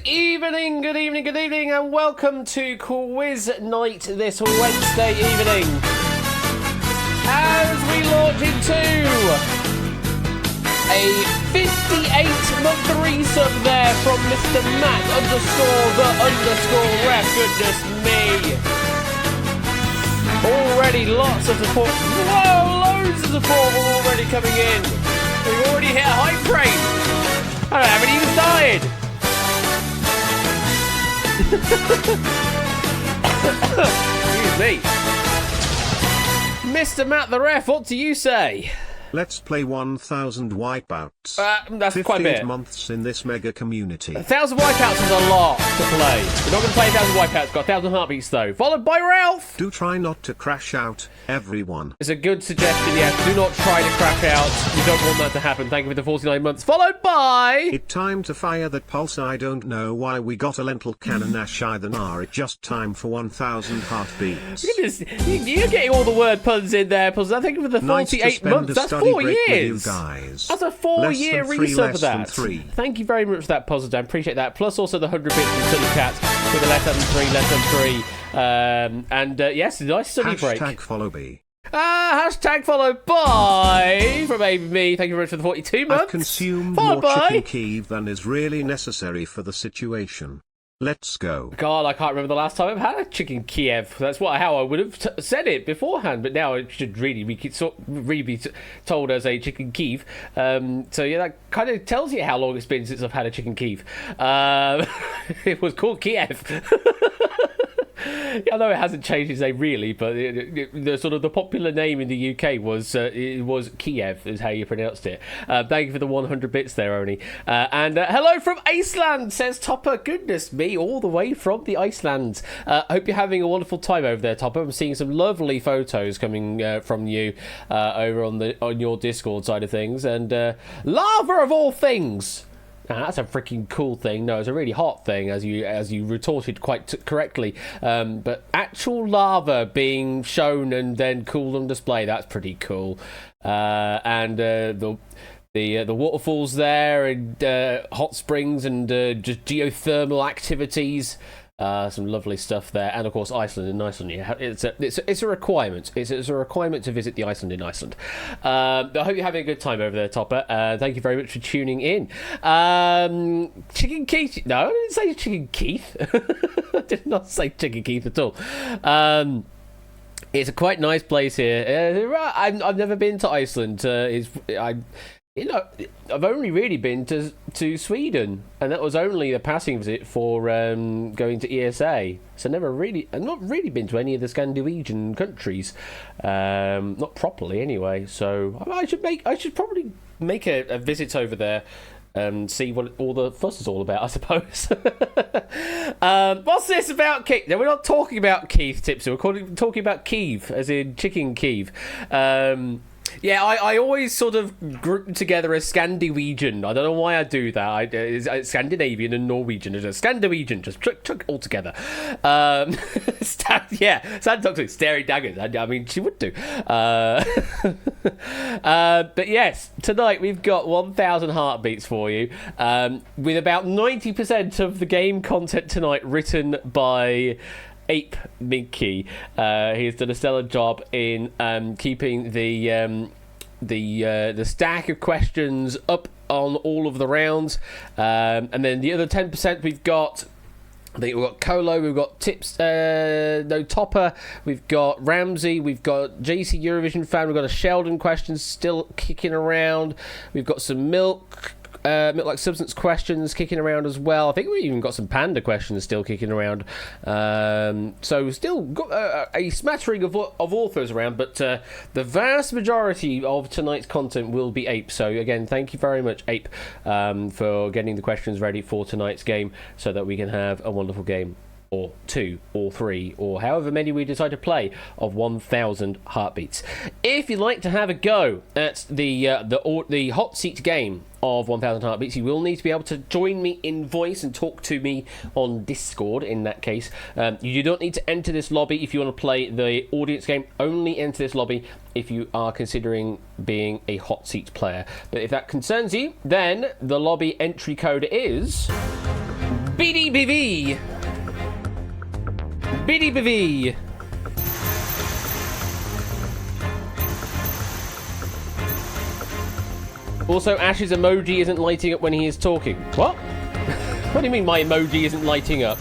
Good evening, and welcome to Quiz Night this Wednesday evening. As we launch into a 58-month resub there from Mr. Matt _the_ref. Goodness me. Already lots of support. Whoa, loads of support already coming in. We've already hit a hype train. I haven't even started. Excuse me. Mr. Matt the Ref, what do you say? Let's play 1,000 wipeouts. That's quite a bit. 58 months in this mega community. 1,000 wipeouts is a lot to play. We're not going to play 1,000 wipeouts. Got 1,000 heartbeats though. Followed by Ralph. Do try not to crash out, everyone. It's a good suggestion, yes. Do not try to crash out. We don't want that to happen. Thank you for the 49 months. Followed by... It time to fire that pulse. I don't know why we got a lentil cannon ash either. It just time for 1,000 heartbeats. Goodness, you're getting all the word puns in there, puns. I think for the 48 months, that's 4 years. Guys. That's a 4-year resub of that. Thank you very much for that, Puzzle Dan. Appreciate that. Plus also the 100 bits from Sunny Cat with the less than 3. Yes, a nice sunny break. Hashtag follow me. Hashtag followed by from me. Thank you very much for the 42 months. I've consumed more chicken Kiev than is really necessary for the situation. Let's go. God, I can't remember the last time I've had a chicken Kiev. That's how I would have said it beforehand, but now it should really be told as a chicken Kiev. So yeah, that kind of tells you how long it's been since I've had a chicken Kiev. It was called Kiev. I know it hasn't changed its name really, but the sort of the popular name in the UK was Kiev, is how you pronounced it. Thank you for the 100 bits there, Oni. Hello from Iceland, says Topper. Goodness me, all the way from the Iceland. Hope you're having a wonderful time over there, Topper. I'm seeing some lovely photos coming from you over on your Discord side of things, and lava of all things. That's a freaking cool thing. No, it's a really hot thing, as you retorted quite correctly. But actual lava being shown and then cool on display, that's pretty cool. The waterfalls there, and hot springs, and just geothermal activities. Some lovely stuff there, and of course Iceland. In Iceland, yeah, it's a requirement. It's a requirement to visit the Iceland in Iceland. I hope you're having a good time over there, Topper. Thank you very much for tuning in. Chicken Keith? No, I didn't say Chicken Keith. I did not say Chicken Keith at all. It's a quite nice place here. I've never been to Iceland. I've only really been to Sweden, and that was only a passing visit for going to ESA. So I've not really been to any of the Scandinavian countries, not properly anyway. So I should probably make a visit over there and see what all the fuss is all about, I suppose. What's this about Keith? We're not talking about Keith Tipsy. We're talking about Kiev, as in chicken Kiev. Yeah, I always sort of group together a Scandinavian. I don't know why I do that. It's Scandinavian and Norwegian. It's a Scandinavian, just chuck all together. Sand talks staring daggers. I mean, she would do. But yes, tonight we've got 1,000 heartbeats for you, with about 90% of the game content tonight written by Ape Minky. He's done a stellar job in keeping the stack of questions up on all of the rounds, and then the other 10% we've got Colo, we've got Topper, we've got Ramsey, we've got JC Eurovision fan, we've got a Sheldon question still kicking around, we've got some milk like substance questions kicking around as well. I think we even got some panda questions still kicking around. So still got a smattering of authors around, but the vast majority of tonight's content will be Ape. So again, thank you very much, Ape, for getting the questions ready for tonight's game so that we can have a wonderful game, or 2 or 3 or however many we decide to play, of 1,000 heartbeats. If you'd like to have a go at the hot seat game of 1,000 heartbeats, you will need to be able to join me in voice and talk to me on Discord. In that case, you do not need to enter this lobby if you want to play the audience game. Only enter this lobby if you are considering being a hot seat player. But if that concerns you, then the lobby entry code is BDBV. BDBV. Also, Ash's emoji isn't lighting up when he is talking. What? What do you mean my emoji isn't lighting up?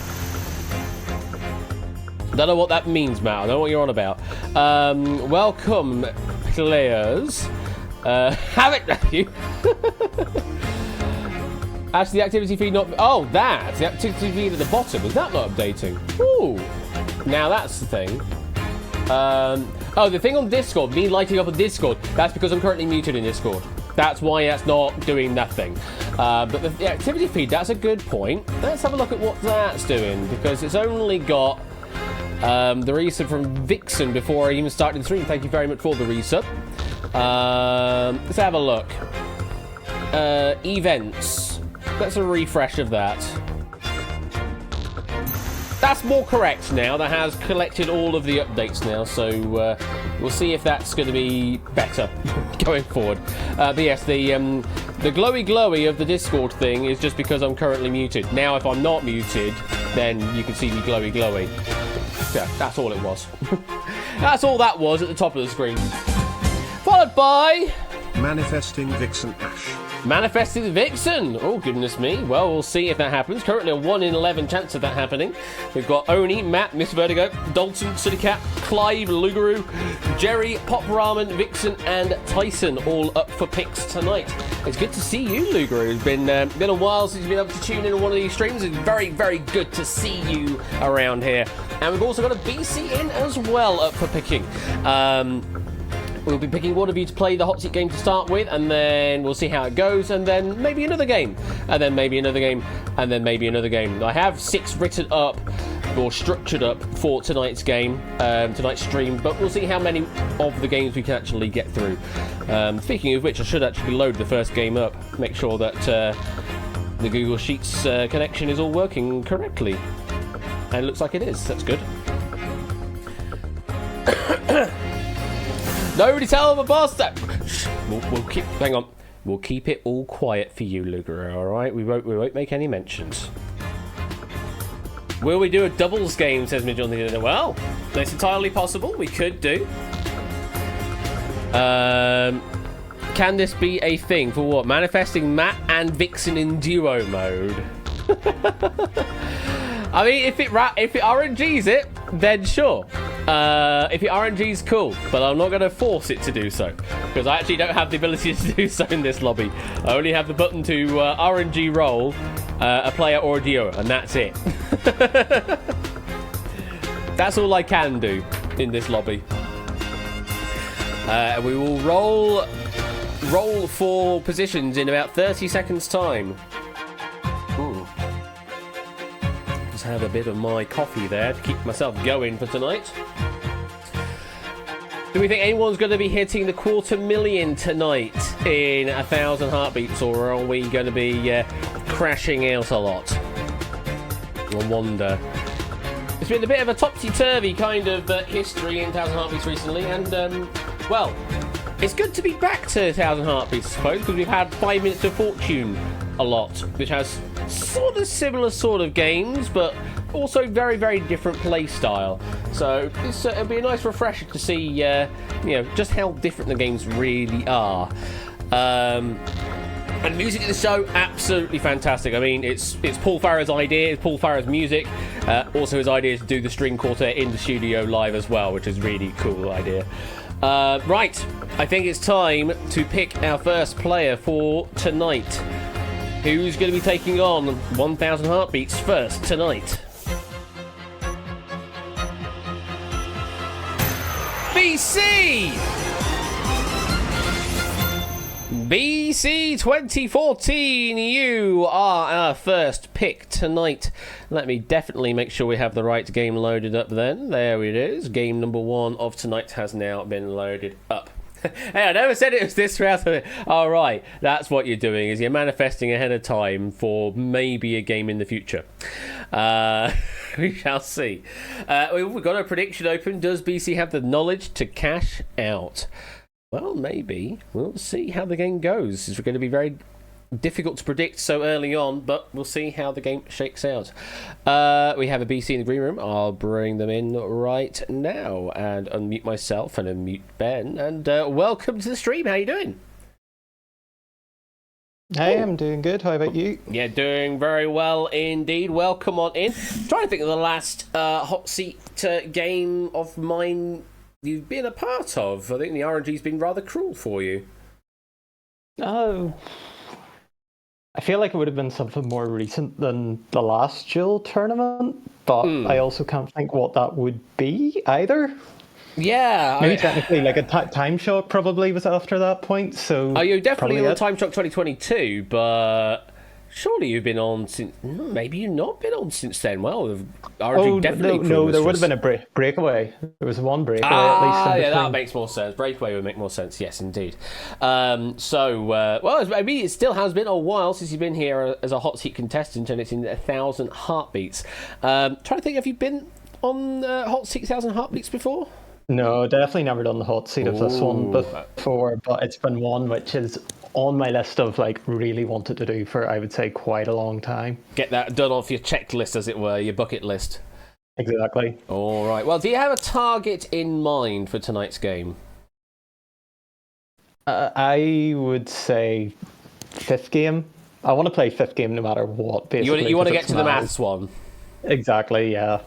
Don't know what that means, Matt. I don't know what you're on about. Welcome, players. Have it, Matthew. Actually, the activity feed not... Oh, that! The activity feed at the bottom. Is that not updating? Ooh. Now that's the thing. Oh, the thing on Discord, me lighting up on Discord, that's because I'm currently muted in Discord. That's why that's not doing nothing. But the activity feed, that's a good point. Let's have a look at what that's doing, because it's only got the resub from Vixen before I even started the stream. Thank you very much for the resub. Let's have a look. Events. Let's a refresh of that. That's more correct now. That has collected all of the updates now, so we'll see if that's going to be better going forward. But yes, the glowy of the Discord thing is just because I'm currently muted. Now, if I'm not muted, then you can see me glowy. Yeah, that's all it was. That's all that was at the top of the screen. Followed by... Manifesting Vixen Ash. Manifesting the Vixen! Oh, goodness me. Well, we'll see if that happens. Currently a 1 in 11 chance of that happening. We've got Oni, Matt, Miss Vertigo, Dalton, Citycat, Clive, Lugaroo, Jerry, Pop Ramen, Vixen, and Tyson all up for picks tonight. It's good to see you, Lugaroo. It's been a while since you've been able to tune in on one of these streams. It's very, very good to see you around here. And we've also got a BC in as well up for picking. We'll be picking one of you to play the hot seat game to start with, and then we'll see how it goes, and then maybe another game, and then maybe another game, and then maybe another game. I have 6 written up, or structured up, for tonight's game, tonight's stream, but we'll see how many of the games we can actually get through. Speaking of which, I should actually load the first game up, make sure that the Google Sheets connection is all working correctly. And it looks like it is. That's good. Nobody tell them a bastard. We'll keep. Hang on. We'll keep it all quiet for you, Luger. All right. We won't make any mentions. Will we do a doubles game? Says Midge on the internet. Well, it's entirely possible. We could do. Can this be a thing for what? Manifesting Matt and Vixen in duo mode. I mean, if it RNGs it, then sure. If it RNG's cool, but I'm not going to force it to do so, because I actually don't have the ability to do so in this lobby. I only have the button to RNG roll a player or a duo, and that's it. That's all I can do in this lobby. We will roll for positions in about 30 seconds time. Ooh. Just have a bit of my coffee there to keep myself going for tonight. Do we think anyone's going to be hitting the 250,000 tonight in 1,000 heartbeats, or are we going to be crashing out a lot? I wonder. It's been a bit of a topsy-turvy kind of history in 1,000 heartbeats recently, and well, it's good to be back to 1,000 heartbeats, I suppose, because we've had 5 Minutes of Fortune a lot, which has sort of similar sort of games, but also very, very different play style. So it'll be a nice refresher to see, you know, just how different the games really are. And music in the show, absolutely fantastic. I mean, it's Paul Farrow's idea, it's Paul Farrow's music. Also his idea to do the string quartet in the studio live as well, which is really cool idea. Right, I think it's time to pick our first player for tonight. Who's going to be taking on 1,000 heartbeats first tonight? BC! BC 2014, you are our first pick tonight. Let me definitely make sure we have the right game loaded up then. There it is. Game number 1 of tonight has now been loaded up. Hey, I never said it was this route. All right, that's what you're doing, is you're manifesting ahead of time for maybe a game in the future. We shall see. We've got a prediction open. Does BC have the knowledge to cash out? Well, maybe. We'll see how the game goes. It's going to be very, difficult to predict so early on, but we'll see how the game shakes out. We have a BC in the green room. I'll bring them in right now and unmute myself and unmute Ben. And welcome to the stream. How you doing? Hey, I'm doing good. How about you? Yeah, doing very well indeed. Welcome on in. Trying to think of the last hot seat game of mine you've been a part of. I think the RNG's been rather cruel for you. Oh, I feel like it would have been something more recent than the last Duel tournament, but I also can't think what that would be either. Yeah. Maybe technically like a Time Shock probably was after that point, so... Oh, you're definitely on Time Shock 2022, but surely you've been on since... Maybe you've not been on since then. Well, the RNG definitely... No, there would have been a breakaway. There was one breakaway at least. Yeah, that makes more sense. Breakaway would make more sense, yes, indeed. Well, I mean, it still has been a while since you've been here as a hot seat contestant, and it's in 1,000 heartbeats. Trying to think, have you been on hot seat 1,000 heartbeats before? No, definitely never done the hot seat of this one before, but it's been one which is on my list of like really wanted to do for, I would say, quite a long time. Get that done off your checklist, as it were, your bucket list. Exactly. All right. Well, do you have a target in mind for tonight's game? I would say 5th game. I want to play 5th game no matter what, basically. You want to get to the maths one? Exactly, yeah.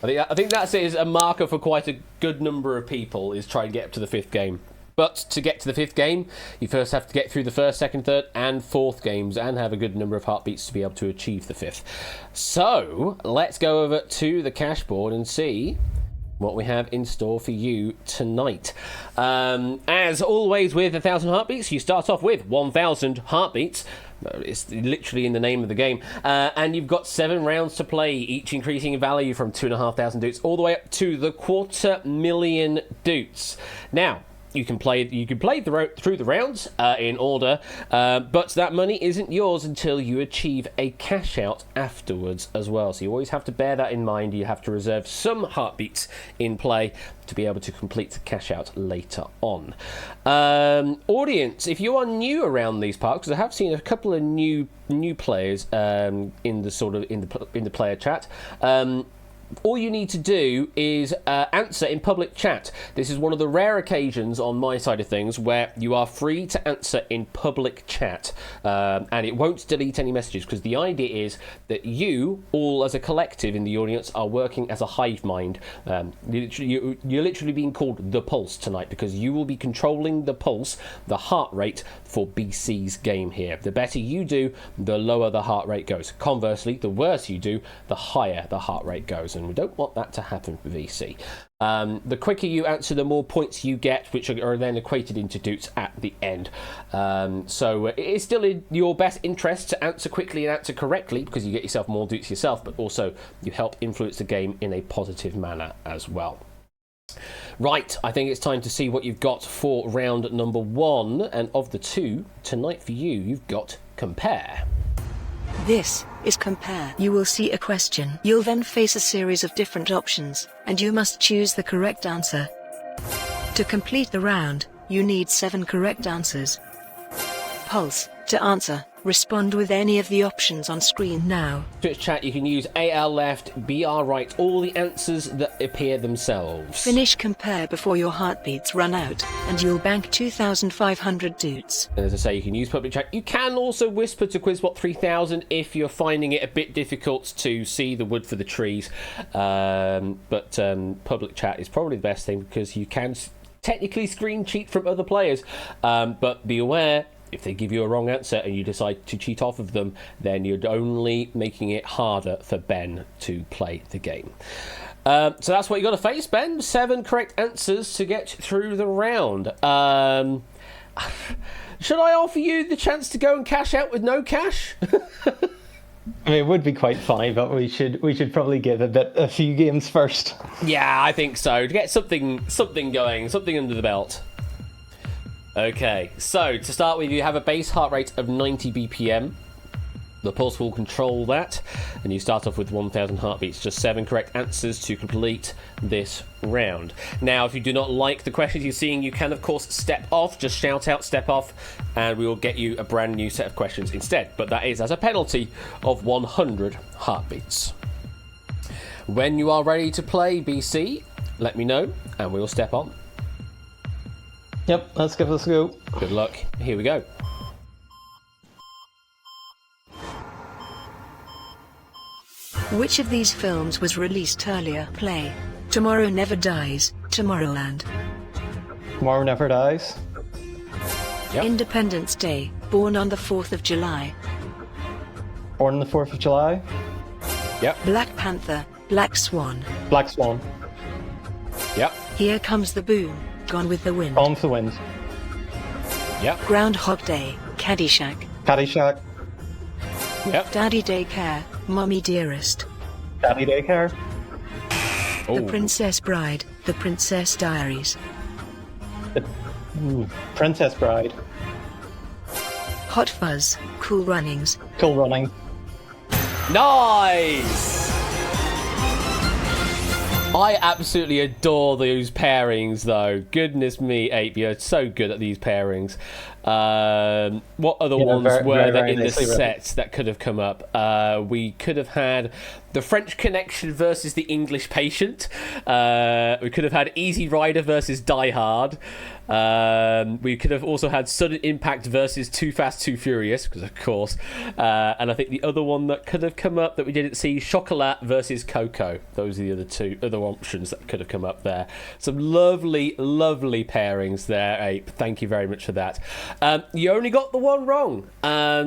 I think that is a marker for quite a good number of people, is try and get up to the 5th game. But to get to the 5th game, you first have to get through the 1st, 2nd, 3rd and 4th games and have a good number of heartbeats to be able to achieve the 5th. So, let's go over to the cash board and see what we have in store for you tonight. As always with 1,000 heartbeats, you start off with 1,000 heartbeats. It's literally in the name of the game. And you've got 7 rounds to play, each increasing in value from 2,500 doots all the way up to the 250,000 doots. Now, you can play through the rounds in order, but that money isn't yours until you achieve a cash out afterwards as well. So you always have to bear that in mind. You have to reserve some heartbeats in play to be able to complete the cash out later on. Audience, if you are new around these parts, because I have seen a couple of new players in the player chat. All you need to do is answer in public chat. This is one of the rare occasions on my side of things where you are free to answer in public chat, and it won't delete any messages, because the idea is that you, all as a collective in the audience, are working as a hive mind. You're literally being called the Pulse tonight, because you will be controlling the pulse, the heart rate for BC's game here. The better you do, the lower the heart rate goes. Conversely, the worse you do, the higher the heart rate goes. And we don't want that to happen for VC. The quicker you answer, the more points you get, which are then equated into doots at the end. So it is still in your best interest to answer quickly and answer correctly, because you get yourself more doots yourself, but also you help influence the game in a positive manner as well. Right, I think it's time to see what you've got for round number 1, and of the 2 tonight for you, you've got Compare. This is Compare. You will see a question. You'll then face a series of different options, and you must choose the correct answer. To complete the round, you need 7 correct answers. Pulse. To answer, respond with any of the options on screen now. Twitch chat, you can use AL left, BR right, all the answers that appear themselves. Finish Compare before your heartbeats run out, and you'll bank 2,500 doots. And as I say, you can use public chat. You can also whisper to Quizbot 3000 if you're finding it a bit difficult to see the wood for the trees. But public chat is probably the best thing, because you can technically screen cheat from other players. But be aware, if they give you a wrong answer and you decide to cheat off of them, then you're only making it harder for Ben to play the game. So that's what you got to face, Ben. 7 correct answers to get through the round. Should I offer you the chance to go and cash out with no cash? I mean, it would be quite funny, but we should probably give a few games first. Yeah, I think so. To get something going, something under the belt. Okay, so to start with, you have a base heart rate of 90 BPM. The pulse will control that, and you start off with 1,000 heartbeats. Just 7 correct answers to complete this round. Now, if you do not like the questions you're seeing, you can, of course, step off. Just shout out, step off, and we will get you a brand new set of questions instead. But that is as a penalty of 100 heartbeats. When you are ready to play, BC, let me know, and we will step on. Yep, let's give this a go. Good luck. Here we go. Which of these films was released earlier? Play Tomorrow Never Dies, Tomorrowland. Tomorrow Never Dies. Yep. Independence Day, Born on the 4th of July. Born on the 4th of July. Yep. Black Panther, Black Swan. Black Swan. Yep. Here Comes the Boom, Gone with the Wind. Gone for the Wind. Yep. Groundhog Day, Caddyshack. Caddyshack. Yep. Daddy Daycare, Mommy Dearest. Daddy Daycare. The Princess Bride, The Princess Diaries. Princess Bride. Hot Fuzz, Cool Runnings. Cool Running. Nice! I absolutely adore those pairings, though. Goodness me, Ape, you're so good at these pairings. What other ones were there in the set that could have come up? We could have had the French Connection versus the English Patient. We could have had Easy Rider versus Die Hard. We could have also had Sudden Impact versus Too Fast, Too Furious, because of course. And I think the other one that could have come up that we didn't see, Chocolat versus Coco. Those are the other options that could have come up there. Some lovely, lovely pairings there, Ape. Thank you very much for that. You only got the one wrong.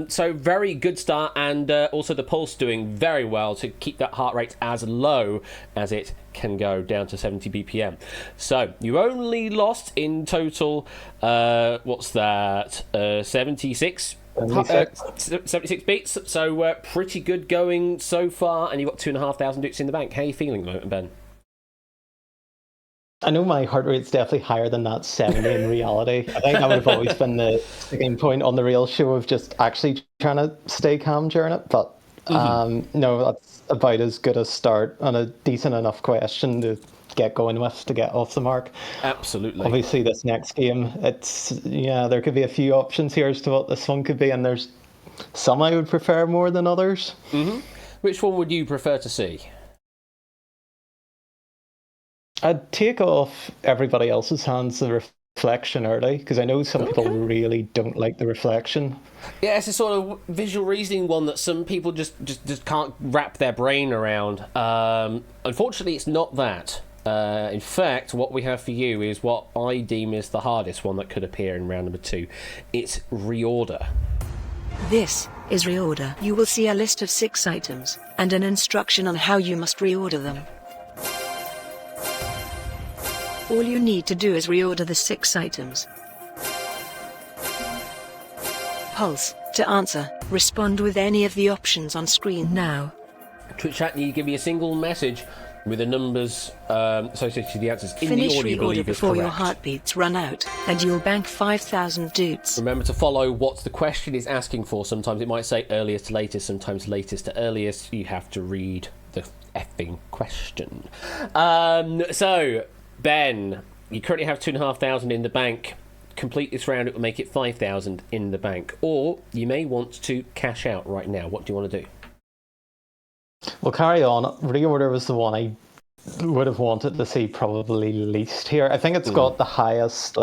So very good start, and also the pulse doing very well to keep that heart rate as low as it can go, down to 70 BPM. So you only lost in total, what's that, 76? 76 beats, so pretty good going so far, and you've got 2,500 ducks in the bank. How are you feeling at the moment, Ben? I know my heart rate's definitely higher than that 70 in reality. I think that would have always been the sticking point on the real show of just actually trying to stay calm during it. But no, that's about as good a start and a decent enough question to get going with to get off the mark. Absolutely. Obviously, this next game, there could be a few options here as to what this one could be, and there's some I would prefer more than others. Which one would you prefer to see? I'd take off everybody else's hands the reflection early, because I know some people really don't like the reflection. Yeah, it's a sort of visual reasoning one that some people just can't wrap their brain around. Unfortunately, it's not that. In fact, what we have for you is what I deem is the hardest one that could appear in round number 2. It's reorder. This is reorder. You will see a list of 6 items, and an instruction on how you must reorder them. All you need to do is reorder the 6 items. Pulse. To answer, respond with any of the options on screen now. Twitch chat, you give me a single message with the numbers associated to the answers in Finish the order you reorder believe is before correct. your heartbeats run out, and you'll bank 5,000 dutes. Remember to follow what the question is asking for. Sometimes it might say earliest to latest, sometimes latest to earliest. You have to read the effing question. So, Ben, you currently have 2,500 in the bank. Complete this round, it will make it 5,000 in the bank. Or you may want to cash out right now. What do you want to do? We'll carry on. Reorder was the one I would have wanted to see probably least here. I think it's got the highest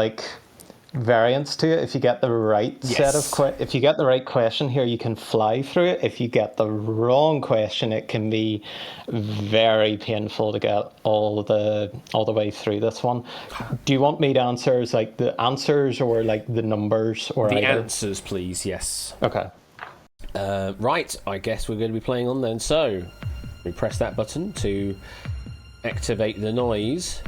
variance to it. If you get the right set of if you get the right question here, you can fly through it. If you get the wrong question, it can be very painful to get all the way through this one. Do you want me to answer the answers or the numbers or the either? Answers, please. Yes. Okay. Right, I guess we're going to be playing on then. So we press that button to activate the noise.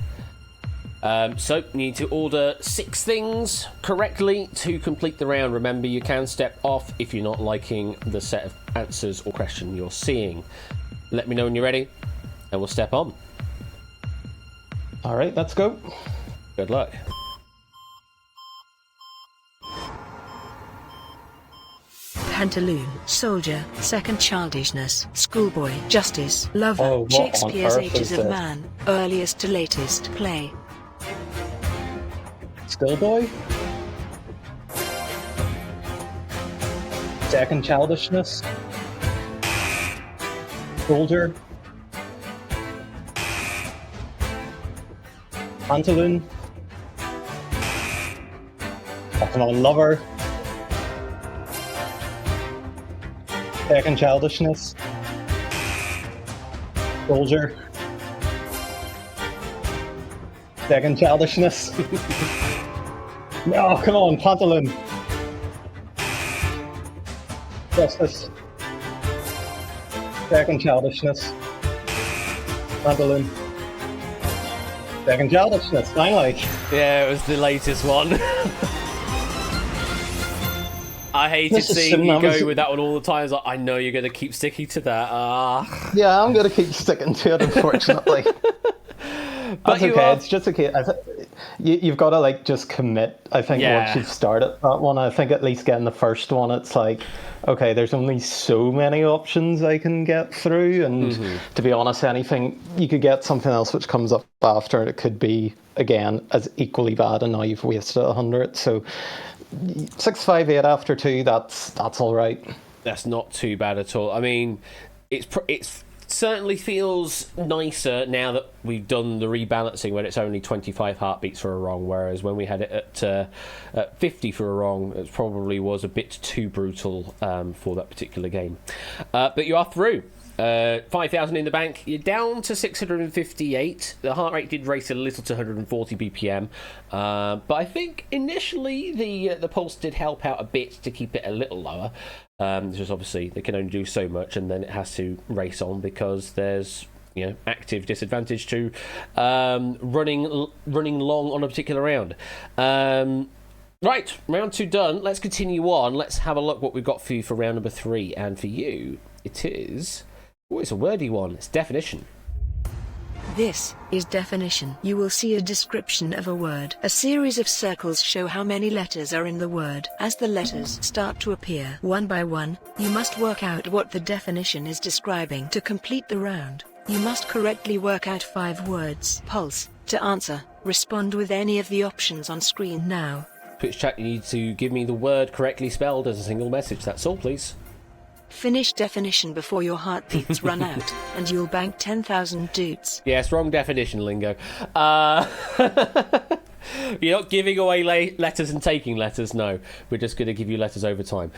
So you need to order 6 things correctly to complete the round. Remember, you can step off if you're not liking the set of answers or question you're seeing. Let me know when you're ready, and we'll step on. All right, let's go. Good luck. pantaloon, soldier, second childishness, schoolboy, justice, lover, Oh, what Shakespeare's on earth Ages is of this? Man, earliest to latest play. Schoolboy? Second childishness? Soldier? Pantaloon? Oh, come on, lover? Second childishness? Soldier? Second childishness? No, come on, pantaloon. Justice. Second childishness. Pantaloon. Second childishness, finally. Yeah, it was the latest one. I hated This is seeing you synonymous. go with that one all the time. I was like, I know you're going to keep sticking to that. Yeah, I'm gonna keep sticking to it, unfortunately. That's you okay. are- It's just okay. You've got to like just commit. I think Yeah. once you've started that one, I think at least getting the first one, it's like, okay, there's only so many options I can get through, and to be honest, anything you could get something else which comes up after, and it could be again as equally bad, and now you've wasted 100. So 658 after 2, that's all right. That's not too bad at all. I mean, it's certainly feels nicer now that we've done the rebalancing when it's only 25 heartbeats for a wrong, whereas when we had it at 50 for a wrong, it probably was a bit too brutal for that particular game. But you are through. 5,000 in the bank. You're down to 658. The heart rate did race a little to 140 BPM, but I think initially the pulse did help out a bit to keep it a little lower. Just obviously they can only do so much, and then it has to race on because there's active disadvantage to running long on a particular round. Right, round 2 done. Let's continue on. Let's have a look what we've got for you for round number 3, and for you it is. Oh, it's a wordy one. It's definition. This is definition. You will see a description of a word. A series of circles show how many letters are in the word. As the letters start to appear one by one, you must work out what the definition is describing. To complete the round, you must correctly work out 5 words. Pulse. To answer, respond with any of the options on screen now. Twitch chat, you need to give me the word correctly spelled as a single message. That's all, please. Finish definition before your heartbeats run out, and you'll bank 10,000 doots. Yes, wrong definition, Lingo. You're not giving away letters and taking letters, no. We're just going to give you letters over time.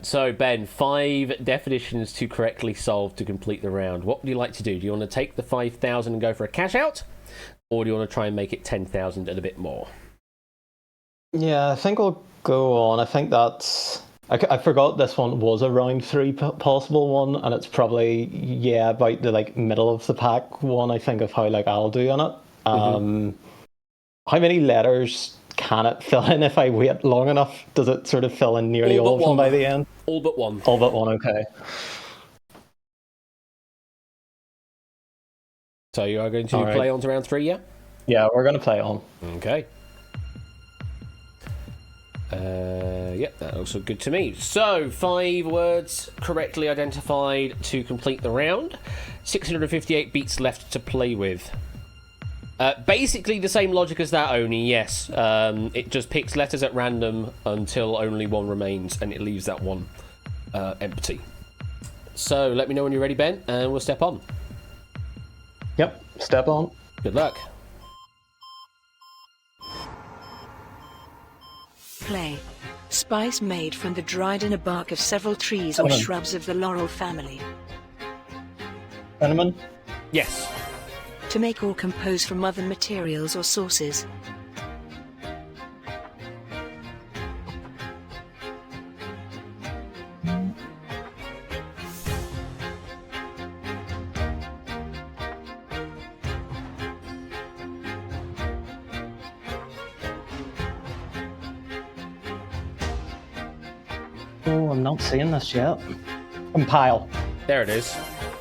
So, Ben, 5 definitions to correctly solve to complete the round. What would you like to do? Do you want to take the 5,000 and go for a cash out? Or do you want to try and make it 10,000 and a bit more? Yeah, I think we'll go on. I think that's... I forgot this one was a round 3 possible one, and it's probably, about the middle of the pack one, I think, of how I'll do on it. How many letters can it fill in if I wait long enough? Does it sort of fill in nearly all of them by the end? All but one. All but one, okay. So you are going to play on to round 3, yeah? Yeah, we're going to play on. Okay. Yep, that looks good to me. So, 5 words correctly identified to complete the round. 658 beats left to play with. Basically the same logic as that, Oni, yes. It just picks letters at random until only one remains, and it leaves that one empty. So, let me know when you're ready, Ben, and we'll step on. Yep, step on. Good luck. Play. Spice made from the dried inner bark of several trees or Cinnamon. shrubs of the laurel family. Cinnamon? Yes. To make or compose from other materials or sources. Oh, I'm not seeing this yet. Compile. There it is.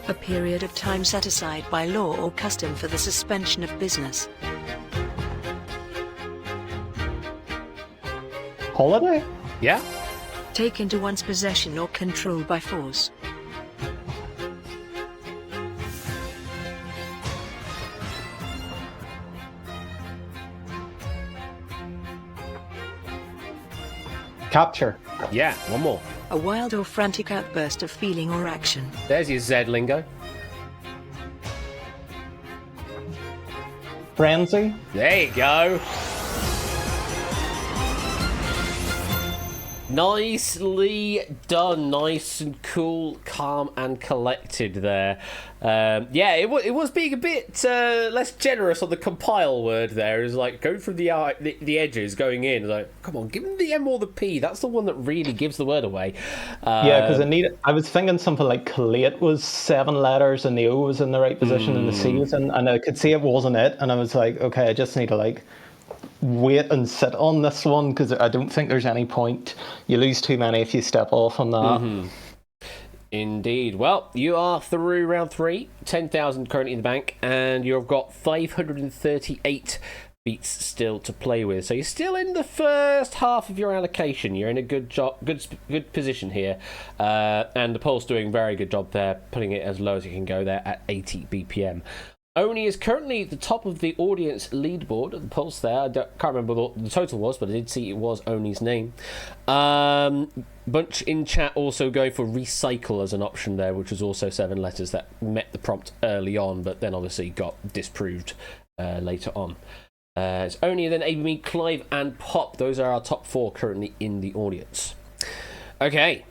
A period of time set aside by law or custom for the suspension of business. Holiday? Yeah? Take into one's possession or control by force. Capture. Yeah, one more. A wild or frantic outburst of feeling or action. There's your Z lingo. Frenzy. There you go. Nicely done. Nice and cool, calm and collected there. Yeah, it was being a bit less generous on the compile word there. It was like going from the edges, going in. Like, come on, give me the M or the P. That's the one that really gives the word away. Yeah, because I was thinking something like collate was 7 letters and the O was in the right position and the C was in, and I could see it wasn't it. And I was like, okay, I just need to like wait and sit on this one because I don't think there's any point. You lose too many if you step off on that. Mm-hmm. Indeed. Well, you are through round 3, 10,000 currently in the bank, and you've got 538 beats still to play with. So you're still in the first half of your allocation. You're in a good position here, and the poll's doing a very good job there, putting it as low as you can go there at 80 BPM. Oni is currently at the top of the audience leaderboard. The pulse there, I can't remember what the total was, but I did see it was Oni's name. Bunch in chat also going for recycle as an option there, which was also 7 letters that met the prompt early on, but then obviously got disproved later on. It's Oni, then Amy, Clive, and Pop. Those are our top 4 currently in the audience. Okay.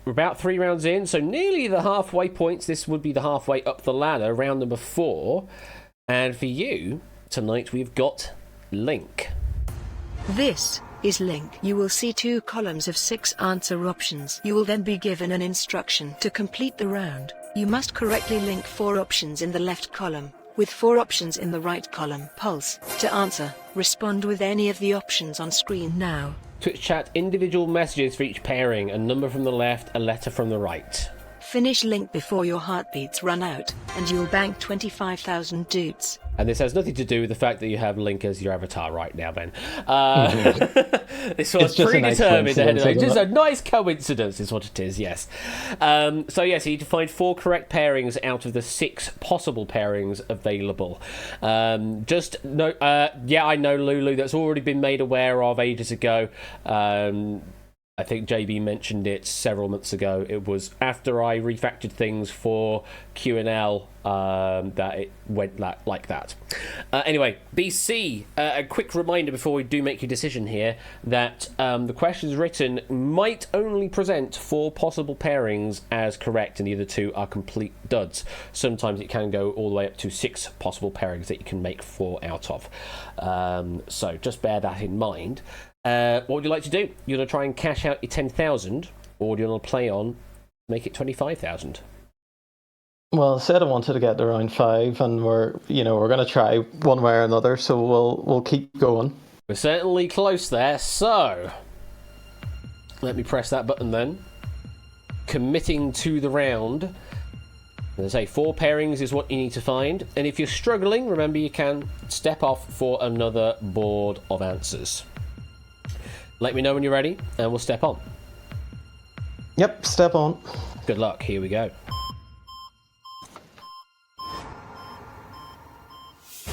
We're about 3 rounds in, so nearly the halfway points. This would be the halfway up the ladder, round number 4. And for you, tonight we've got Link. This is Link. You will see 2 columns of 6 answer options. You will then be given an instruction to complete the round. You must correctly link 4 options in the left column, with 4 options in the right column. Pulse. To answer, respond with any of the options on screen now. Twitch chat, individual messages for each pairing, a number from the left, a letter from the right. Finish Link before your heartbeats run out, and you'll bank 25,000 dudes. And this has nothing to do with the fact that you have Link as your avatar right now, Ben. This was predetermined ahead of time. Just a nice coincidence is what it is, yes. So yes, you need to find 4 correct pairings out of the 6 possible pairings available. Yeah, I know, Lulu, that's already been made aware of ages ago. I think JB mentioned it several months ago. It was after I refactored things for Q&L that it went like that. Anyway, BC, a quick reminder before we do make your decision here that the questions written might only present 4 possible pairings as correct, and the other 2 are complete duds. Sometimes it can go all the way up to 6 possible pairings that you can make 4 out of. So just bear that in mind. What would you like to do? You're going to try and cash out your 10,000, or do you want to play on, make it 25,000? Well, I said I wanted to get to round 5, and we're going to try one way or another, so we'll keep going. We're certainly close there, so let me press that button then. Committing to the round. As I say, 4 pairings is what you need to find, and if you're struggling, remember you can step off for another board of answers. Let me know when you're ready, and we'll step on. Yep, step on. Good luck. Here we go.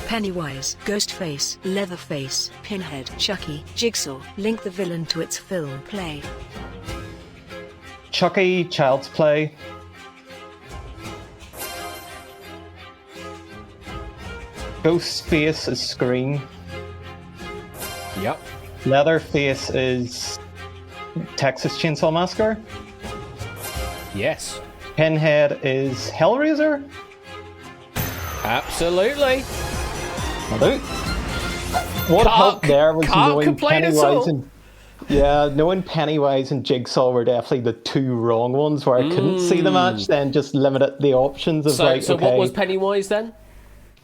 Pennywise, Ghostface, Leatherface, Pinhead, Chucky, Jigsaw. Link the villain to its film. Play. Chucky, Child's Play. Ghostface is Scream. Yep. Leatherface is Texas Chainsaw Massacre. Yes. Pinhead is Hellraiser. Absolutely. What helped there was knowing Pennywise knowing Pennywise and Jigsaw were definitely the 2 wrong ones where I couldn't see the match, then just limited the options of so what was Pennywise then?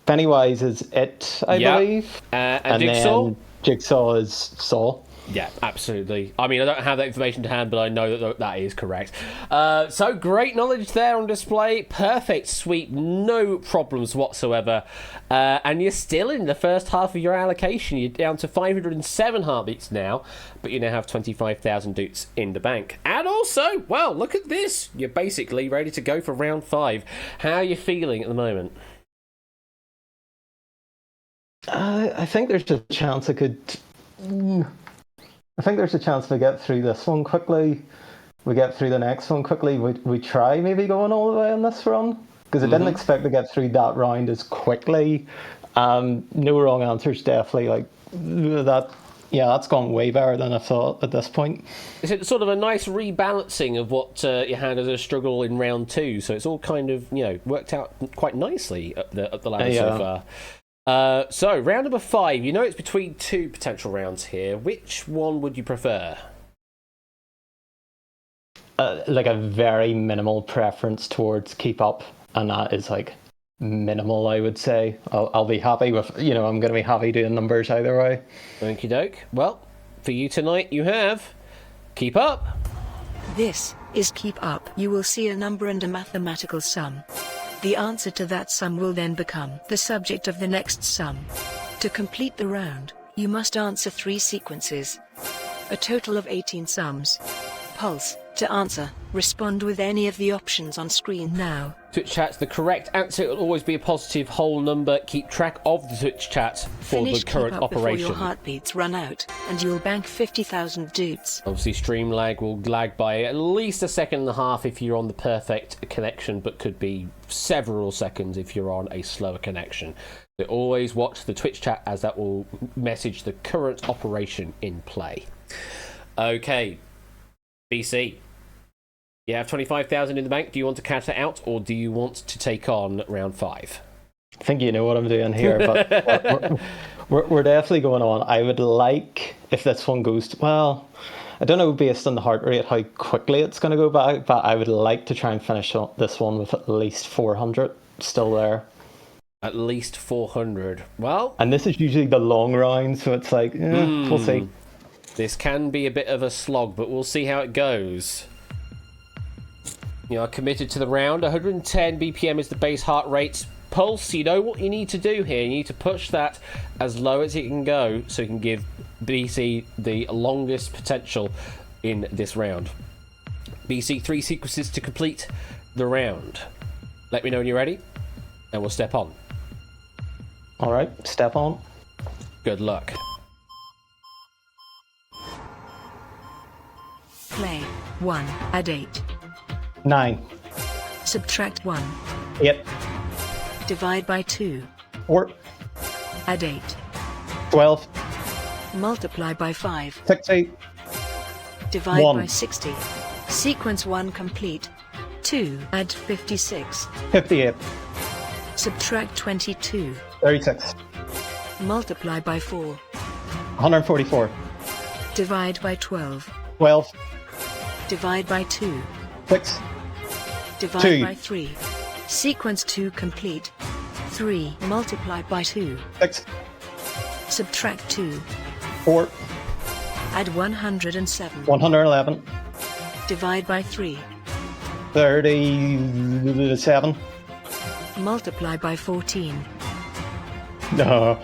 Pennywise is It, I believe. And Jigsaw? Then Jigsaw is Saw. Yeah, absolutely. I mean, I don't have that information to hand, but I know that that is correct. So great knowledge there on display. Perfect sweep, no problems whatsoever. And you're still in the first half of your allocation. You're down to 507 heartbeats now, but you now have 25,000 doots in the bank. And also, well, look at this. You're basically ready to go for round 5. How are you feeling at the moment? I think there's a chance I could. I think there's a chance we get through this one quickly. We get through the next one quickly. We try maybe going all the way on this run, because I didn't expect to get through that round as quickly. No wrong answers, definitely. Like that. Yeah, that's gone way better than I thought at this point. Is it sort of a nice rebalancing of what you had as a struggle in round 2? So it's all kind of, worked out quite nicely up the ladder so far. So, round number 5. You know it's between 2 potential rounds here. Which one would you prefer? Like a very minimal preference towards keep up, and that is like minimal, I would say. I'll be happy with, I'm going to be happy doing numbers either way. Okie doke. Well, for you tonight, you have keep up. This is keep up. You will see a number and a mathematical sum. The answer to that sum will then become the subject of the next sum. To complete the round, you must answer 3 sequences. A total of 18 sums. Pulse, to answer, respond with any of the options on screen now. Twitch chat's the correct answer. It will always be a positive whole number. Keep track of the Twitch chat for Finish the current keep up operation. before your heartbeats run out, and you'll bank 50,000 doots. Obviously, stream lag will lag by at least a second and a half if you're on the perfect connection, but could be several seconds if you're on a slower connection. So always watch the Twitch chat, as that will message the current operation in play. Okay, BC. You have 25,000 in the bank. Do you want to cash that out, or do you want to take on round 5? I think you know what I'm doing here, but we're definitely going on. I would like, if this one goes to, well, I don't know based on the heart rate how quickly it's going to go back, but I would like to try and finish this one with at least 400 still there. At least 400. Well, and this is usually the long round, so it's like, we'll see. This can be a bit of a slog, but we'll see how it goes. You are committed to the round. 110 BPM is the base heart rate. Pulse, you know what you need to do here. You need to push that as low as it can go so you can give BC the longest potential in this round. BC, 3 sequences to complete the round. Let me know when you're ready, and we'll step on. All right, step on. Good luck. Play. 1. Add 8. 9. Subtract 1. 8. Divide by 2. 4. Add 8. 12. Multiply by 5. 60. Divide 1. by 60. Sequence 1 complete. 2. Add 56. 58. Subtract 22. 36. Multiply by 4. 144. Divide by 12. 12. Divide by 2. 6. Divide 2. by 3. Sequence 2 complete. 3. Multiply by 2. 6. Subtract 2. 4. Add 107. 111. Divide by 3. 37. Multiply by 14. No.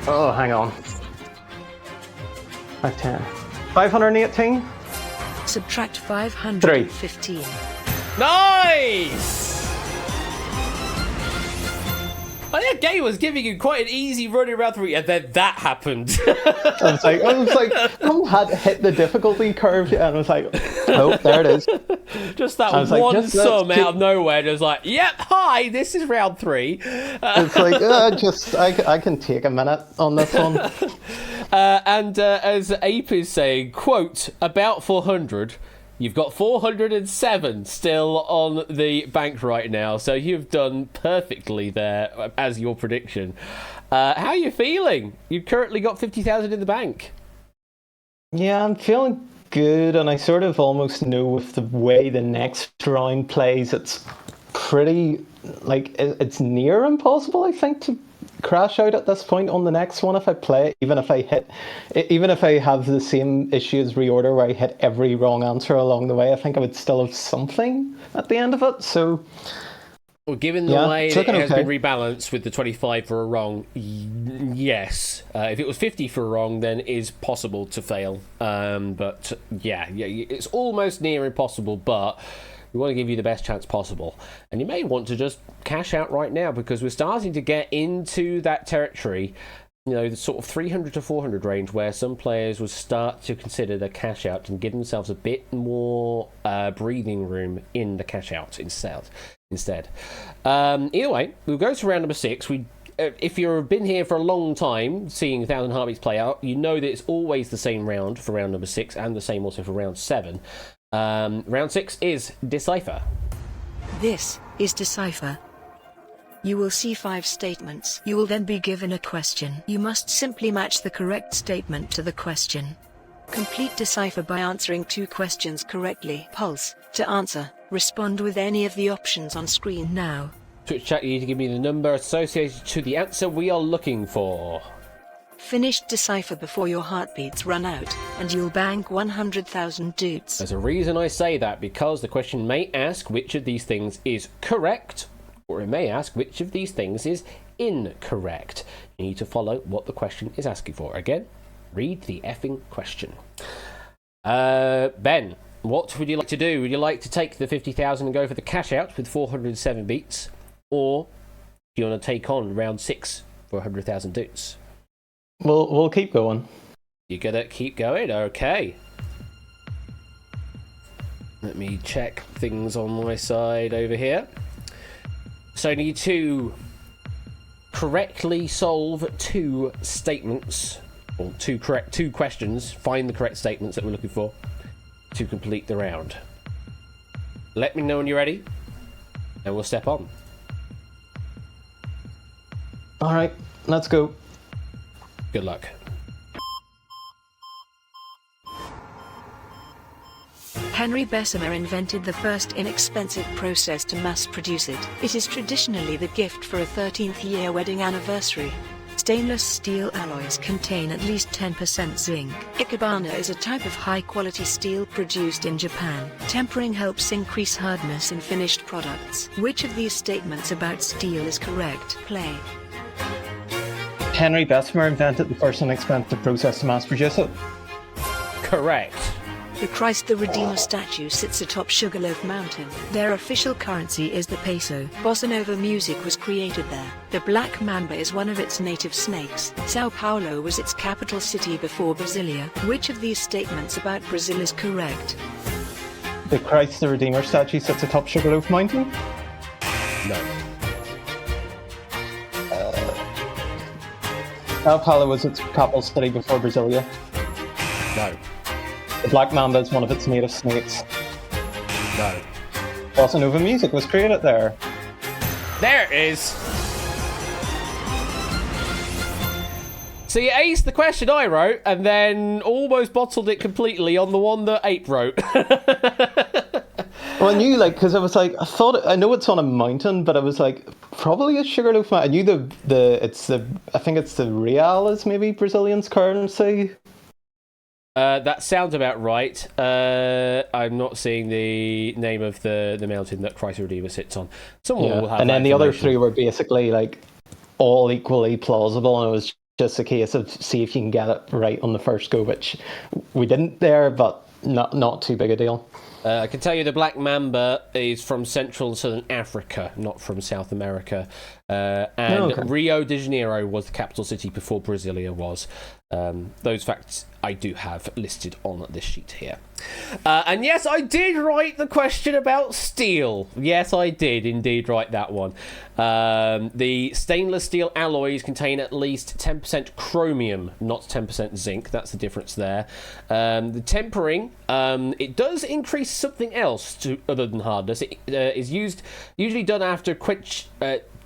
Oh, hang on. 510. 518. Subtract 515. Nice! Well, that game was giving you quite an easy run in round 3, and then that happened. I was like, I had hit the difficulty curve, and I was like, oh, there it is. Just that one like, sum out of nowhere, just like, yep, hi, this is round 3. It's like, I can take a minute on this one. And as Ape is saying, quote, about 400. You've got 407 still on the bank right now, so you've done perfectly there as your prediction. How are you feeling? You've currently got 50,000 in the bank. Yeah, I'm feeling good, and I sort of almost know with the way the next round plays, it's pretty, like, it's near impossible, I think, to crash out at this point on the next one if I play it, even if I have the same issue as reorder where I hit every wrong answer along the way. I think I would still have something at the end of it. So, well, given the way it has been rebalanced with the 25 for a wrong, yes. If it was 50 for a wrong, then it is possible to fail. But yeah, it's almost near impossible, but we want to give you the best chance possible. And you may want to just cash out right now, because we're starting to get into that territory, you know, the sort of 300 to 400 range, where some players would start to consider the cash out and give themselves a bit more breathing room in the cash out instead. Either way, we'll go to round number 6. If you've been here for a long time, seeing 1,000 Heartbeats play out, you know that it's always the same round for round number 6, and the same also for round 7. Round 6 is Decipher. This is Decipher. You will see 5 statements. You will then be given a question. You must simply match the correct statement to the question. Complete Decipher by answering 2 questions correctly. Pulse to answer. Respond with any of the options on screen now. Twitch chat, you need to give me the number associated to the answer we are looking for. Finish Decipher before your heartbeats run out, and you'll bank 100,000 doots. There's a reason I say that, because the question may ask which of these things is correct, or it may ask which of these things is incorrect. You need to follow what the question is asking for. Again, read the effing question. Ben, what would you like to do? Would you like to take the 50,000 and go for the cash out with 407 beats? Or do you want to take on round 6 for 100,000 doots? We'll keep going. You're gonna keep going? Okay. Let me check things on my side over here. So I need to correctly solve 2 statements, or 2 questions, find the correct statements that we're looking for to complete the round. Let me know when you're ready, and we'll step on. Alright, let's go. Good luck. Henry Bessemer invented the first inexpensive process to mass produce it. It is traditionally the gift for a 13th year wedding anniversary. Stainless steel alloys contain at least 10% zinc. Ikebana is a type of high-quality steel produced in Japan. Tempering helps increase hardness in finished products. Which of these statements about steel is correct? Play. Henry Bessemer invented the first inexpensive process to mass produce it. Correct. The Christ the Redeemer statue sits atop Sugarloaf Mountain. Their official currency is the peso. Bossa Nova music was created there. The black mamba is one of its native snakes. Sao Paulo was its capital city before Brasilia. Which of these statements about Brazil is correct? The Christ the Redeemer statue sits atop Sugarloaf Mountain? No. Sao Paulo was its capital city before Brasilia. No. The black mamba is one of its native snakes. No. Bossa Nova music was created there. There it is. So you aced the question I wrote, and then almost bottled it completely on the one that Ape wrote. Well, I knew, because I was I know it's on a mountain, but I was probably a Sugarloaf Mountain. I knew I think it's the real is maybe Brazilian's currency. That sounds about right. I'm not seeing the name of the mountain that Christ the Redeemer sits on. Someone will have. And then the other 3 were basically all equally plausible, and it was just a case of see if you can get it right on the first go, which we didn't there, but not too big a deal. I can tell you the black mamba is from Central and Southern Africa, not from South America. And Rio de Janeiro was the capital city before Brasilia was. Those facts I do have listed on this sheet here. And yes, I did write the question about steel. Yes, I did indeed write that one. The stainless steel alloys contain at least 10% chromium, not 10% zinc. That's the difference there. The tempering, it does increase something else other than hardness. It is usually done after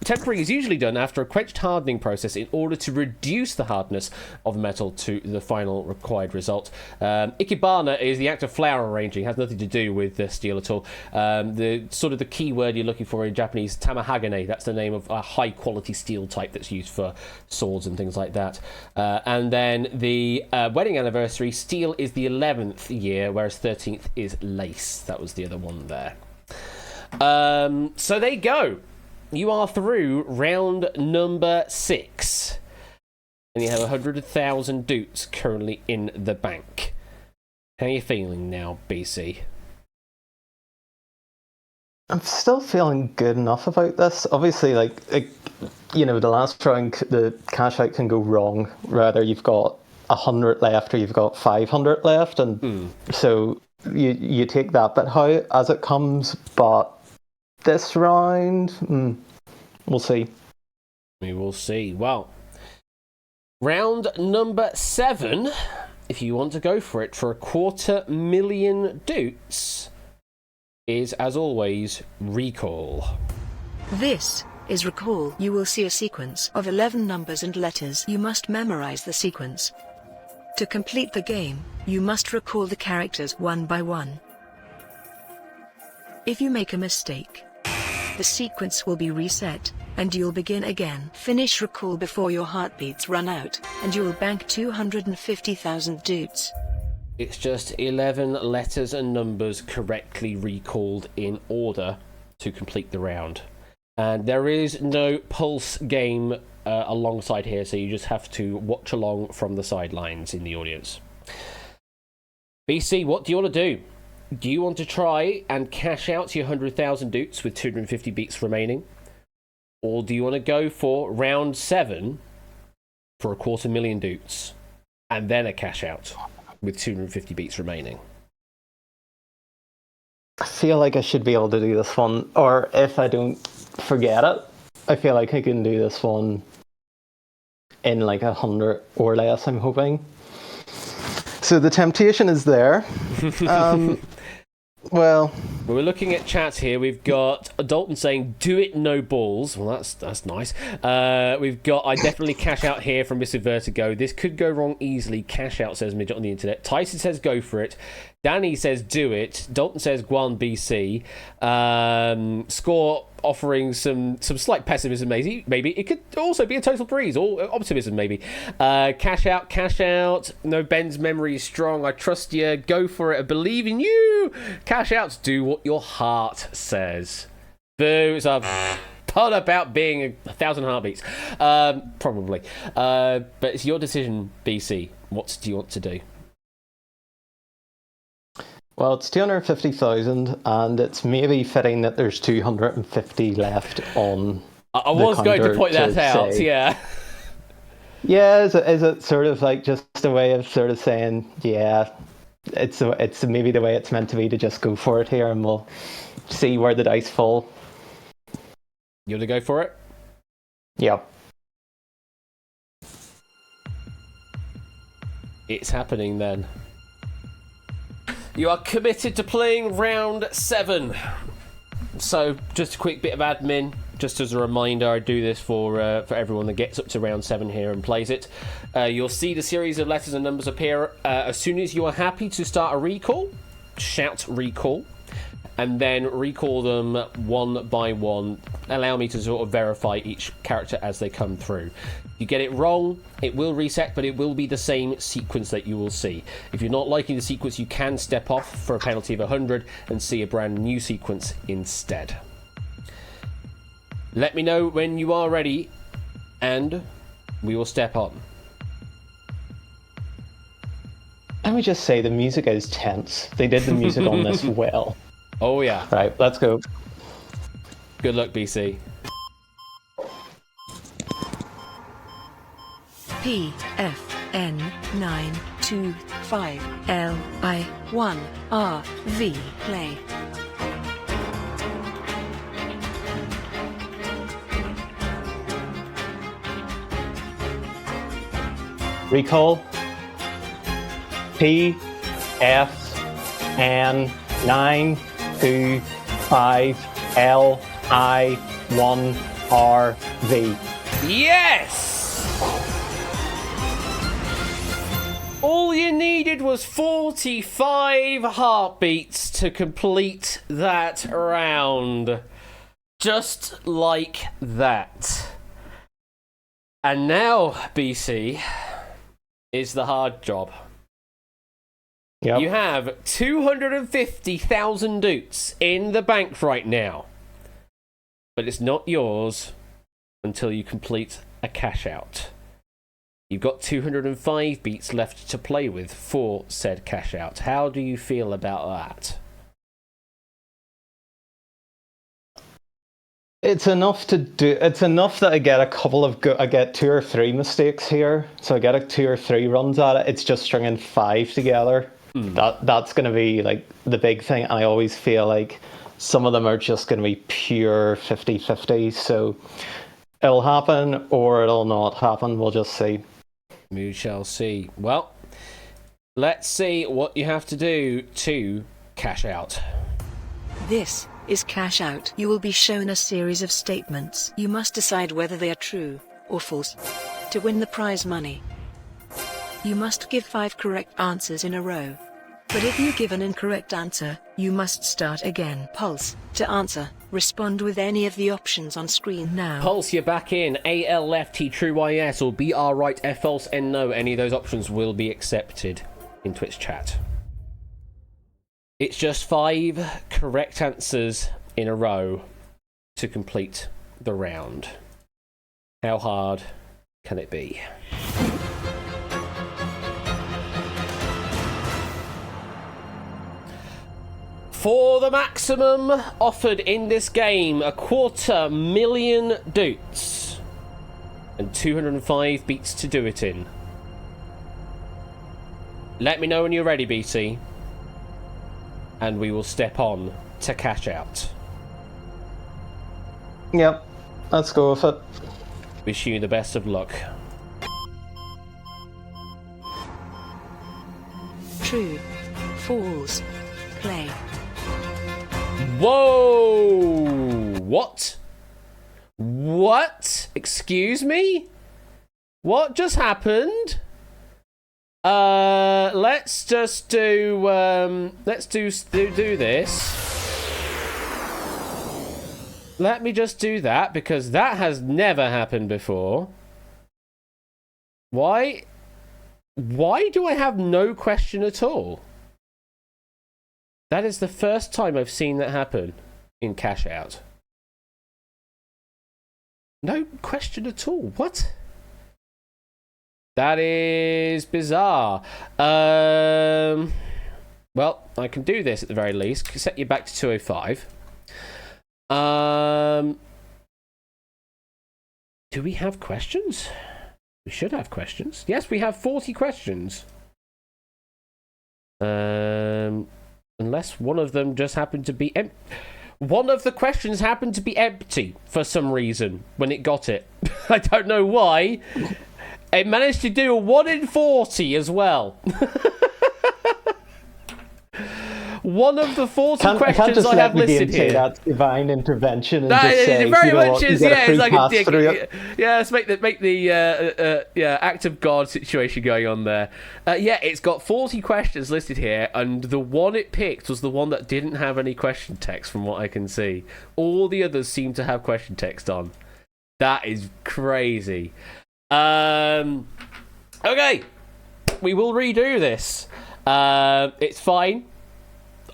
tempering is usually done after a quenched hardening process in order to reduce the hardness of the metal to the final required result. Ikebana is the act of flower arranging. It has nothing to do with steel at all. The key word you're looking for in Japanese, tamahagane. That's the name of a high quality steel type that's used for swords and things like that. And then the wedding anniversary, steel is the 11th year, whereas 13th is lace. That was the other one there. So there you go. You are through round number 6. And you have 100,000 doots currently in the bank. How are you feeling now, BC? I'm still feeling good enough about this. Obviously, the last round, the cash out can go wrong. Rather, you've got 100 left or you've got 500 left. And so you take that bit how as it comes. But this round, we'll see. We will see. Well, round number 7, if you want to go for it, for 250,000 doots, is, as always, recall. This is recall. You will see a sequence of 11 numbers and letters. You must memorize the sequence. To complete the game, you must recall the characters one by one. If you make a mistake, the sequence will be reset, and you'll begin again. Finish recall before your heartbeats run out, and you will bank 250,000 doots. It's just 11 letters and numbers correctly recalled in order to complete the round. And there is no pulse game alongside here, so you just have to watch along from the sidelines in the audience. BC, what do you want to do? Do you want to try and cash out your 100,000 doots with 250 beats remaining? Or do you want to go for round 7 for 250,000 doots and then a cash out with 250 beats remaining? I feel like I should be able to do this one, or if I don't forget it, I feel like I can do this one in 100 or less, I'm hoping. So the temptation is there. Well, we're looking at chat here. We've got Dalton saying, "Do it, no balls." Well, that's nice. We've got, "I definitely cash out here" from Mr. Vertigo. "This could go wrong easily. Cash out," says Midget on the internet. Tyson says, "Go for it." Danny says, "Do it." Dalton says, "Guan BC." Score offering some slight pessimism, maybe. It could also be a total breeze, or optimism, maybe. Cash out. No, Ben's memory is strong. I trust you. Go for it. I believe in you. Cash out. Do what your heart says. Boo. It's a pun about being 1,000 heartbeats. Probably. But it's your decision, BC. What do you want to do? Well, it's 250,000, and it's maybe fitting that there's 250 left on. I was going to point that out. Say. Yeah. Yeah, is it sort of just a way of sort of saying, yeah, it's maybe the way it's meant to be, to just go for it here, and we'll see where the dice fall. You want to go for it? Yeah. It's happening then. You are committed to playing round 7. So, just a quick bit of admin. Just as a reminder, I do this for everyone that gets up to round 7 here and plays it. You'll see the series of letters and numbers appear. As soon as you are happy to start a recall, shout recall, and then recall them one by one. Allow me to sort of verify each character as they come through. If you get it wrong, it will reset, but it will be the same sequence that you will see. If you're not liking the sequence, you can step off for a penalty of 100 and see a brand new sequence instead. Let me know when you are ready, and we will step on. Let me just say, the music is tense. They did the music on this well. Oh, yeah. Right, let's go. Good luck, BC. PFN 925 LI1 RV play. Recall. PFN 925 LI1 RV. Yes! All you needed was 45 heartbeats to complete that round. Just like that. And now, BC, is the hard job. Yep. You have 250,000 doots in the bank right now. But it's not yours until you complete a cash out. You've got 205 beats left to play with for said cash out. How do you feel about that? It's enough to do. It's enough that I get I get 2 or 3 mistakes here, so I get 2 or 3 runs at it. It's just stringing 5 together. That's going to be like the big thing. And I always feel like some of them are just going to be pure 50-50. So it'll happen or it'll not happen. We'll just see. We shall see. Well, let's see what you have to do to cash out. This is cash out. You will be shown a series of statements. You must decide whether they are true or false to win the prize money. You must give 5 correct answers in a row. But if you give an incorrect answer, you must start again. Pulse, to answer, respond with any of the options on screen now. Pulse, you're back in. AL left, T true, YS, or BR right, F false, N no. Any of those options will be accepted in Twitch chat. It's just 5 correct answers in a row to complete the round. How hard can it be? For the maximum offered in this game, 250,000 doots and 205 beats to do it in. Let me know when you're ready, BT, and we will step on to cash out. Yep, let's go with it. Wish you the best of luck. True, false, play. Whoa! What? What? Excuse me? What just happened? Let's just do this. Let me just do that, because that has never happened before. Why do I have no question at all? That is the first time I've seen that happen in cash out. No question at all. What? That is bizarre. Well, I can do this at the very least. Set you back to 205. Do we have questions? We should have questions. Yes, we have 40 questions. Unless one of them just happened to be empty. One of the questions happened to be empty for some reason when it got it. I don't know why. It managed to do a 1 in 40 as well. One of the 40 questions I have listed here. That's divine intervention and just say, very much is, yeah, it's like a dick. It. Yeah, let's make the act of God situation going on there. Yeah, it's got 40 questions listed here, and the one it picked was the one that didn't have any question text, from what I can see. All the others seem to have question text on. That is crazy. Okay, we will redo this. It's fine.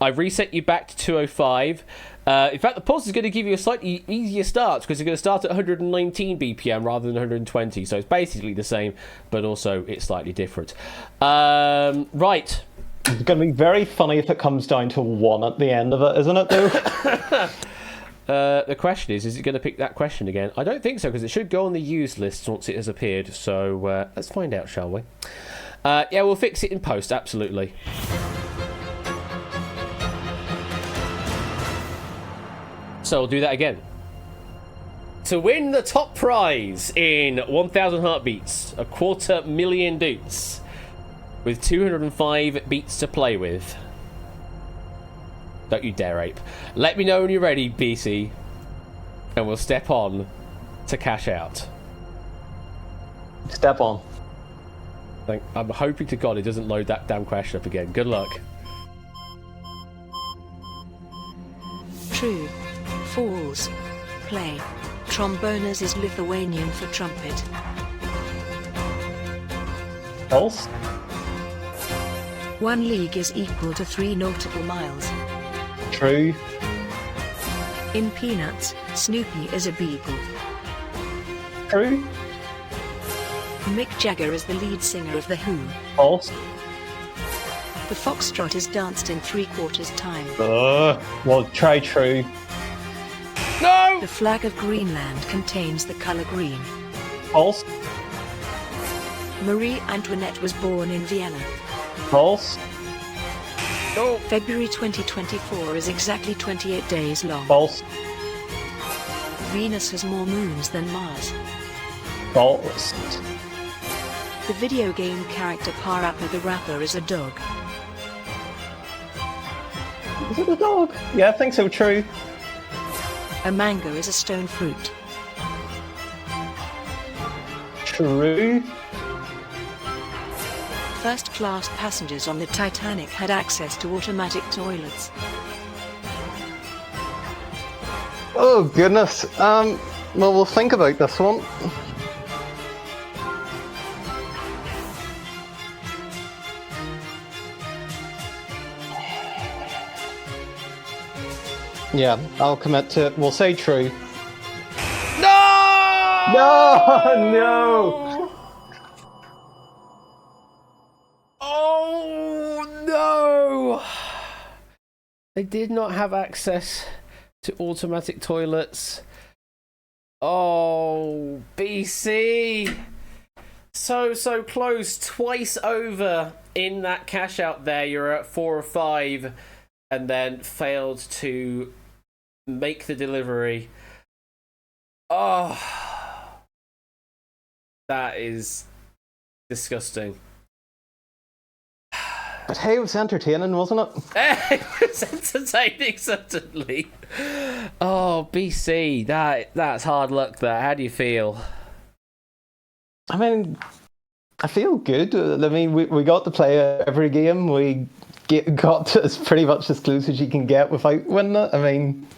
I've reset you back to 205. In fact, the pulse is going to give you a slightly easier start, because you're going to start at 119 BPM rather than 120. So it's basically the same, but also it's slightly different. Right. It's going to be very funny if it comes down to 1 at the end of it, isn't it, though? The question is it going to pick that question again? I don't think so, because it should go on the used list once it has appeared. So let's find out, shall we? Yeah, we'll fix it in post, absolutely. So we'll do that again. To win the top prize in 1,000 heartbeats, 250,000 doots, with 205 beats to play with. Don't you dare ape. Let me know when you're ready, BC, and we'll step on to cash out. Step on. I'm hoping to God it doesn't load that damn question up again. Good luck. True. False. Play. Trombones is Lithuanian for trumpet. False. 1 league is equal to 3 nautical miles. True. In Peanuts, Snoopy is a beagle. True. Mick Jagger is the lead singer of The Who. False. The foxtrot is danced in 3/4 time. Well, try true. No! The flag of Greenland contains the color green. False. Marie Antoinette was born in Vienna. False. No! February 2024 is exactly 28 days long. False. Venus has more moons than Mars. False. The video game character Parappa the Rapper is a dog. Is it a dog? Yeah, I think so. True. A mango is a stone fruit. True. First-class passengers on the Titanic had access to automatic toilets. Oh goodness. Well, we'll think about this one. Yeah, I'll commit to it. We'll say true. No! No, no. Oh no! They did not have access to automatic toilets. Oh, BC! So close. Twice over in that cash out there. You're at 4 or 5 and then failed to make the delivery. Oh, that is disgusting. But hey, it was entertaining, wasn't it? It was entertaining, certainly. Oh, BC, that's hard luck there. How do you feel? I mean, I feel good. I mean, we got to play every game. We got to as pretty much as close as you can get without winning it. I mean,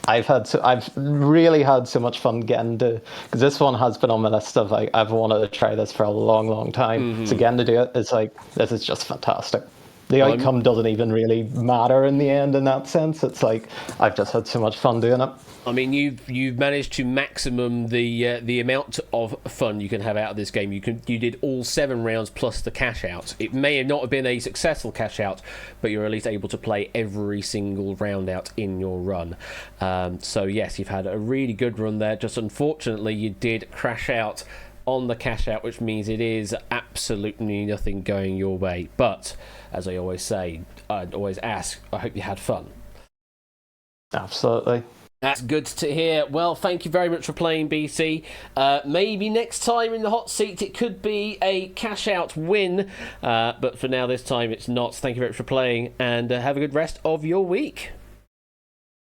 I've really had so much fun getting to, because this one has been on my list of like, I've wanted to try this for a long time. Mm-hmm. So getting to do it, it's like, this is just fantastic. The outcome doesn't even really matter in the end in that sense. It's like, I've just had so much fun doing it. I mean, you've managed to maximum the amount of fun you can have out of this game. You did all 7 rounds plus the cash out. It may not have been a successful cash out, but you're at least able to play every single round out in your run. So yes, you've had a really good run there. Just unfortunately, you did crash out on the cash out, which means it is absolutely nothing going your way. But as I always say, I'd always ask, I hope you had fun. Absolutely. That's good to hear. Well, thank you very much for playing, BC. Maybe next time in the hot seat it could be a cash-out win, but for now, this time it's not. Thank you very much for playing, and have a good rest of your week.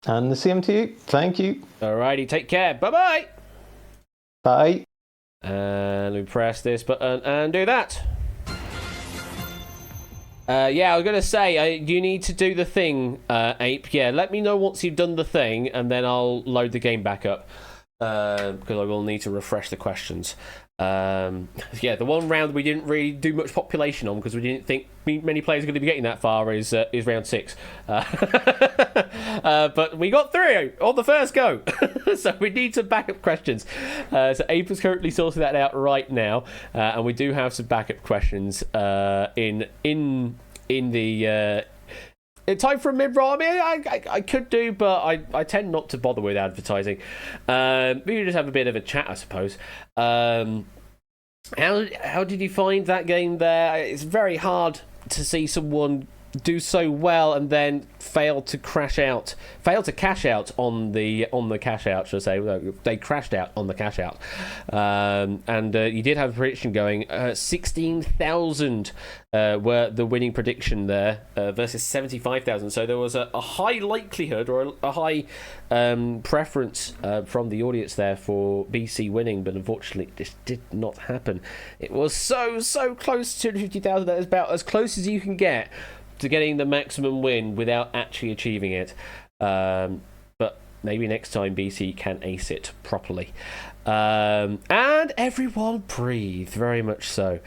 And the same to you. Thank you. Alrighty, take care. Bye-bye. Bye. And we press this button and do that. Yeah, I was going to say, you need to do the thing, Ape. Yeah, let me know once you've done the thing, and then I'll load the game back up. Because I will need to refresh the questions. Yeah, the one round we didn't really do much population on, because we didn't think many players are going to be getting that far, is round 6. But we got through on the first go. So we need some backup questions. So Ape is currently sorting that out right now. And we do have some backup questions in the... time for a mid-roll. I mean, I could do, but I tend not to bother with advertising. We can just have a bit of a chat, I suppose. How did you find that game there? It's very hard to see someone do so well and then fail to cash out on the cash out, should I say. They crashed out on the cash out. And you did have a prediction going. 16,000 were the winning prediction there versus 75,000. So there was a high likelihood or a high preference from the audience there for BC winning, but unfortunately this did not happen. It was so close to 250,000. That is about as close as you can get to getting the maximum win without actually achieving it. But maybe next time BC can ace it properly. And everyone breathed, very much so.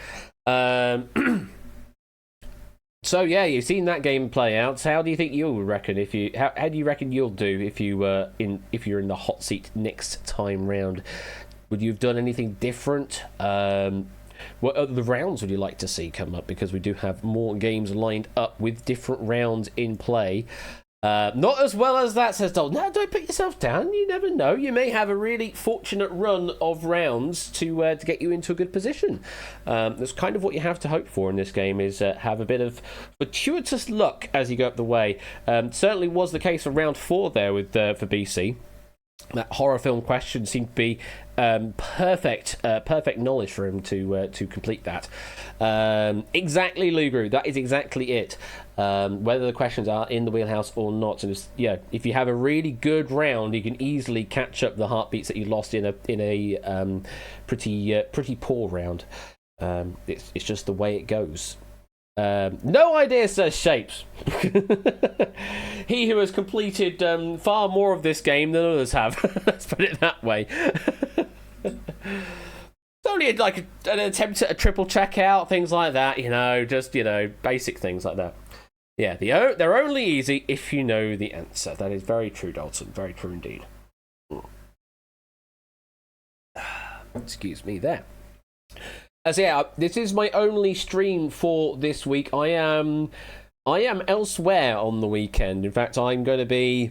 So yeah, you've seen that game play out. So how do you think you'll reckon how do you reckon you'll do if you're in the hot seat next time round? Would you have done anything different? What other rounds would you like to see come up? Because we do have more games lined up with different rounds in play. Not as well as that, says Dol. No, don't put yourself down. You never know. You may have a really fortunate run of rounds to get you into a good position. That's kind of what you have to hope for in this game, is have a bit of fortuitous luck as you go up the way. Certainly was the case for round 4 there with for BC. That horror film question seemed to be perfect knowledge for him to complete that. Exactly, Lugru. That is exactly it. Whether the questions are in the wheelhouse or not, and if you have a really good round, you can easily catch up the heartbeats that you lost in a pretty poor round. It's just the way it goes. No idea, says Shapes. He who has completed far more of this game than others have. Let's put it that way. It's only like an attempt at a triple checkout, things like that, just basic things like that. Yeah, they're only easy if you know the answer. That is very true, Dalton. Very true indeed. Excuse me there. This is my only stream for this week. I am elsewhere on the weekend. In fact, I'm going to be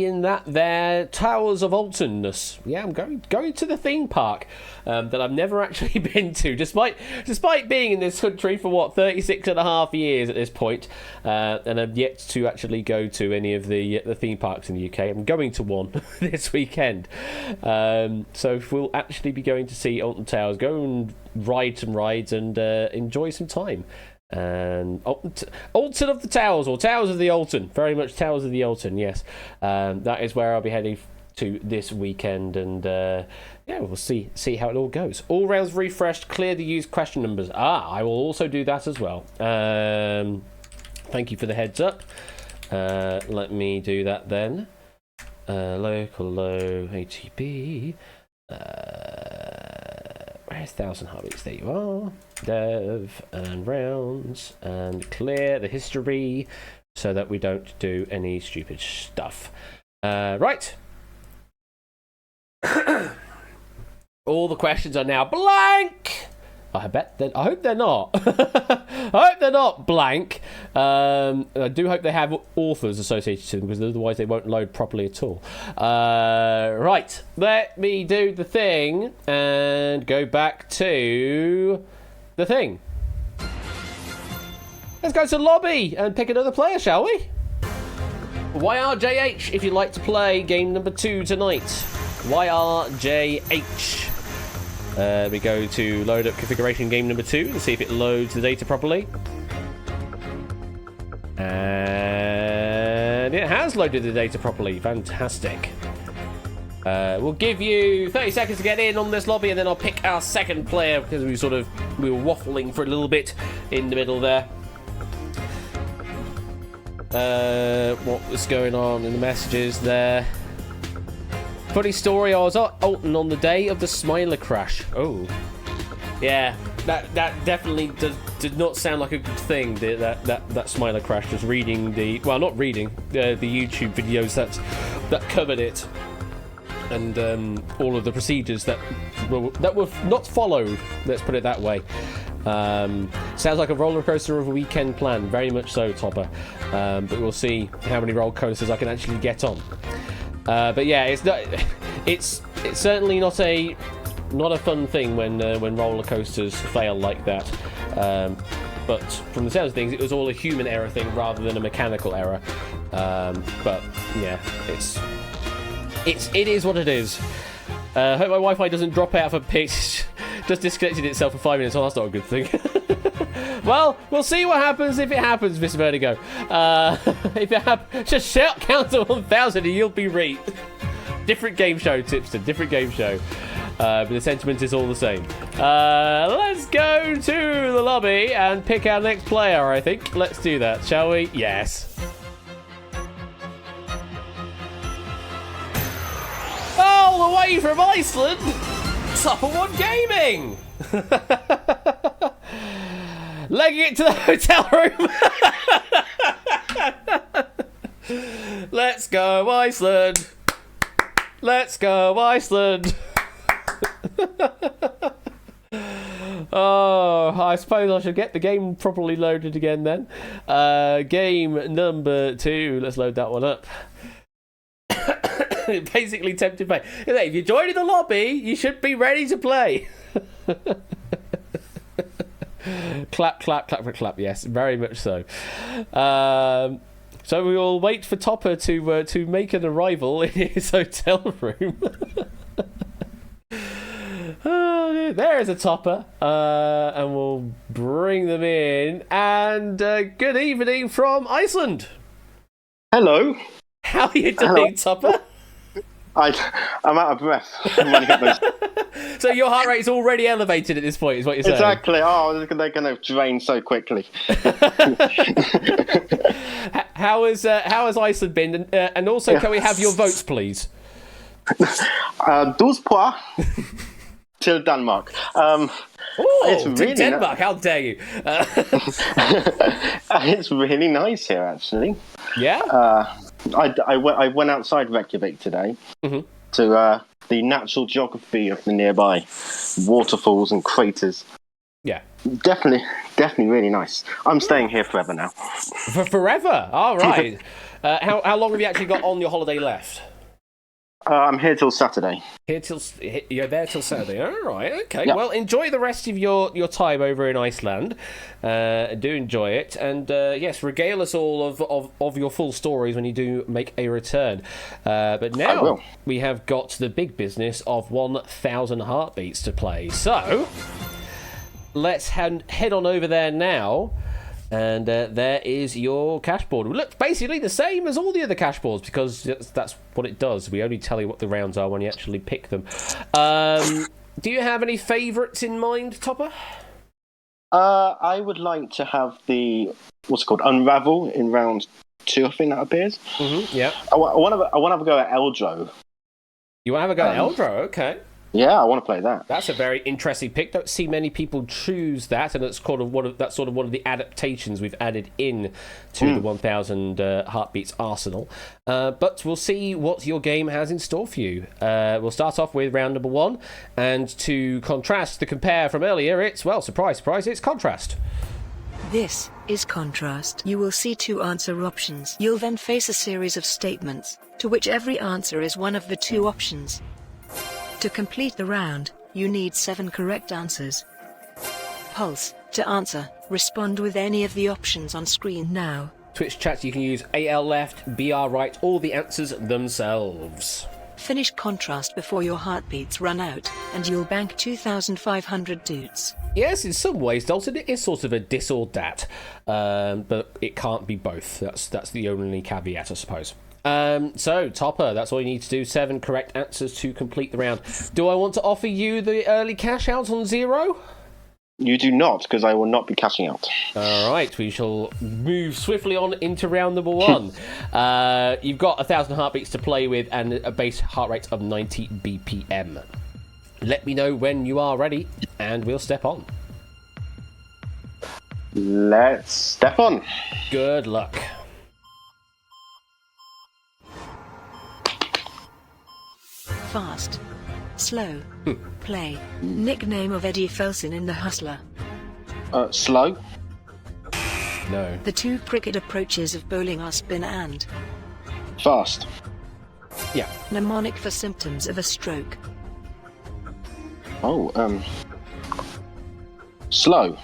in that there Towers of Altonness. Yeah, I'm going to the theme park that I've never actually been to, despite being in this country for 36 and a half years at this point, and I've yet to actually go to any of the theme parks in the UK. I'm going to one this weekend, so we'll actually be going to see Alton Towers, go and ride some rides and enjoy some time. And Alton of the Towers, or Towers of the Alton, very much Towers of the Alton, yes. That is where I'll be heading to this weekend, and we'll see how it all goes. All rounds refreshed, clear the used question numbers. I will also do that as well. Thank you for the heads up. Let me do that then. Local low ATB. Where's 1,000 heartbeats? There you are. Dev and rounds and clear the history so that we don't do any stupid stuff. Right. All the questions are now blank. I hope they're not. I hope they're not blank. I do hope they have authors associated to them, because otherwise they won't load properly at all. Right, let me do the thing and go back to the thing. Let's go to lobby and pick another player, shall we? YRJH, if you'd like to play game number 2 tonight. YRJH. We go to load up configuration game number 2 and see if it loads the data properly. And it has loaded the data properly. Fantastic. We'll give you 30 seconds to get in on this lobby, and then I'll pick our second player, because we were waffling for a little bit in the middle there. What was going on in the messages there? Funny story, I was at Alton on the day of the Smiler crash. Oh. Yeah, that definitely did not sound like a good thing, that Smiler crash. Just reading the YouTube videos that covered it. And all of the procedures that were not followed, let's put it that way. Sounds like a roller coaster of a weekend plan, very much so, Topper. But we'll see how many roller coasters I can actually get on. But yeah, it's certainly not a fun thing when roller coasters fail like that. but from the sounds of things, it was all a human error thing rather than a mechanical error. But yeah, it is what it is. Hope my Wi-Fi doesn't drop out of a pitch. Just disconnected itself for 5 minutes. Oh, that's not a good thing. Well, we'll see what happens if it happens, Mr. Vertigo. If it happens, just shout count to 1,000 and you'll be right. Different game show, Tipster. Different game show. But the sentiment is all the same. Let's go to the lobby and pick our next player, I think. Let's do that, shall we? Yes. All the way from Iceland, Supper One Gaming! Legging it to the hotel room! Let's go, Iceland! Let's go, Iceland! Oh, I suppose I should get the game properly loaded again then. Game number 2. Let's load that one up. Basically tempted play. If you're joining the lobby, you should be ready to play. Clap, clap, clap, clap. Yes, very much so. So we will wait for Topper to make an arrival in his hotel room. Oh, there is a Topper, and we'll bring them in. And good evening from Iceland. Hello. How are you doing, Topper? I'm out of breath. I'm running up those. So your heart rate is already elevated at this point, is what you're saying? Exactly. Oh, they're going to drain so quickly. How has Iceland been? And also, can we have your votes, please? 12 points till Denmark. It's really Denmark, how dare you? It's really nice here, actually. Yeah? I went outside Reykjavik today to the natural geography of the nearby waterfalls and craters. Yeah. Definitely really nice. I'm staying here forever now. For forever? All right. How long have you actually got on your holiday left? I'm here till Saturday. You're there till Saturday. All right, okay. Yeah. Well, enjoy the rest of your time over in Iceland. Do enjoy it, and yes, regale us all of your full stories when you do make a return. But now we have got the big business of 1,000 heartbeats to play. So let's head on over there now. And there is your cash board. It looks basically the same as all the other cash boards because that's what it does. We only tell you what the rounds are when you actually pick them. Do you have any favourites in mind, Topper? I would like to have the Unravel in round 2. I think that appears. Yeah. I want to have a go at Eldro. You want to have a go at Eldro? Okay. Yeah, I want to play that. That's a very interesting pick. Don't see many people choose that, and it's one of the adaptations we've added in to the 1,000 heartbeats arsenal. But we'll see what your game has in store for you. We'll start off with round number 1, and to compare from earlier, it's surprise, surprise, it's contrast. This is contrast. You will see 2 answer options. You'll then face a series of statements, to which every answer is one of the 2 options. To complete the round, you need 7 correct answers. Pulse, to answer, respond with any of the options on screen now. Twitch chat, you can use AL left, BR right, or the answers themselves. Finish contrast before your heartbeats run out, and you'll bank 2,500 doots. Yes, in some ways, Dalton, it is sort of a this or that, but it can't be both. That's the only caveat, I suppose. So, Topper, that's all you need to do. 7 correct answers to complete the round. Do I want to offer you the early cash out on 0? You do not, because I will not be cashing out. All right, we shall move swiftly on into round number 1. You've got 1,000 heartbeats to play with and a base heart rate of 90 BPM. Let me know when you are ready, and we'll step on. Let's step on. Good luck. Fast. Slow. Play. Nickname of Eddie Felson in The Hustler. Slow. No. The 2 cricket approaches of bowling are spin and Fast. Yeah. mnemonic for symptoms of a stroke. Slow.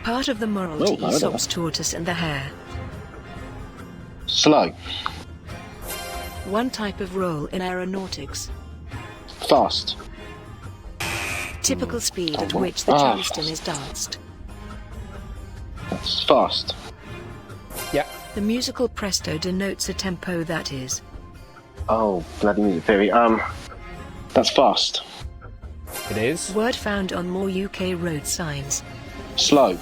Part of the moral Oh, to I don't know. Aesop's tortoise and the hare. Slow. One type of roll in aeronautics. Fast. Typical speed at which the Ah. charleston is danced. That's fast. Yeah. The musical presto denotes a tempo that is. Oh, bloody music theory. That's fast. It is. Word found on more UK road signs. Slow.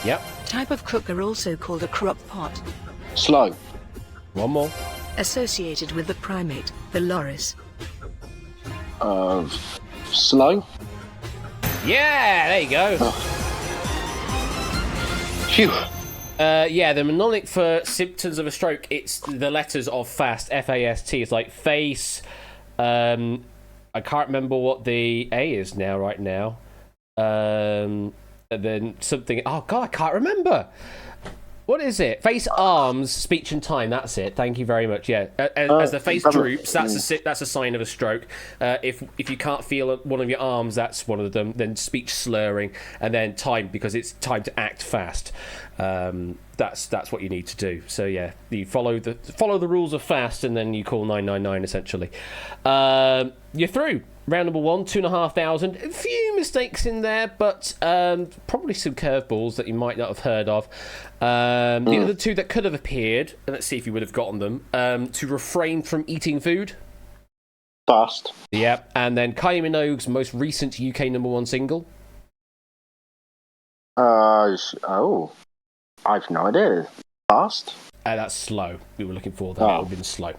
Yep. Type of cooker also called a crock pot. Slow. One more. Associated with the primate, the loris. Slow. Yeah, there you go. Phew. Yeah, the mnemonic for symptoms of a stroke, it's the letters of FAST, F-A-S-T. It's like face. I can't remember what the A is right now. And then something. Oh God, I can't remember. What is it? Face, arms, speech, and time. That's it. Thank you very much. Yeah, as the face droops, that's a sign of a stroke. If you can't feel one of your arms, that's one of them. Then speech slurring, and then time, because it's time to act fast. That's what you need to do. So yeah, you follow the rules of FAST, and then you call 999 essentially. You're through. Round number 1, 2,500. A few mistakes in there, but probably some curveballs that you might not have heard of. The other two that could have appeared, and let's see if you would have gotten them, to refrain from eating food. Fast. Yep. And then Kylie Minogue's most recent UK #1 single. Oh. I've no idea. Fast. That's slow. We were looking for that. It would have been slow.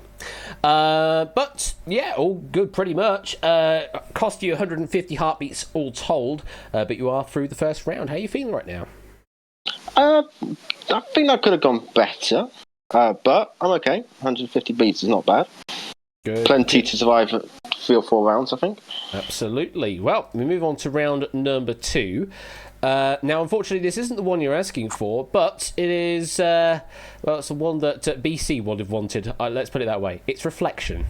But yeah, all good pretty much. Cost you 150 heartbeats all told, but you are through the first round. How are you feeling right now? I think that could have gone better, but I'm okay. 150 beats is not bad. Good. Plenty to survive 3 or 4 rounds, I think. Absolutely. Well, we move on to round number 2. Now, unfortunately, this isn't the one you're asking for, but it is, it's the one that BC would have wanted. Let's put it that way. It's reflection.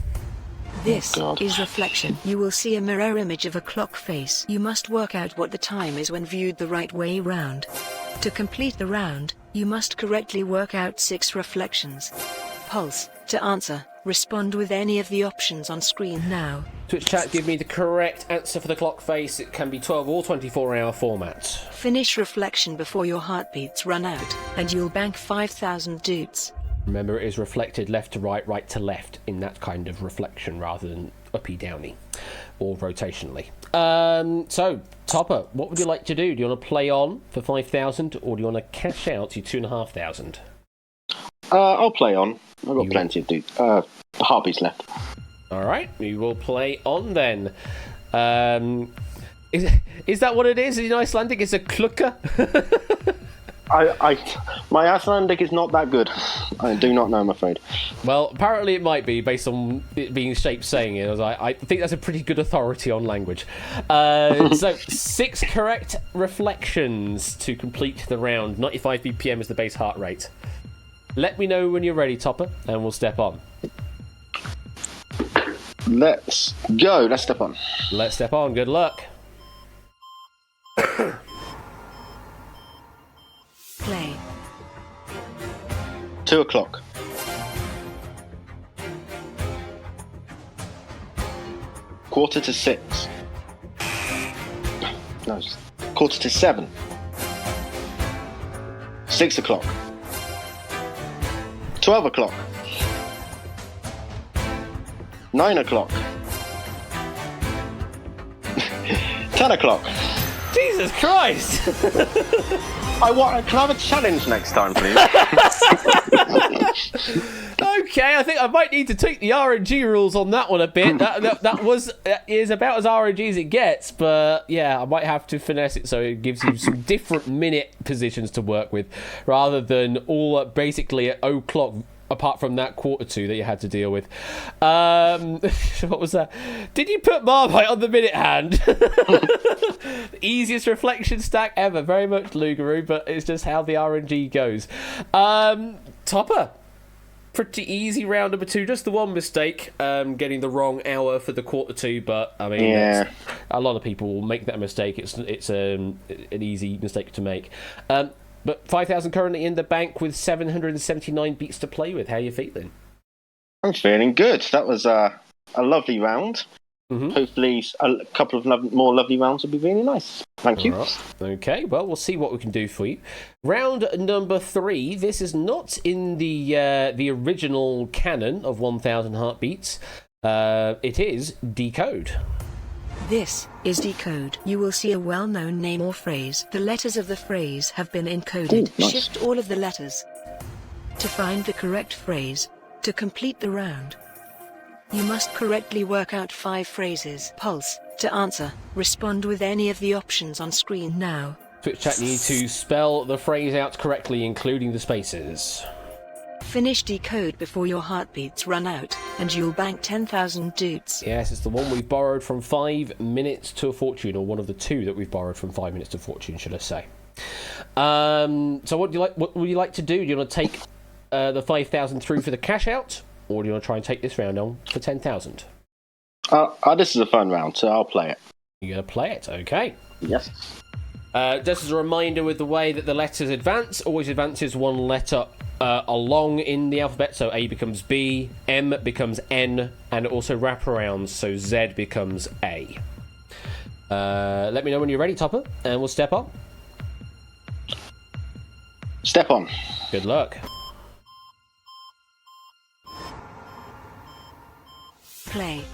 This God. is reflection. You will see a mirror image of a clock face. You must work out what the time is when viewed the right way round. To complete the round, you must correctly work out 6 reflections. Pulse. To answer, respond with any of the options on screen now. Twitch chat, give me the correct answer for the clock face. It can be 12 or 24-hour format. Finish reflection before your heartbeats run out, and you'll bank 5,000 dutes. Remember, it is reflected left to right, right to left in that kind of reflection rather than uppy-downy or rotationally. So, Topper, what would you like to do? Do you want to play on for 5,000 or do you want to cash out your 2,500? I'll play on. I've got plenty of heartbeats left. All right, we will play on then. Is that what it is? In Icelandic, it's a kluka? My Icelandic is not that good. I do not know, I'm afraid. Well, apparently it might be, based on it being Shape saying it. I think that's a pretty good authority on language. So, 6 correct reflections to complete the round. 95 BPM is the base heart rate. Let me know when you're ready, Topper, and we'll step on. Let's go. Let's step on. Let's step on. Good luck. Play. 2 o'clock. Quarter to 6. No, 6:45. 6 o'clock. 12 o'clock. 9 o'clock. 10 o'clock. Jesus Christ! Can I have a challenge next time, please? Okay, I think I might need to tweak the RNG rules on that one a bit. That is about as RNG as it gets, but yeah, I might have to finesse it so it gives you some different minute positions to work with, rather than all basically at 0 o'clock. Apart from that 1/4 that you had to deal with. What was that? Did you put Marmite on the minute hand? The easiest reflection stack ever. Very much Lugaroo, but it's just how the RNG goes. Topper. Pretty easy round number 2. Just the one mistake, getting the wrong hour for the 1/4, but I mean, Yeah. A lot of people will make that mistake. It's an easy mistake to make. But 5,000 currently in the bank with 779 beats to play with. How are you feeling? I'm feeling good. That was a lovely round. Mm-hmm. Hopefully a couple of more lovely rounds will be really nice. Thank you. Right. Okay, well, we'll see what we can do for you. Round number 3. This is not in the original canon of 1,000 Heartbeats. It is Decode. This is Decode. You will see a well-known name or phrase. The letters of the phrase have been encoded. Ooh, nice. Shift all of the letters to find the correct phrase. To complete the round, you must correctly work out 5 phrases. Pulse. To answer, respond with any of the options on screen now. Twitch chat, you need to spell the phrase out correctly, including the spaces. Finish Decode before your heartbeats run out, and you'll bank 10,000 doots. Yes, it's the one we've borrowed from 5 Minutes to a Fortune, or one of the 2 that we've borrowed from 5 Minutes to Fortune, should I say. So what would you like to do? Do you want to take the 5,000 through for the cash out, or do you want to try and take this round on for 10,000? This is a fun round, so I'll play it. You're going to play it, okay. Yes. Just as a reminder, with the way that the letters advance, always advances one letter along in the alphabet, so A becomes B, M becomes N, and also wraparounds, so Z becomes A. Let me know when you're ready, Topper, and we'll step up. Step on. Good luck. Play.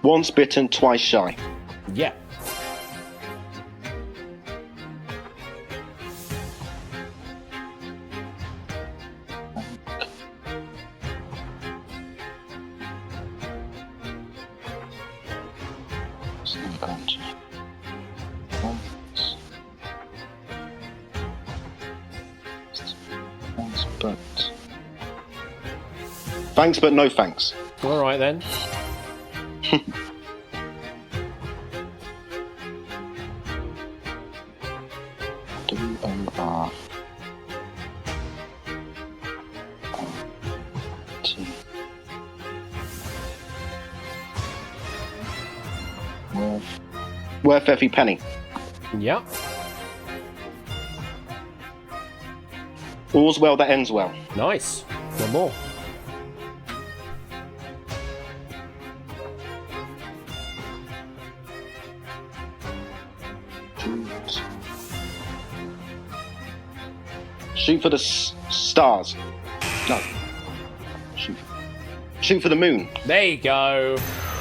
Once bitten, twice shy. Yeah. Thanks, but no thanks. All right, then. W-O-R. T. Worth every penny. Yep. All's well that ends well. Nice. One more. Shoot for the stars. No. Shoot for the moon. There you go.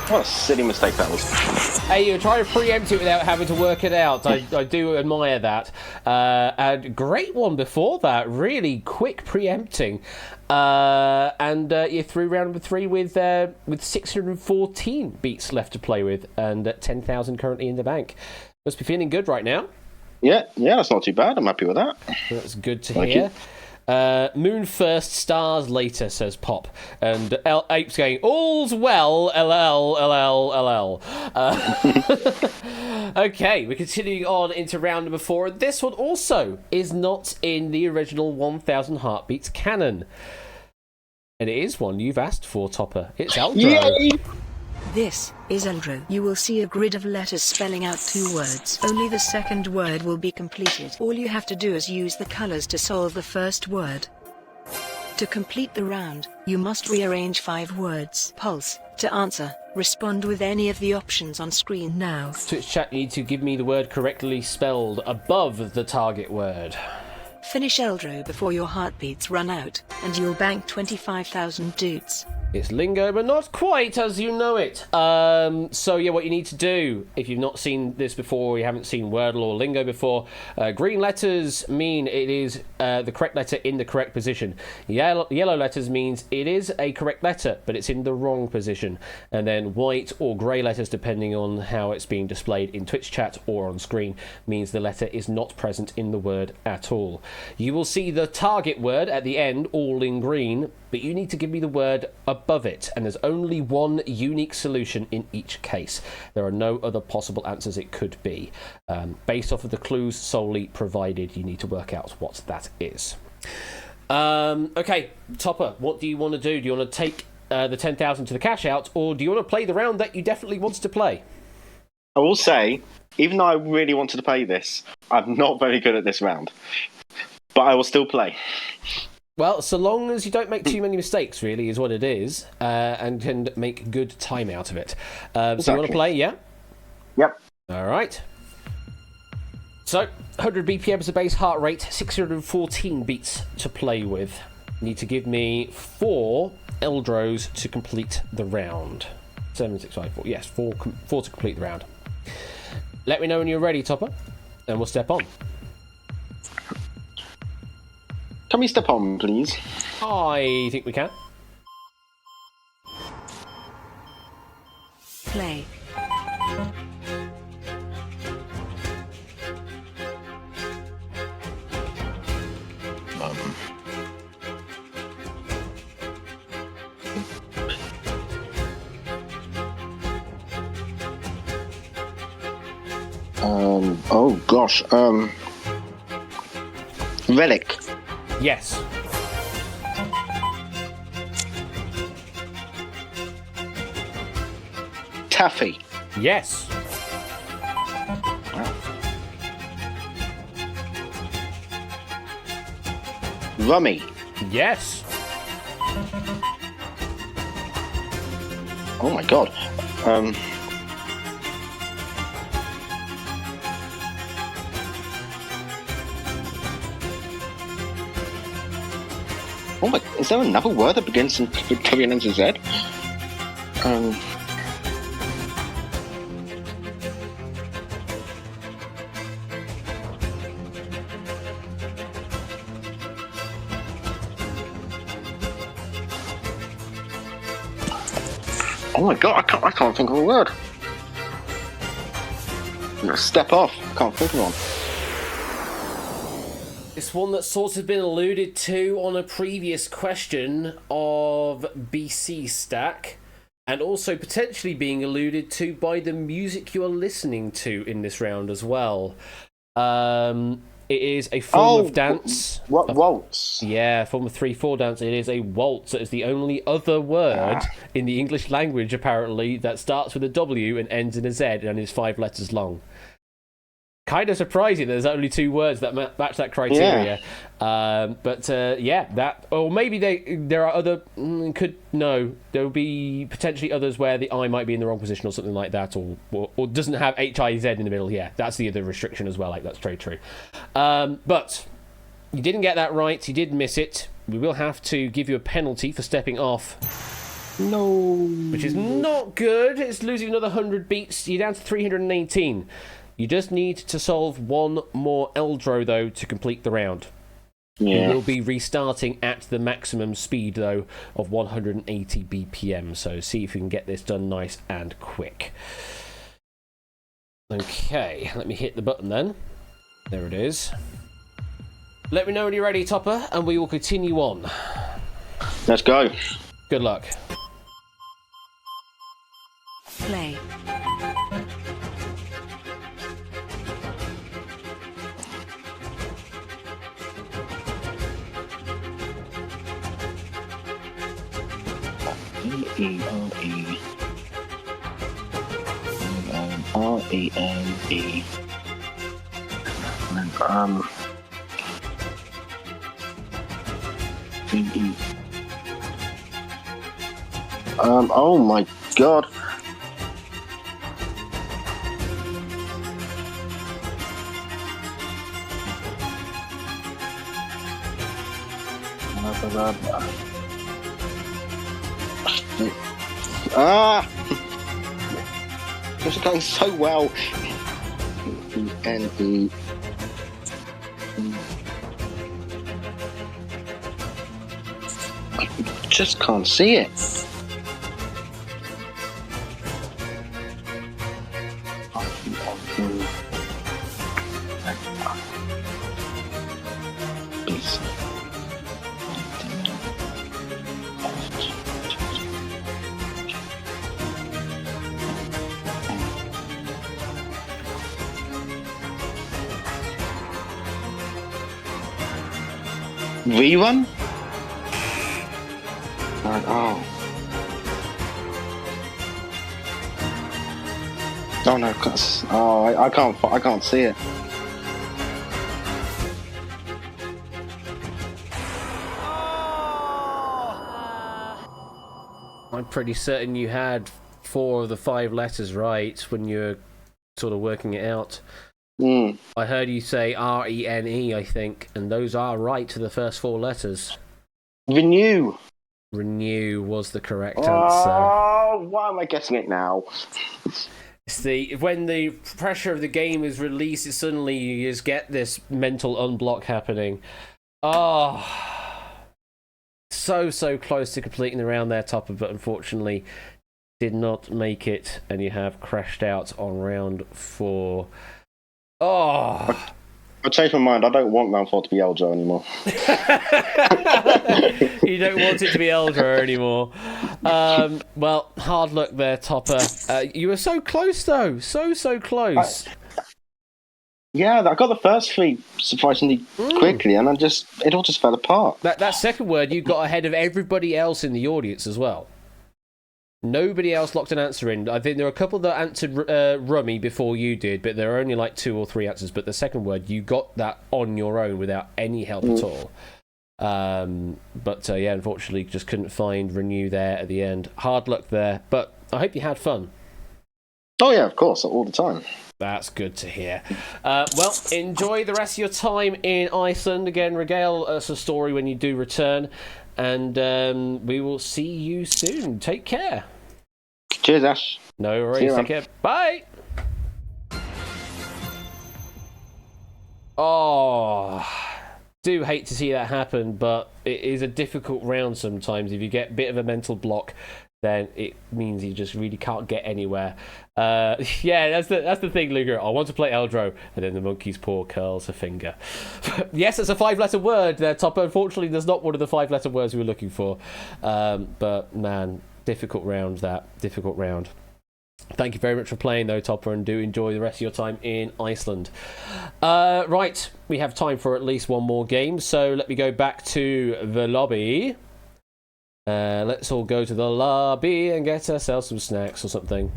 What a silly mistake that was. Hey, you're trying to preempt it without having to work it out. I do admire that. And great one before that. Really quick preempting. And you're through round number 3 with 614 beats left to play with, and 10,000 currently in the bank. Must be feeling good right now. Yeah, that's not too bad. I'm happy with that. That's good to Thank hear. Moon first, stars later, says Pop. And Ape's going, all's well, LL. Okay, we're continuing on into round number 4. This one also is not in the original 1,000 Heartbeats canon. And it is one you've asked for, Topper. It's Eldro. Yay! This is Eldro. You will see a grid of letters spelling out 2 words. Only the second word will be completed. All you have to do is use the colors to solve the first word. To complete the round, you must rearrange 5 words. Pulse. To answer, respond with any of the options on screen now. Twitch chat, you need to give me the word correctly spelled above the target word. Finish Eldro before your heartbeats run out, and you'll bank 25,000 doots. It's lingo, but not quite as you know it. So yeah, what you need to do, if you've not seen this before, or you haven't seen Wordle or lingo before, green letters mean it is the correct letter in the correct position. Yellow letters means it is a correct letter, but it's in the wrong position. And then white or grey letters, depending on how it's being displayed in Twitch chat or on screen, means the letter is not present in the word at all. You will see the target word at the end, all in green, but you need to give me the word above it, and there's only one unique solution in each case. There are no other possible answers it could be. Based off of the clues solely provided, you need to work out what that is. Okay, Topper, what do you want to do? Do you want to take the 10,000 to the cash out, or do you want to play the round that you definitely want to play? I will say, even though I really wanted to play this, I'm not very good at this round. But I will still play. Well, so long as you don't make too many mistakes, really, is what it is, and can make good time out of it. So you want to play, yeah? Yep. All right. So, 100 BPM is the base heart rate, 614 beats to play with. You need to give me 4 Eldros to complete the round. 7, 6, 5, 4. Yes, 4 to complete the round. Let me know when you're ready, Topper, and we'll step on. Can we step on, please? I think we can. Play. Oh gosh. Relic. Yes. Taffy. Yes. Rummy. Yes. Oh my god. Oh my, is there another word that begins with W and ends with Z? Oh my god, I can't think of a word. I'm gonna step off. I can't think of one. It's one that's sort of been alluded to on a previous question of BC Stack, and also potentially being alluded to by the music you are listening to in this round as well. It is a form of dance. What waltz? Yeah, form of 3/4 dance. It is a waltz. It is the only other word in the English language, apparently, that starts with a W and ends in a Z and is 5 letters long. Kind of surprising there's only 2 words that match that criteria. Yeah. That, or maybe there are other, there'll be potentially others where the I might be in the wrong position or something like that, or doesn't have HIZ in the middle. Yeah, that's the other restriction as well. Like, that's very true. But you didn't get that right. You did miss it. We will have to give you a penalty for stepping off. No. Which is not good. It's losing another 100 beats. You're down to 318. You just need to solve one more Eldro, though, to complete the round. Yeah. You will be restarting at the maximum speed, though, of 180 BPM. So see if you can get this done nice and quick. Okay, let me hit the button then. There it is. Let me know when you're ready, Topper, and we will continue on. Let's go. Good luck. Play. E-O-E R-E-N-E E-E oh my god. This is going so well. E-N-E. I just can't see it. Rerun? Oh. Oh no! I can't see it. I'm pretty certain you had 4 of the 5 letters right when you were sort of working it out. I heard you say RENE, I think, and those are right to the first 4 letters. Renew. Renew was the correct answer. Oh, why am I guessing it now? When the pressure of the game is released, it suddenly you just get this mental unblock happening. Oh, so close to completing the round there, Topper, but unfortunately did not make it, and you have crashed out on round 4. Oh. I changed my mind. I don't want round 4 to be Eldra anymore. You don't want it to be Eldra anymore. Well, hard luck there, Topper. You were so close, though. So close. Yeah, I got the first 3 surprisingly quickly, and it all just fell apart. That second word you got ahead of everybody else in the audience as well. Nobody else locked an answer in. I think there were a couple that answered rummy before you did, but there were only like 2 or 3 answers. But the second word, you got that on your own without any help at all. But yeah, unfortunately, just couldn't find Renew there at the end. Hard luck there, but I hope you had fun. Oh yeah, of course, all the time. That's good to hear. Well, enjoy the rest of your time in Iceland. Again, regale us a story when you do return. And we will see you soon. Take care. Cheers, Ash. No worries. Take care. Bye. Oh, do hate to see that happen, but it is a difficult round sometimes. If you get a bit of a mental block, then it means you just really can't get anywhere. Yeah, that's the thing, Luger. I want to play Eldro, and then the monkey's paw curls a finger. Yes, it's a 5-letter word there, Topper. Unfortunately, there's not one of the 5-letter words we were looking for. But, man, difficult round, that. Difficult round. Thank you very much for playing, though, Topper, and do enjoy the rest of your time in Iceland. Right, we have time for at least one more game, so let me go back to the lobby. Let's all go to the lobby and get ourselves some snacks or something.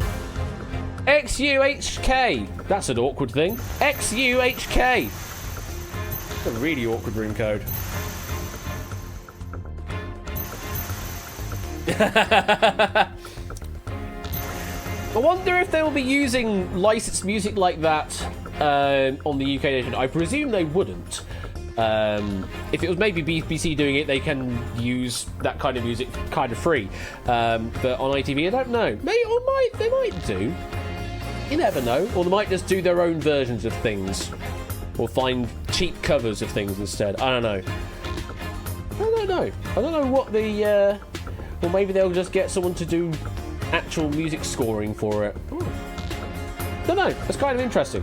XUHK! That's an awkward thing. XUHK! That's a really awkward room code. I wonder if they will be using licensed music like that on the UK edition. I presume they wouldn't. If it was maybe BBC doing it, they can use that kind of music kind of free. But on ITV, I don't know. They might do. You never know. Or they might just do their own versions of things. Or find cheap covers of things instead. I don't know. I don't know what the... or maybe they'll just get someone to do actual music scoring for it. Don't know. It's kind of interesting.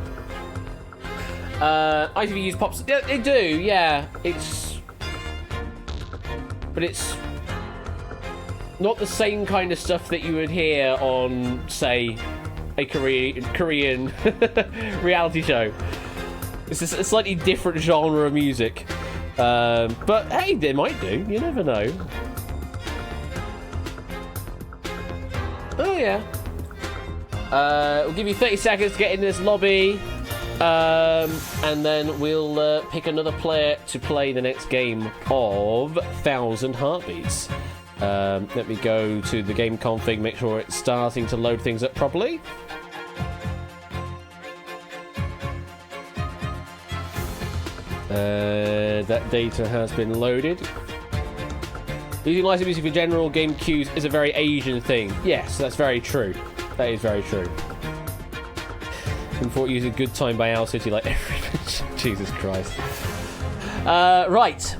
ITV use pops. Yeah, they do, yeah. But it's not the same kind of stuff that you would hear on, say, a Korean reality show. It's a slightly different genre of music. But hey, they might do. You never know. Oh, yeah. We'll give you 30 seconds to get in this lobby. And then we'll pick another player to play the next game of 1,000 Heartbeats. Let me go to the game config, make sure it's starting to load things up properly. That data has been loaded. Using licensed music for general game cues is a very Asian thing. Yes, that's very true. That is very true. Before using Good Time by Owl City like every... Jesus Christ. Right.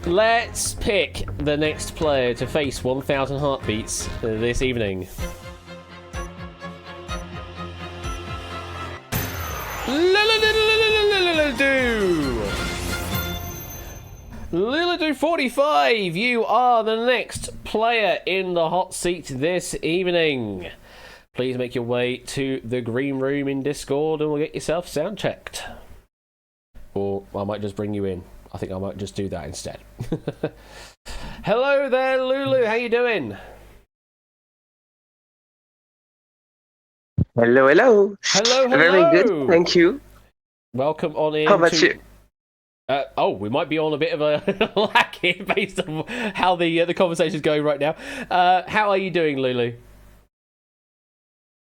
Let's pick the next player to face 1,000 Heartbeats this evening. Liladu45, you are the next player in the hot seat this evening. Please make your way to the green room in Discord and we'll get yourself sound checked. Or I might just bring you in. I think I might just do that instead. Hello there, Lulu. How you doing? Hello, hello. Hello. Very good, thank you. Welcome on in. How about you? We might be on a bit of a lack here based on how the conversation is going right now. How are you doing, Lulu?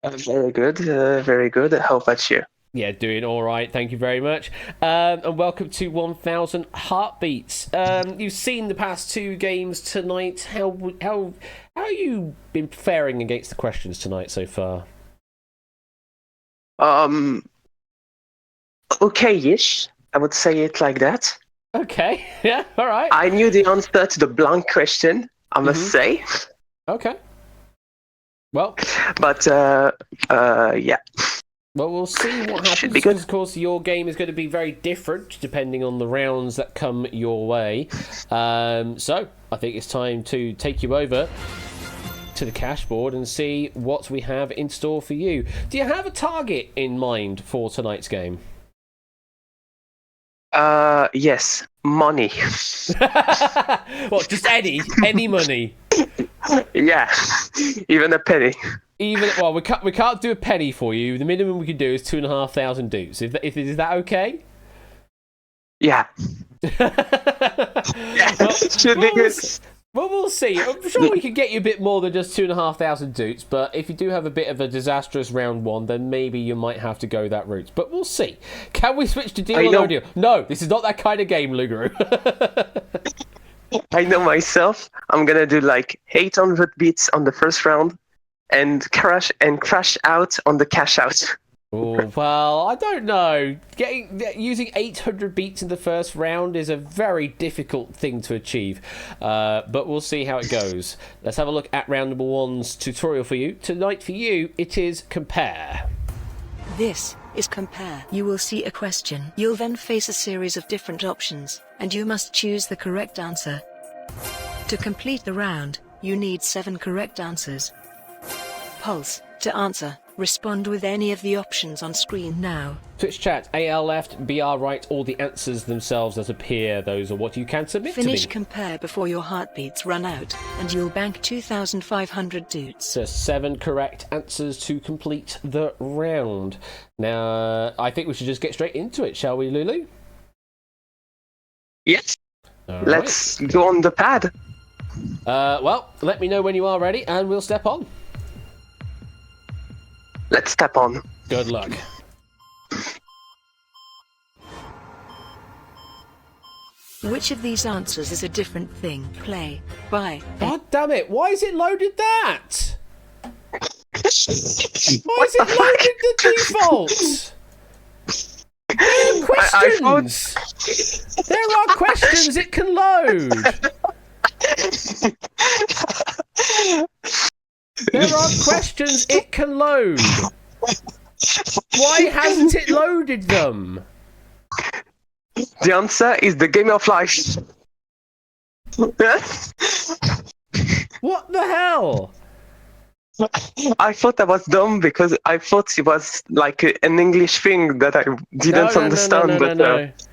Very good, very good. How about you? Yeah, doing all right. Thank you very much. And welcome to 1000 Heartbeats. You've seen the past 2 games tonight. How have you been faring against the questions tonight so far? Okay-ish. I would say it like that. Okay. Yeah. All right. I knew the answer to the blank question, I must say. Okay. Well. But yeah. Well, we'll see what happens, because, of course, your game is going to be very different depending on the rounds that come your way. So, I think it's time to take you over to the cash board and see what we have in store for you. Do you have a target in mind for tonight's game? Yes. Money. What, just any money? Yeah. Even a penny. Well, we can't do a penny for you. The minimum we can do is 2,500 dupes. Is that okay? Yeah. Should be good. Well, we'll see. I'm sure we can get you a bit more than just 2,500 dupes, but if you do have a bit of a disastrous round 1, then maybe you might have to go that route. But we'll see. Can we switch to deal or no deal? No, this is not that kind of game, Luguru. I know myself. I'm gonna do like 800 beats on the first round, and crash out on the cash out. Oh, well, I don't know. Using 800 beats in the first round is a very difficult thing to achieve. But we'll see how it goes. Let's have a look at round number 1's tutorial for you. Tonight for you, it is Compare. This is Compare. You will see a question. You'll then face a series of different options, and you must choose the correct answer. To complete the round, you need 7 correct answers. Pulse, to answer, respond with any of the options on screen now. Twitch chat, AL left, BR right, all the answers themselves that appear, those are what you can submit Finish to me. Compare before your heartbeats run out, and you'll bank 2,500 dutes. So 7 correct answers to complete the round. Now, I think we should just get straight into it, shall we, Lulu? Yes. All Let's go on the pad. Well, let me know when you are ready, and we'll step on. Let's step on. Good luck. Which of these answers is a different thing? Play. Buy. God damn it, why is it loaded that? Why is it loaded the default? There are questions! There are questions it can load! There are questions it can load! Why hasn't it loaded them? The answer is the game of life. What the hell? I thought I was dumb because I thought it was like an English thing that I didn't understand.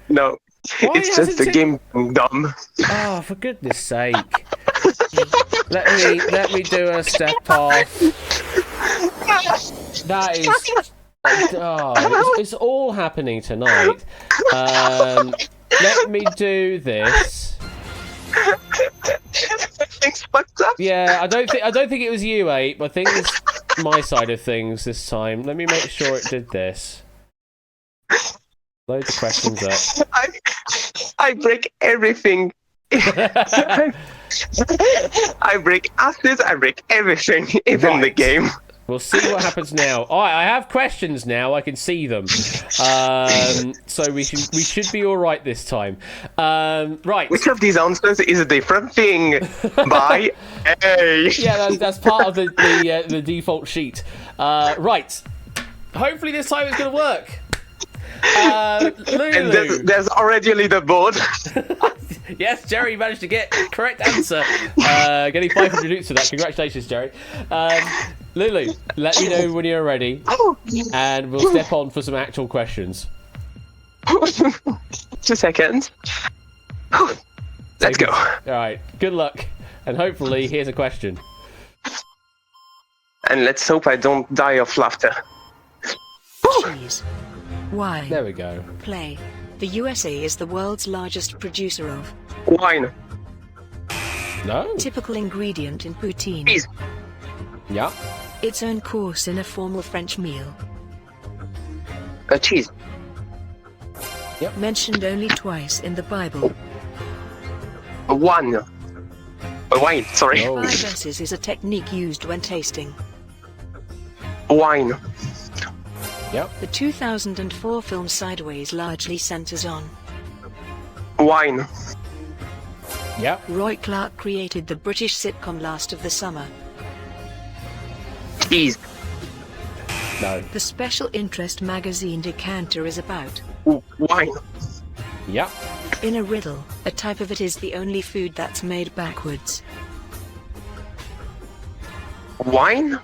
No. It's just the game dumb. Oh, for goodness sake. Let me do a step off. That is... it's all happening tonight. Let me do this. Yeah, I don't think it was you, Ape. I think it's my side of things this time. Let me make sure it did this. Load the questions up. I break everything. I break assets, I break everything, even the game. We'll see what happens now. All right, I have questions now. I can see them. So we should be all right this time. Right. Which of these answers is a different thing? By A. Yeah, that's part of the default sheet. Right. Hopefully this time it's going to work. Lulu. And there's already a leaderboard. Yes, Jerry managed to get correct answer. Getting 500 loots for that. Congratulations, Jerry. Lulu, let me know when you're ready, and we'll step on for some actual questions. 2 seconds. Let's go. All right. Good luck, and hopefully here's a question. And let's hope I don't die of laughter. Cheese. Wine. There we go. Play. The USA is the world's largest producer of Wine. No. typical ingredient in poutine. Cheese. Yeah. Its own course in a formal French meal. Cheese. Mentioned only twice in the Bible. Wine. Sorry. Oh. Vices is a technique used when tasting. Wine. Yep. The 2004 film Sideways largely centers on Wine. Yep. Roy Clark created the British sitcom Last of the Summer. Cheese. No. The special interest magazine Decanter is about. Wine. Yep. In a riddle, a type of it is the only food that's made backwards. Wine.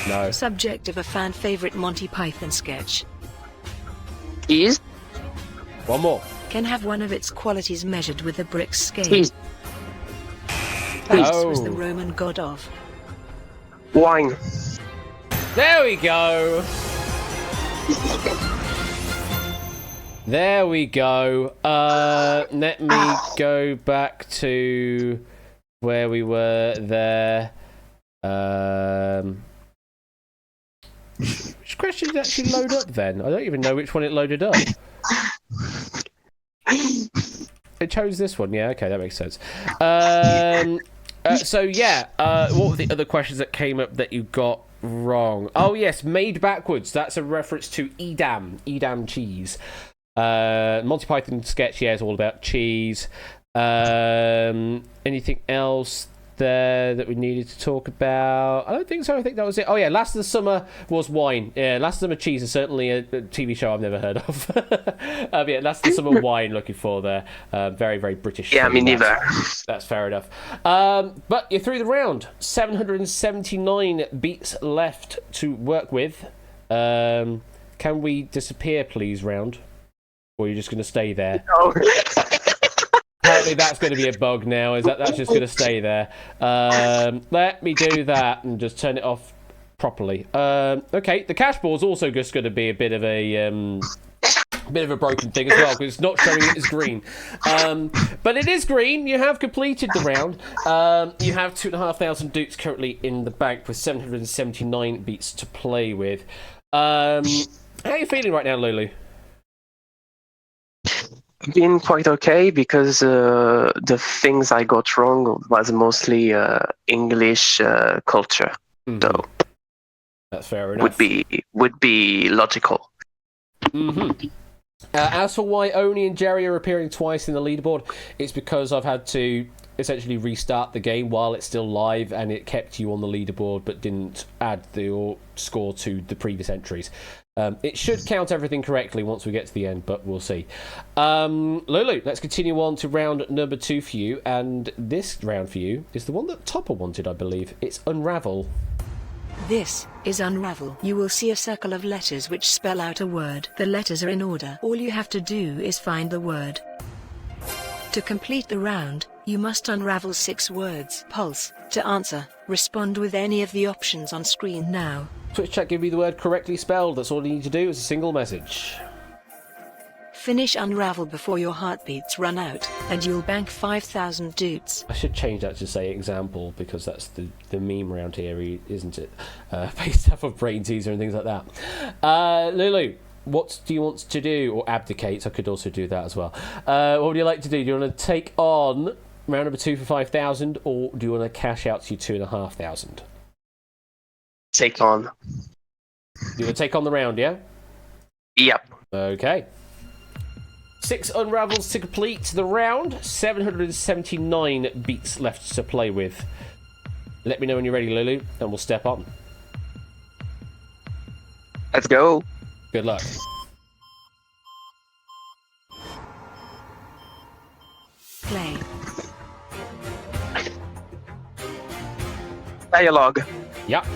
No. Subject of a fan favorite Monty Python sketch. Cheese. One more. Can have one of its qualities measured with a brick scale. Cheese. This Oh. was the Roman god of. Wine. There we go. There we go. Let me go back to where we were there. Which question did actually load up then? I don't even know which one it loaded up. It chose this one. Yeah, okay, that makes sense. So yeah, what were the other questions that came up that you got wrong? Oh yes, made backwards. That's a reference to Edam cheese. Monty Python sketch, yeah, is all about cheese. Anything else there that we needed to talk about? I don't think so. I think that was it. Oh yeah, Last of the Summer was wine. Yeah, Last of the Summer cheese is certainly a TV show I've never heard of. Yeah, Last of the Summer wine looking for there. Very, very British. Yeah, me neither. That's fair enough. But you're through the round. 779 beats left to work with. Can we disappear, please, round? Or are you just going to stay there? No. Apparently that's going to be a bug now. That's just going to stay there? Let me do that and just turn it off properly. Okay, the cash board's also just going to be a bit of a broken thing as well because it's not showing it as green. But it is green. You have completed the round. You have 2,500 dukes currently in the bank with 779 beats to play with. How are you feeling right now, Lulu? Been quite okay because the things I got wrong was mostly English culture. So that's fair enough. Would be logical. As for why Oni and Jerry are appearing twice in the leaderboard, it's because I've had to essentially restart the game while it's still live, and it kept you on the leaderboard but didn't add the score to the previous entries. It should count everything correctly once we get to the end, but we'll see. Lulu, let's continue on to round number 2 for you, and this round for you is the one that Topper wanted, I believe. It's Unravel. This is Unravel. You will see a circle of letters which spell out a word. The letters are in order. All you have to do is find the word. To complete the round, you must unravel 6 words. Pulse. To answer, respond with any of the options on screen now. Twitch chat, give me the word correctly spelled. That's all you need to do is a single message. Finish Unravel before your heartbeats run out, and you'll bank 5,000 dutes. I should change that to say example, because that's the meme around here, isn't it? Based off of brain teaser and things like that. Lulu, what do you want to do? Or abdicate, I could also do that as well. What would you like to do? Do you want to take on round number 2 for 5,000, or do you want to cash out to 2,500? Take on. You want to take on the round, yeah? Yep. Okay. 6 unravels to complete the round. 779 beats left to play with. Let me know when you're ready, Lulu, and we'll step on. Let's go. Good luck. Play. Dialogue. Yep.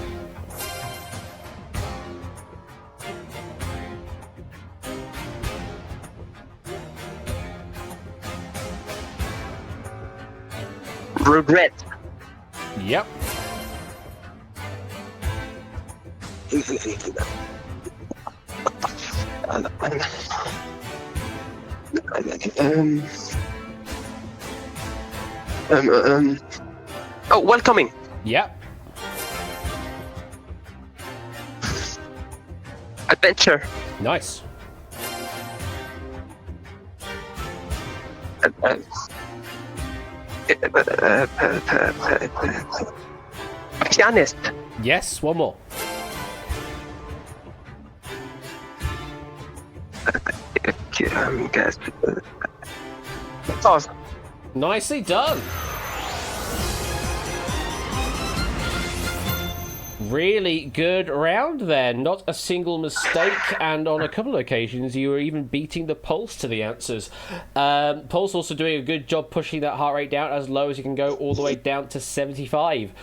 Regret. Yep. Oh, welcoming. Yep. Adventure. Nice. Pianist. Yes, one more. Sauce. Nicely done. Really good round there. Not a single mistake, and on a couple of occasions you were even beating the Pulse to the answers. Pulse also doing a good job pushing that heart rate down as low as you can go, all the way down to 75.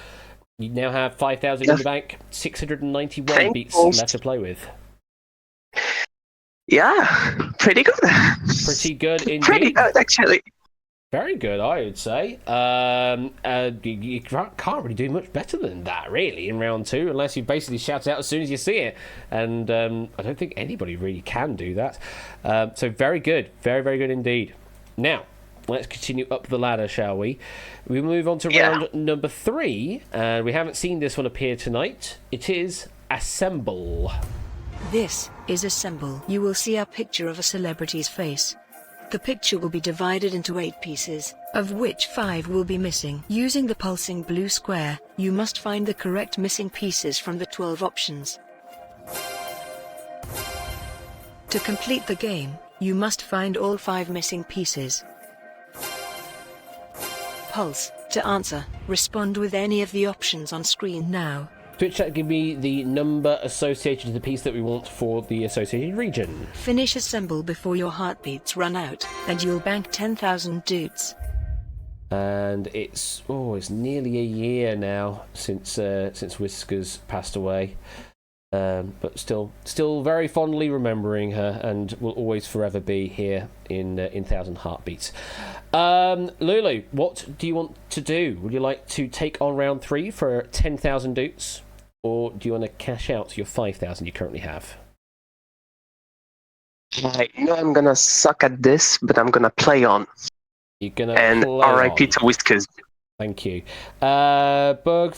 You now have 5,000 in the bank, 691 beats left to play with. Yeah, pretty good. Pretty good indeed. Pretty good, actually. Very good, I would say. You can't really do much better than that, really, in round two, unless you basically shout it out as soon as you see it. And I don't think anybody really can do that. So very good. Very, very good indeed. Now, let's continue up the ladder, shall we? We move on to round number 3, and we haven't seen this one appear tonight. It is Assemble. This is Assemble. You will see a picture of a celebrity's face. The picture will be divided into 8 pieces, of which 5 will be missing. Using the pulsing blue square, you must find the correct missing pieces from the 12 options. To complete the game, you must find all 5 missing pieces. Pulse. To answer, respond with any of the options on screen now. Twitch chat, give me the number associated to the piece that we want for the associated region. Finish Assemble before your heartbeats run out, and you'll bank 10,000 doots. And it's nearly a year now since Whiskers passed away. But still very fondly remembering her, and will always forever be here in 1,000 Heartbeats. Lulu, what do you want to do? Would you like to take on round 3 for 10,000 doots, or do you want to cash out your 5,000 you currently have? I know I'm gonna suck at this, but I'm gonna play on. You're gonna and play R.I.P. on. to Whiskers. Thank you. Berg,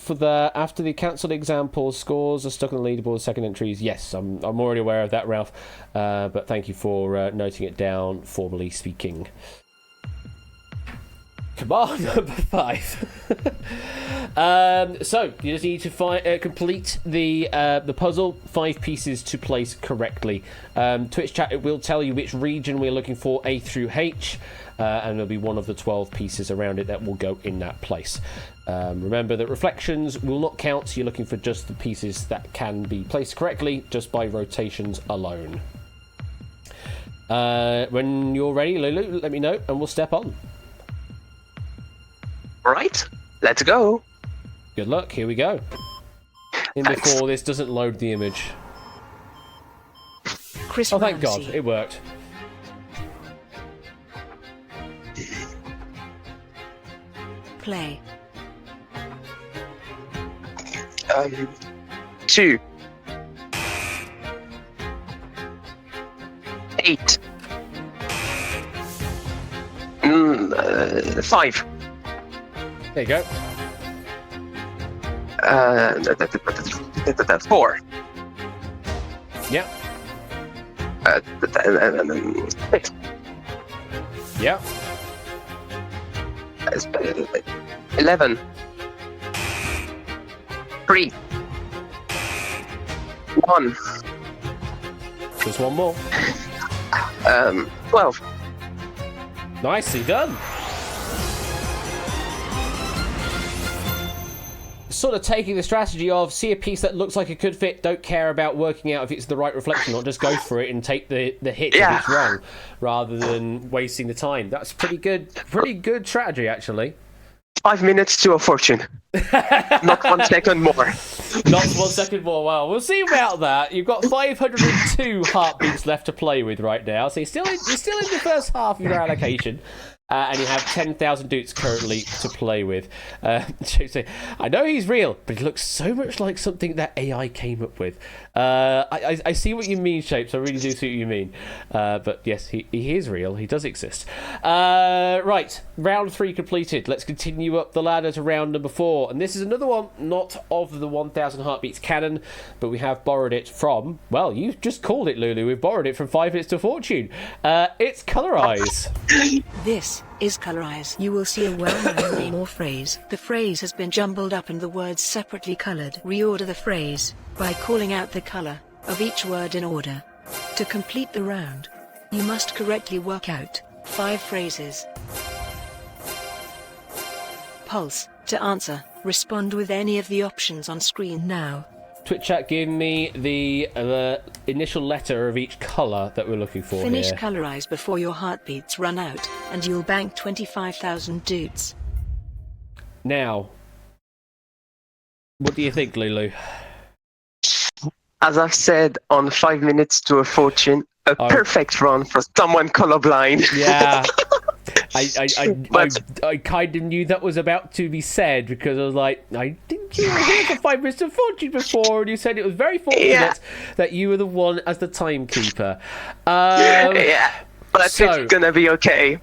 after the cancelled examples, scores are stuck on the leaderboard, second entries. Yes, I'm already aware of that, Ralph. But thank you for noting it down, formally speaking. Command number 5. So you just need to complete the puzzle. 5 pieces to place correctly. Twitch chat, it will tell you which region we're looking for, A through H. And there'll be one of the 12 pieces around it that will go in that place. Remember that reflections will not count, so you're looking for just the pieces that can be placed correctly just by rotations alone. When you're ready, Lulu, let me know and we'll step on. Alright, let's go. Good luck, here we go. Before this doesn't load the image. Chris Oh, thank God, Ramsey. it worked. Play. 2 8 5 There you go. 4 Yeah. 6 Yeah. 11 3 1 Just one more. 12 Nicely done. Sort of taking the strategy of see a piece that looks like it could fit, don't care about working out if it's the right reflection or just go for it and take the hit if it's wrong, rather than wasting the time. That's pretty good strategy, actually. 5 minutes to a fortune. Not 1 second more. Not 1 second more. Well, we'll see about that. You've got 502 heartbeats left to play with right now, so you're still in the first half of your allocation. And you have 10,000 dudes currently to play with. I know he's real, but he looks so much like something that AI came up with. I see what you mean, Shapes. I really do see what you mean. But yes, he is real. He does exist. Right, round 3 completed. Let's continue up the ladder to round number 4. And this is another one, not of the 1,000 Heartbeats canon, but we have borrowed it from, well, you just called it, Lulu. We've borrowed it from 5 Minutes to Fortune. It's Colour Eyes. This is Colour Eyes. You will see a well-known name or phrase. The phrase has been jumbled up and the words separately coloured. Reorder the phrase by calling out the colour of each word in order. To complete the round, you must correctly work out 5 phrases. Pulse. To answer, respond with any of the options on screen now. Twitch chat, give me the initial letter of each colour that we're looking for. Finish here. Colour Eyes before your heartbeats run out, and you'll bank 25,000 dudes. Now, what do you think, Lulu? As I've said on 5 Minutes to a Fortune, a perfect run for someone colorblind. Yeah. I kind of knew that was about to be said because I was like, I didn't you hear the 5 Minutes to Fortune before, and you said it was very fortunate that you were the one as the timekeeper. Yeah, but it's gonna be okay.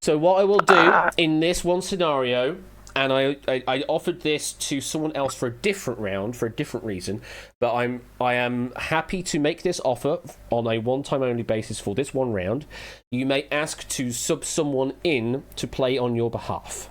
So what I will do in this one scenario, and I offered this to someone else for a different round for a different reason, but I am happy to make this offer on a one-time only basis for this one round. You may ask to sub someone in to play on your behalf.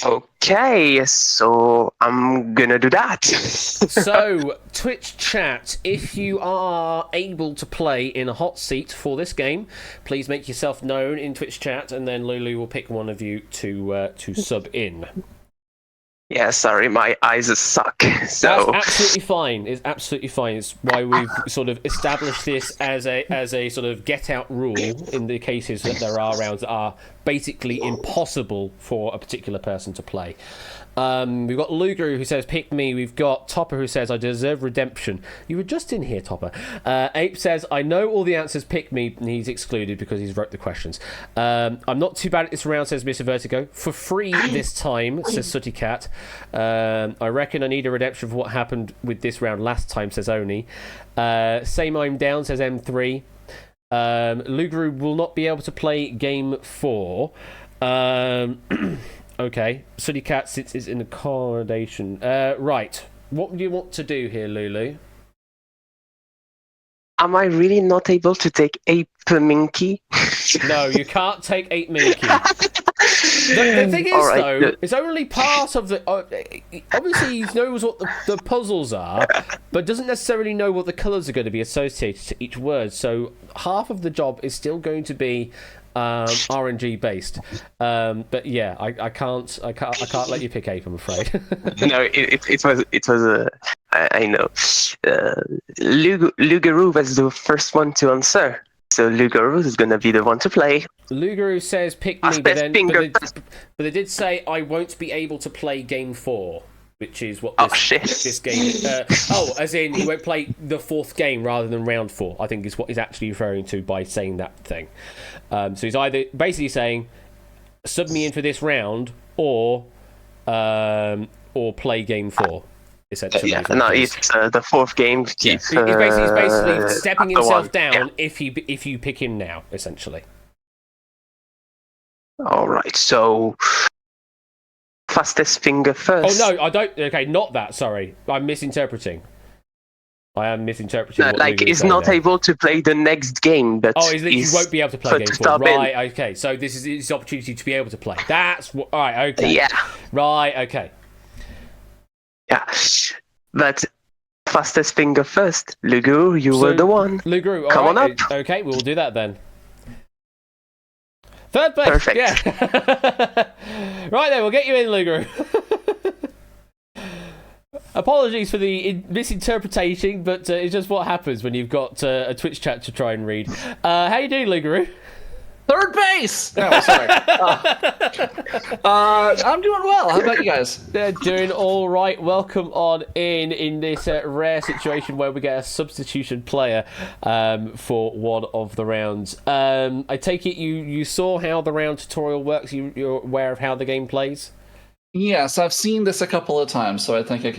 Okay, so I'm gonna do that. So, Twitch chat, if you are able to play in a hot seat for this game, please make yourself known in Twitch chat, and then Lulu will pick one of you to sub in. Yeah, sorry, my eyes suck. So that's absolutely fine. It's absolutely fine. It's why we've sort of established this as a sort of get out rule in the cases that there are rounds that are basically impossible for a particular person to play. We've got Luger who says pick me. We've got Topper who says I deserve redemption. You were just in here, Topper. Ape says I know all the answers, pick me, and he's excluded because he's wrote the questions. I'm not too bad at this round, says Mr. Vertigo. For free this time, says Sooty Cat. I reckon I need a redemption for what happened with this round last time, says Oni. Same I'm down, says M3. Luger will not be able to play game 4. Okay, Sooty Cat sits in accommodation. Right, what do you want to do here, Lulu? Am I really not able to take Ape Minky? No, you can't take 8 Minky. The thing is, though, it's only part of the... obviously, he knows what the puzzles are, but doesn't necessarily know what the colours are going to be associated to each word. So half of the job is still going to be RNG based. But yeah, I can't let you pick Ape, I'm afraid. No, it was I know. Lugaroo was the first one to answer. So Lugaroo is going to be the one to play. Lugaroo says pick me, but they did say I won't be able to play game 4, which is what this game as in he won't play the 4th game rather than round 4, I think is what he's actually referring to by saying that thing. So he's either basically saying sub me in for this round or play game 4. Essentially, it's the 4th game. Yeah. He's basically stepping himself down if you pick him now, essentially. All right, so fastest finger first. Oh no, I don't. Okay, not that. Sorry, I'm misinterpreting. I am misinterpreting. No, like he's not able to play the next game, but he won't be able to play game 4. Right? Okay, so this is his opportunity to be able to play. That's what. All right. Okay. Yeah. Right. Okay. Yeah, but fastest finger first. Lugu, you were the one. Lugu, come on up. Okay, we'll do that then. Third place. Perfect. Yeah. Right then, we'll get you in, Lugu. Apologies for the misinterpretation, but it's just what happens when you've got a Twitch chat to try and read. How you doing, Lugu? Third base! Oh, sorry. I'm doing well. How about you guys? They're doing all right. Welcome on in this rare situation where we get a substitution player for one of the rounds. I take it you saw how the round tutorial works. You're aware of how the game plays? Yes, I've seen this a couple of times, so I think I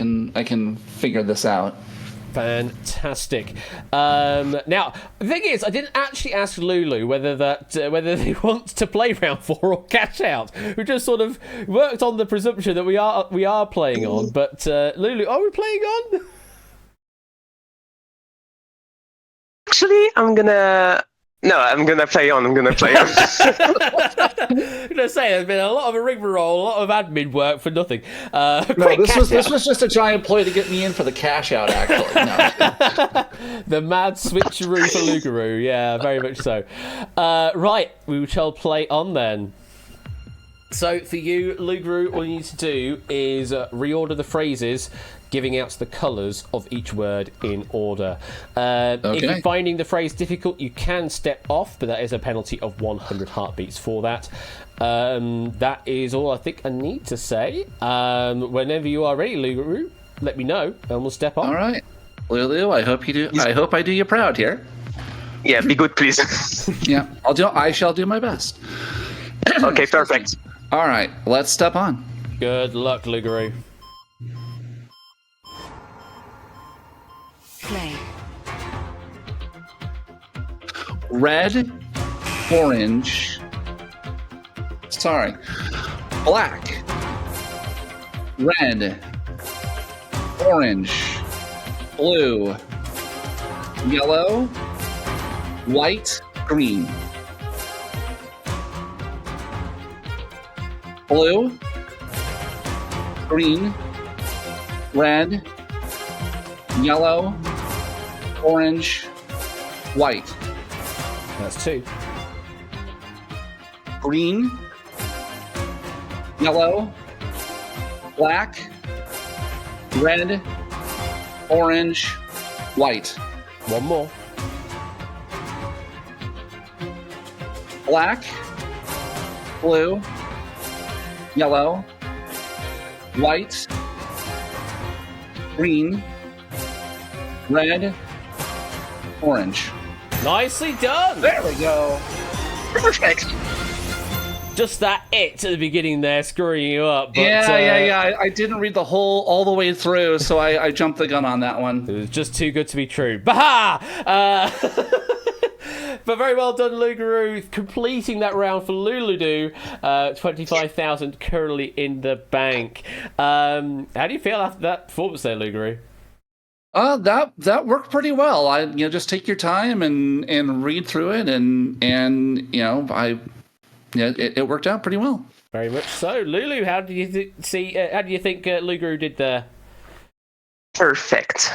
can figure this out. Fantastic. Now, the thing is, I didn't actually ask Lulu whether they want to play round 4 or cash out. We just sort of worked on the presumption that we are playing on. But Lulu, are we playing on? Actually, I'm gonna play on. I'm gonna play on. I'm gonna say there's been a lot of rigmarole, a lot of admin work for nothing. No, this was just a giant ploy to get me in for the cash out. Actually, no. The mad switcheroo for Lugaroo, yeah, very much so. Right, we shall play on then. So for you, Lugaroo, all you need to do is reorder the phrases, giving out the colours of each word in order. If you're finding the phrase difficult, you can step off, but that is a penalty of 100 heartbeats for that. That is all I think I need to say. Whenever you are ready, Lugaroo, let me know, and we'll step on. All right, Lulu, I hope you do. I hope I do you proud here. Yeah, be good, please. Yeah, I shall do my best. Okay, perfect. All right, let's step on. Good luck, Lugaroo. Play. Red, orange. Sorry. Black. Red. Orange. Blue. Yellow. White. Green. Blue. Green. Red. Yellow. Orange. White. That's 2. Green. Yellow. Black. Red. Orange. White. 1 more. Black. Blue. Yellow. White. Green. Red. Orange. Nicely done. There we go. Perfect. Just that it at the beginning there, screwing you up. But, Yeah. I didn't read the all the way through, so I jumped the gun on that one. It was just too good to be true. Baha! But very well done, Lugaroo, completing that round for Lulu. 25,000 currently in the bank. How do you feel after that performance there, Lugaroo? That worked pretty well. Just take your time and read through it, and it worked out pretty well. Very much so. Lulu, how do you how do you think Lugaroo did there? Perfect.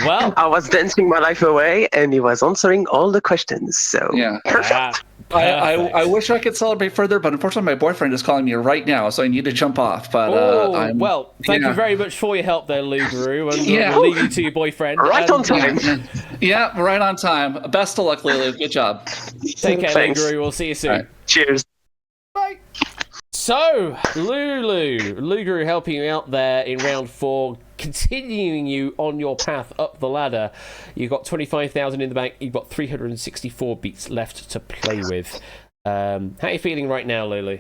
Well, I was dancing my life away, and he was answering all the questions. So yeah, perfect. I wish I could celebrate further, but unfortunately, my boyfriend is calling me right now, so I need to jump off. But well, thank you very much for your help there, Lugaroo, and Yeah. we'll leave you to your boyfriend. Right on time. Yeah, right on time. Best of luck, Lulu. Good job. Take care, Thanks. Lugaroo. We'll see you soon. All right. Cheers. Bye. So, Lugaroo helping you out there in round 4, continuing you on your path up the ladder. You've got 25,000 in the bank. You've got 364 beats left to play with. How are you feeling right now, Lulu?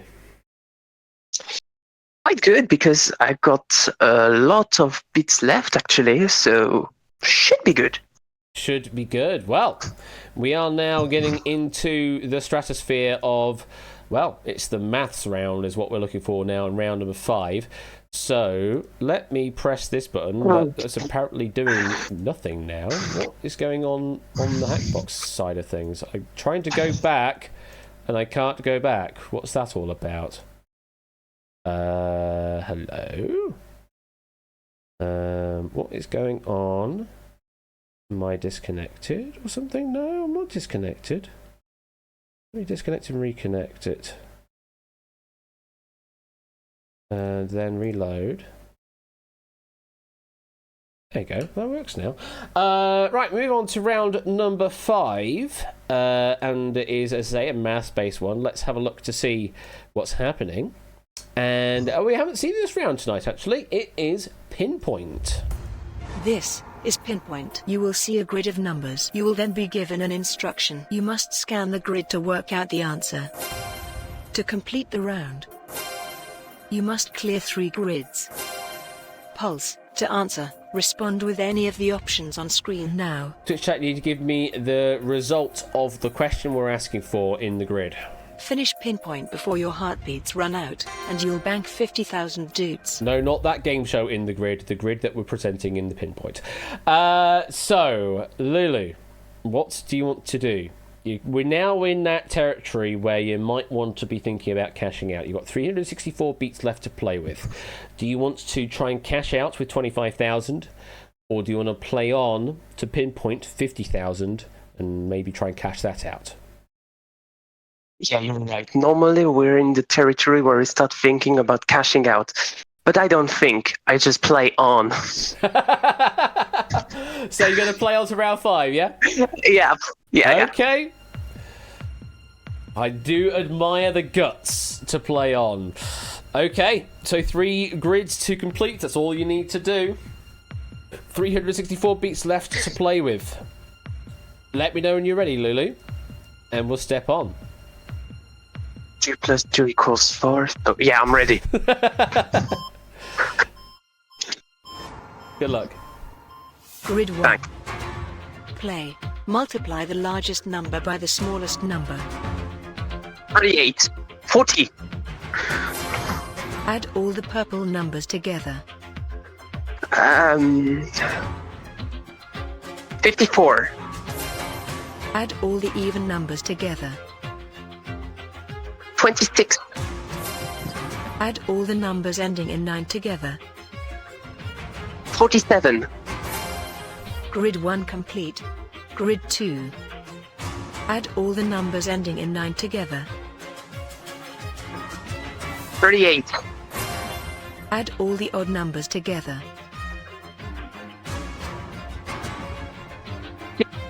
Quite good, because I've got a lot of bits left, actually, so should be good. Should be good. Well, we are now getting into the stratosphere of... Well, it's the maths round is what we're looking for now in round number 5. So let me press this button. That's apparently doing nothing now. What is going on the Hackbox side of things? I'm trying to go back, and I can't go back. What's that all about? Hello? What is going on? Am I disconnected or something? No, I'm not disconnected. Let me disconnect and reconnect it. And then reload. There you go. That works now. Right, move on to round number 5. And it is, as I say, a maths-based one. Let's have a look to see what's happening. And we haven't seen this round tonight, actually. It is Pinpoint. This is Pinpoint. You will see a grid of numbers. You will then be given an instruction. You must scan the grid to work out the answer. To complete the round, you must clear 3 grids. Pulse. To answer, respond with any of the options on screen now. Twitch chat, you need to give me the result of the question we're asking for in the grid. Finish Pinpoint before your heartbeats run out, and you'll bank 50,000 dudes. No, not that game show in the grid that we're presenting in the Pinpoint. So, Lulu, what do you want to do? We're now in that territory where you might want to be thinking about cashing out. You've got 364 beats left to play with. Do you want to try and cash out with 25,000? Or do you want to play on to Pinpoint 50,000 and maybe try and cash that out? Yeah, you're right. Normally, we're in the territory where we start thinking about cashing out. But I don't think. I just play on. So you're going to play on to round 5, yeah? Yeah. Okay. I do admire the guts to play on. Okay, so 3 grids to complete. That's all you need to do. 364 beats left to play with. Let me know when you're ready, Lulu. And we'll step on. 2 plus 2 equals 4. Oh, yeah, I'm ready. Good luck. Grid 1. Thanks. Play. Multiply the largest number by the smallest number. 38. 40. Add all the purple numbers together. 54. Add all the even numbers together. 26. Add all the numbers ending in 9 together. 47. Grid 1 complete. Grid 2. Add all the numbers ending in 9 together. 38. Add all the odd numbers together.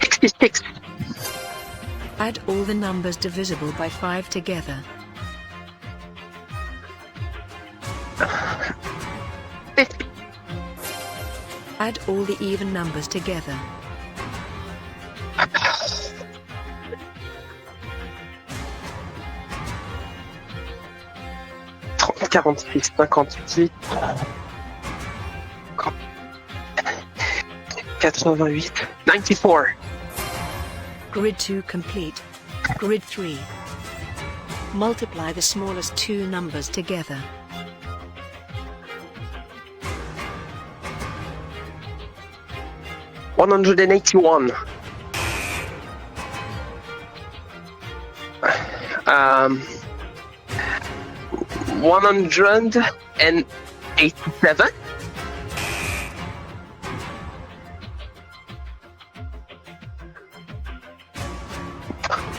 66. Add all the numbers divisible by 5 together. 50. Add all the even numbers together. 46, 58. 88. 94. Grid 2 complete. Grid 3. Multiply the smallest 2 numbers together. 181. 187.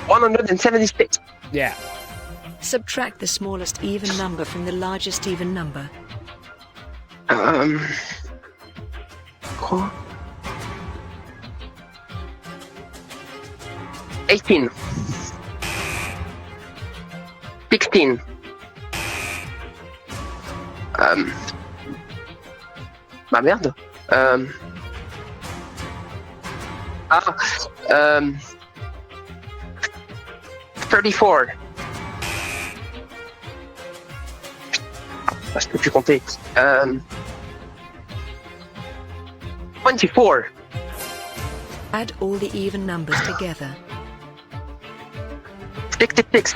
176. Yeah. Subtract the smallest even number from the largest even number. Quoi? 18. 16. Bah merde. 34. Je peux plus compter. 24. Add all the even numbers together. 66.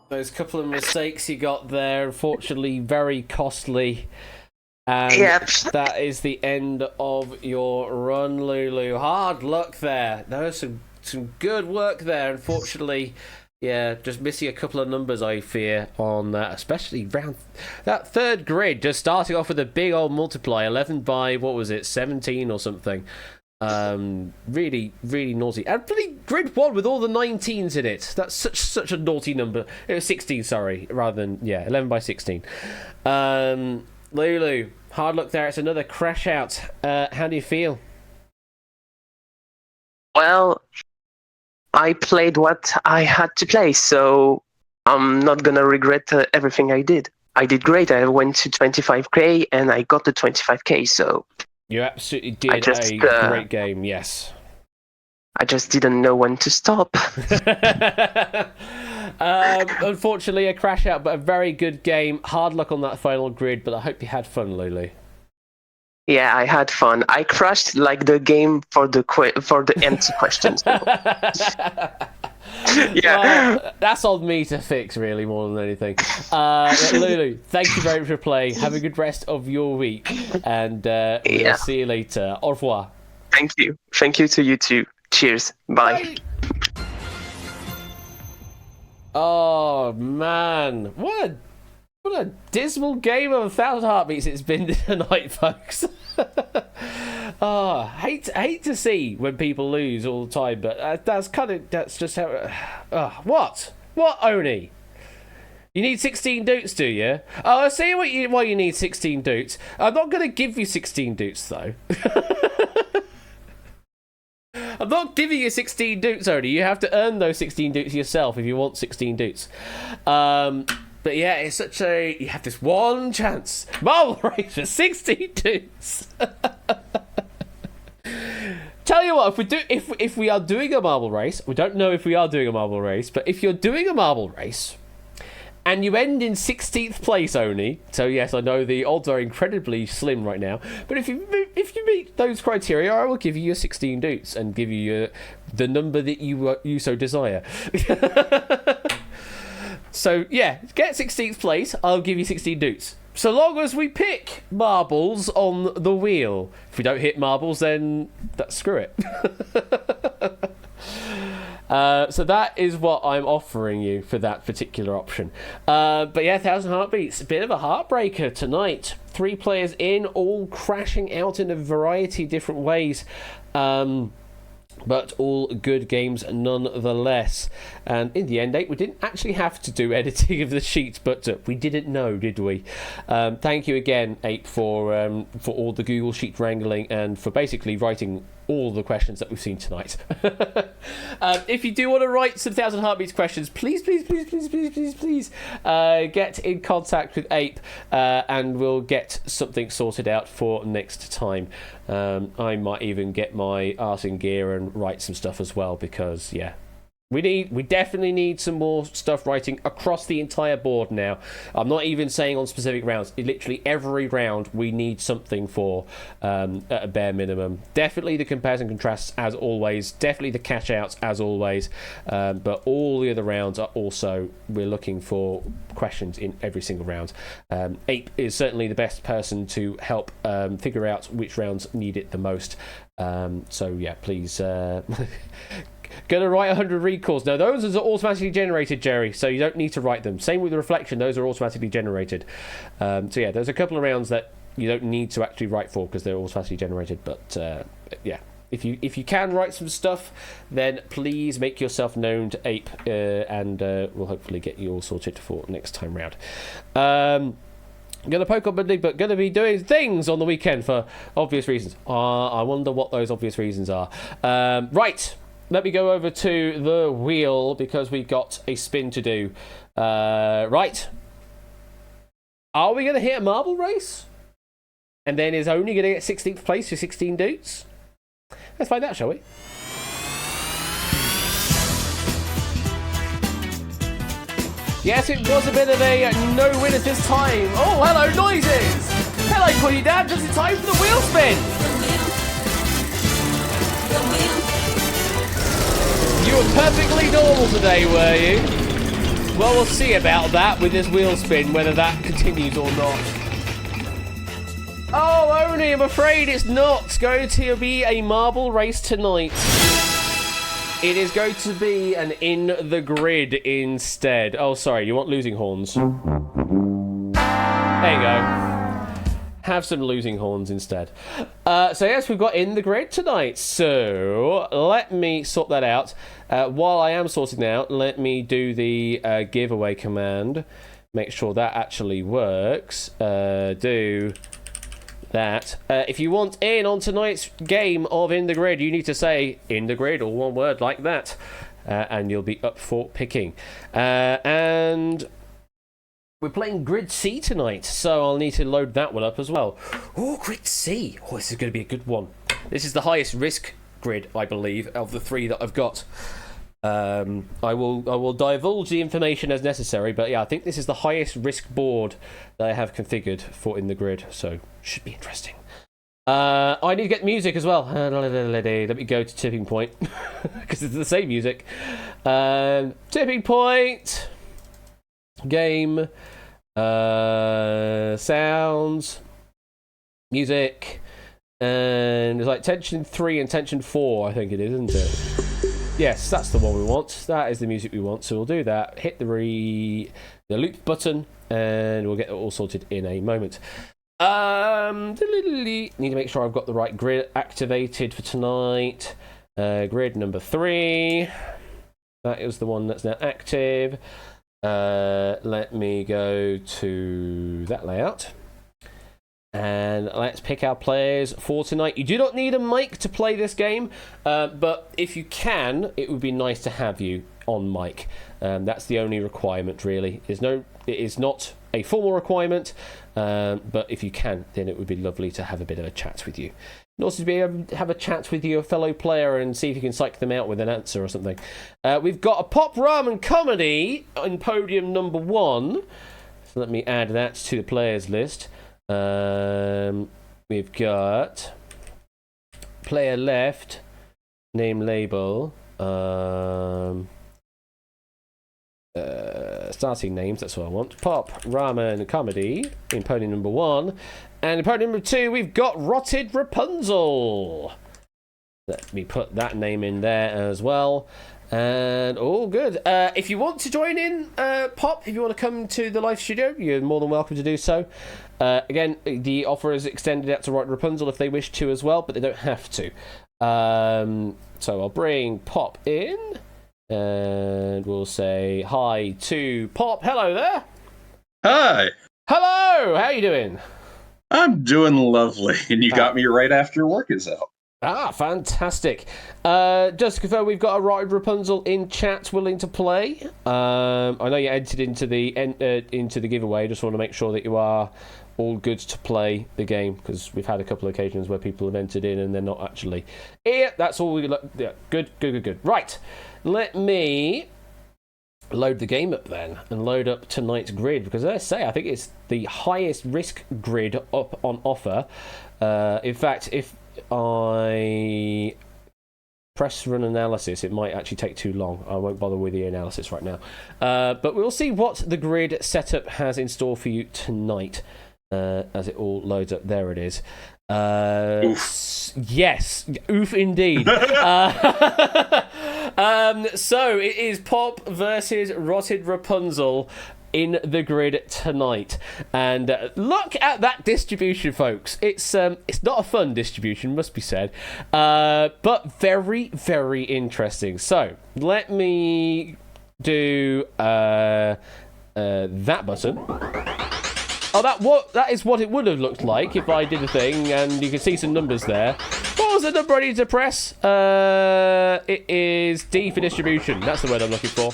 Those couple of mistakes you got there, unfortunately, very costly. And Yep. that is the end of your run, Lulu. Hard luck there. There was some good work there. Unfortunately, yeah, just missing a couple of numbers, I fear, on that, especially round that third grid, just starting off with a big old multiply, 11 by, what was it, 17 or something. Really, really naughty. And bloody grid 1 with all the 19s in it. That's such a naughty number. It was 16, sorry, rather than 11 by 16. Lulu, hard luck there. It's another crash out. How do you feel? Well, I played what I had to play, so I'm not gonna regret everything I did. I did great. I went to 25k and I got the 25k. So you absolutely did a great game. Yes. I just didn't know when to stop. Unfortunately, a crash out, but a very good game. Hard luck on that final grid, but I hope you had fun, Lulu. Yeah, I had fun. I crashed like the game for the empty questions. Well, that's on me to fix, really, more than anything. Lulu, thank you very much for playing. Have a good rest of your week, and we'll see you later. Au revoir. Thank you. Thank you to you too. Cheers. Bye. Oh man, what a dismal game of 1,000 Heartbeats it's been tonight, folks. Hate to see when people lose all the time, but that's just how. What Oni? You need 16 doots, do you? Oh, I see why you need 16 doots. I'm not going to give you 16 doots though. I'm not giving you 16 doots, Oni. You have to earn those 16 doots yourself if you want 16 doots. But yeah, it's such a... You have this one chance. Marble race for 16 doots. Tell you what, if we are doing a marble race, we don't know if we are doing a marble race, but if you're doing a marble race and you end in 16th place only, so yes, I know the odds are incredibly slim right now, but if you meet those criteria, I will give you your 16 doots and give you the number that you so desire. So yeah, get 16th place, I'll give you 16 doots. So long as we pick marbles on the wheel. If we don't hit marbles, then screw it. So that is what I'm offering you for that particular option. But yeah, 1,000 Heartbeats, a bit of a heartbreaker tonight. 3 players in, all crashing out in a variety of different ways. But all good games nonetheless. And in the end, we didn't actually have to do editing of the sheets, but we didn't know, did we? Thank you again, Ape, for all the Google Sheet wrangling and for basically writing all the questions that we've seen tonight. If you do want to write some 1,000 Heartbeats questions, please get in contact with Ape and we'll get something sorted out for next time. I might even get my arse in gear and write some stuff as well, because we definitely need some more stuff writing across the entire board now. I'm not even saying on specific rounds. Literally every round we need something for at a bare minimum. Definitely the compares and contrasts as always. Definitely the catch outs as always. But all the other rounds are also, we're looking for questions in every single round. Ape is certainly the best person to help figure out which rounds need it the most. So yeah, please... Gonna write 100 recalls. No, those are automatically generated, Jerry, so you don't need to write them. Same with the reflection, those are automatically generated. So yeah, there's a couple of rounds that you don't need to actually write for because they're automatically generated. But yeah, if you can write some stuff, then please make yourself known to Ape, and we'll hopefully get you all sorted for next time round. I'm going to poke on Monday, but going to be doing things on the weekend for obvious reasons. I wonder what those obvious reasons are. Right. Let me go over to the wheel because we've got a spin to do. Right. Are we going to hit a marble race? And then is only going to get 16th place for 16 doots? Let's find out, shall we? Yes, it was a bit of a no winners this time. Oh, hello, noises! Hello, Queen Dad, just in time for the wheel spin! You were perfectly normal today, were you? Well, we'll see about that with this wheel spin, whether that continues or not. Oh, Oni, I'm afraid it's not going to be a marble race tonight. It is going to be an in the grid instead. Oh, sorry, you want losing horns. There you go. have some losing horns instead. So yes, we've got In the Grid tonight. So let me sort that out. While I am sorting that out, let me do the giveaway command. Make sure that actually works. Do that. If you want in on tonight's game of In the Grid, you need to say In the Grid, all one word like that. And you'll be up for picking. And we're playing Grid C tonight, so I'll need to load that one up as well. Oh, Grid C. Oh, this is going to be a good one. This is the highest risk grid, I believe, of the three that I've got. I will divulge the information as necessary, but yeah, I think this is the highest risk board that I have configured for In the Grid, so should be interesting. I need to get music as well. Let me go to Tipping Point, because it's the same music. Tipping Point, game, sounds, music, and it's like tension 3 and tension 4, I think it is, isn't it? Yes, that's the one we want. That is the music we want, so we'll do that. Hit the loop button, and we'll get it all sorted in a moment. Need to make sure I've got the right grid activated for tonight. Grid number 3. That is the one that's now active. Let me go to that layout. And let's pick our players for tonight. You do not need a mic to play this game, but if you can, it would be nice to have you on mic. That's the only requirement, really. It is not a formal requirement, but if you can, then it would be lovely to have a bit of a chat with you. And also to be able to have a chat with your fellow player and see if you can psych them out with an answer or something. We've got a pop ramen comedy in podium number 1. So let me add that to the players list. We've got player left, name label, starting names, that's what I want. Pop, ramen, comedy in podium number 1. And in podium number 2, we've got Rotted Rapunzel. Let me put that name in there as well. And all good. If you want to join in, Pop, if you want to come to the live studio, you're more than welcome to do so. Again, the offer is extended out to Rotted Rapunzel if they wish to as well, but they don't have to. So I'll bring Pop in. And we'll say hi to Pop. Hello there. Hi. Hello. How are you doing? I'm doing lovely. And you got me right after work is out. Ah, fantastic. Just to confirm, we've got a Rotted Rapunzel in chat willing to play. I know you entered into the giveaway. Just want to make sure that you are all good to play the game, because we've had a couple of occasions where people have entered in and they're not actually. Yeah, that's all we like. Yeah, good. Right. Let me load the game up then and load up tonight's grid, because as I say, I think it's the highest risk grid up on offer. In fact, if I press run analysis, it might actually take too long. I won't bother with the analysis right now. But we'll see what the grid setup has in store for you tonight as it all loads up. There it is. Yes, oof indeed. So it is Pop versus Rotted Rapunzel in the grid tonight, and look at that distribution, folks. It's not a fun distribution, must be said, but very, very interesting. So let me do that button. Oh, that is what it would have looked like if I did a thing, and you can see some numbers there. What was the number I need to press? It is D for distribution. That's the word I'm looking for.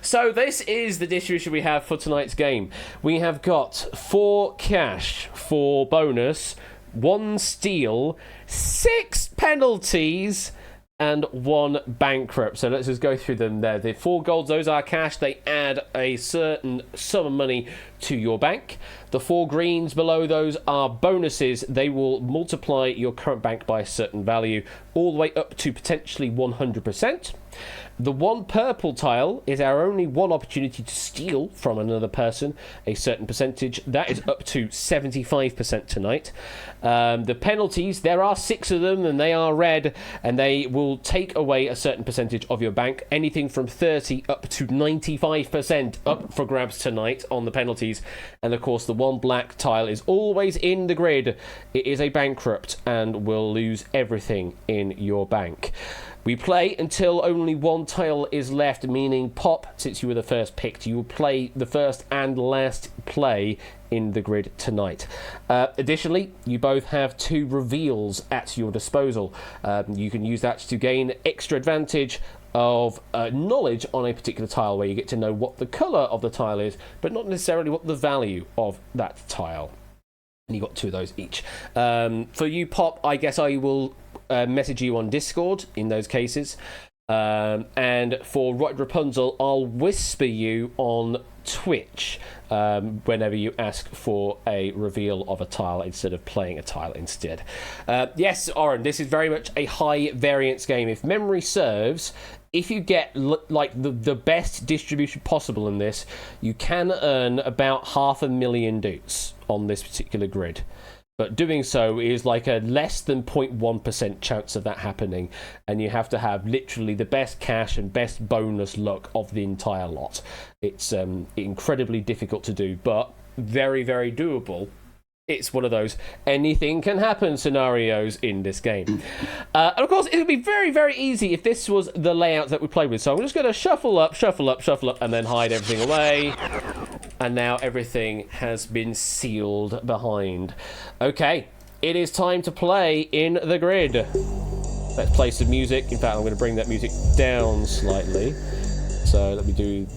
So this is the distribution we have for tonight's game. We have got 4 cash, 4 bonus, 1 steal, 6 penalties, and 1 bankrupt. So let's just go through them there. The 4 golds, those are cash. They add a certain sum of money to your bank. The 4 greens below those are bonuses. They will multiply your current bank by a certain value, all the way up to potentially 100%. The one purple tile is our only one opportunity to steal from another person a certain percentage. That is up to 75% tonight. The penalties, there are 6 of them, and they are red, and they will take away a certain percentage of your bank. Anything from 30 up to 95% up for grabs tonight on the penalties. And of course, the one black tile is always in the grid. It is a bankrupt and will lose everything in your bank. We play until only one tile is left, meaning Pop, since you were the first picked, you will play the first and last play in the grid tonight. Additionally, you both have 2 reveals at your disposal. You can use that to gain extra advantage of knowledge on a particular tile, where you get to know what the colour of the tile is, but not necessarily what the value of that tile. And you've got 2 of those each. For you, Pop, I guess I will message you on Discord in those cases. And for Right Rapunzel, I'll whisper you on Twitch whenever you ask for a reveal of a tile instead of playing a tile instead. Yes, Oren, this is very much a high variance game. If memory serves, if you get like the best distribution possible in this, you can earn about 500,000 doots on this particular grid. But doing so is like a less than 0.1% chance of that happening, and you have to have literally the best cash and best bonus luck of the entire lot. It's incredibly difficult to do, but very, very doable. It's one of those anything can happen scenarios in this game. And of course, it would be very, very easy if this was the layout that we played with. So I'm just going to shuffle up, and then hide everything away. And now everything has been sealed behind. Okay, it is time to play in the grid. Let's play some music. In fact, I'm going to bring that music down slightly. So let me do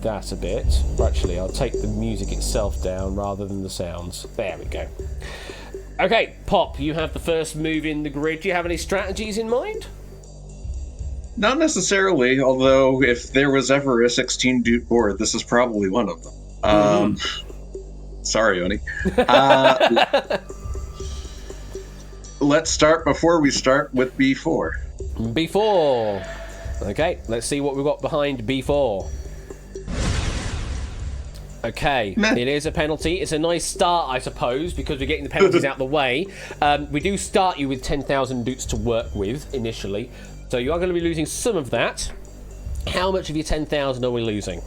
that a bit. Actually, I'll take the music itself down rather than the sounds. There we go. Okay, Pop, you have the first move in the grid. Do you have any strategies in mind? Not necessarily, although if there was ever a 16-dude board, this is probably one of them. Sorry, Oni. Let's start before we start with B4. B4. Okay, let's see what we've got behind B4. Okay, it is a penalty. It's a nice start, I suppose, because we're getting the penalties out of the way. We do start you with 10,000 doots to work with initially, so you are going to be losing some of that. How much of your 10,000 are we losing?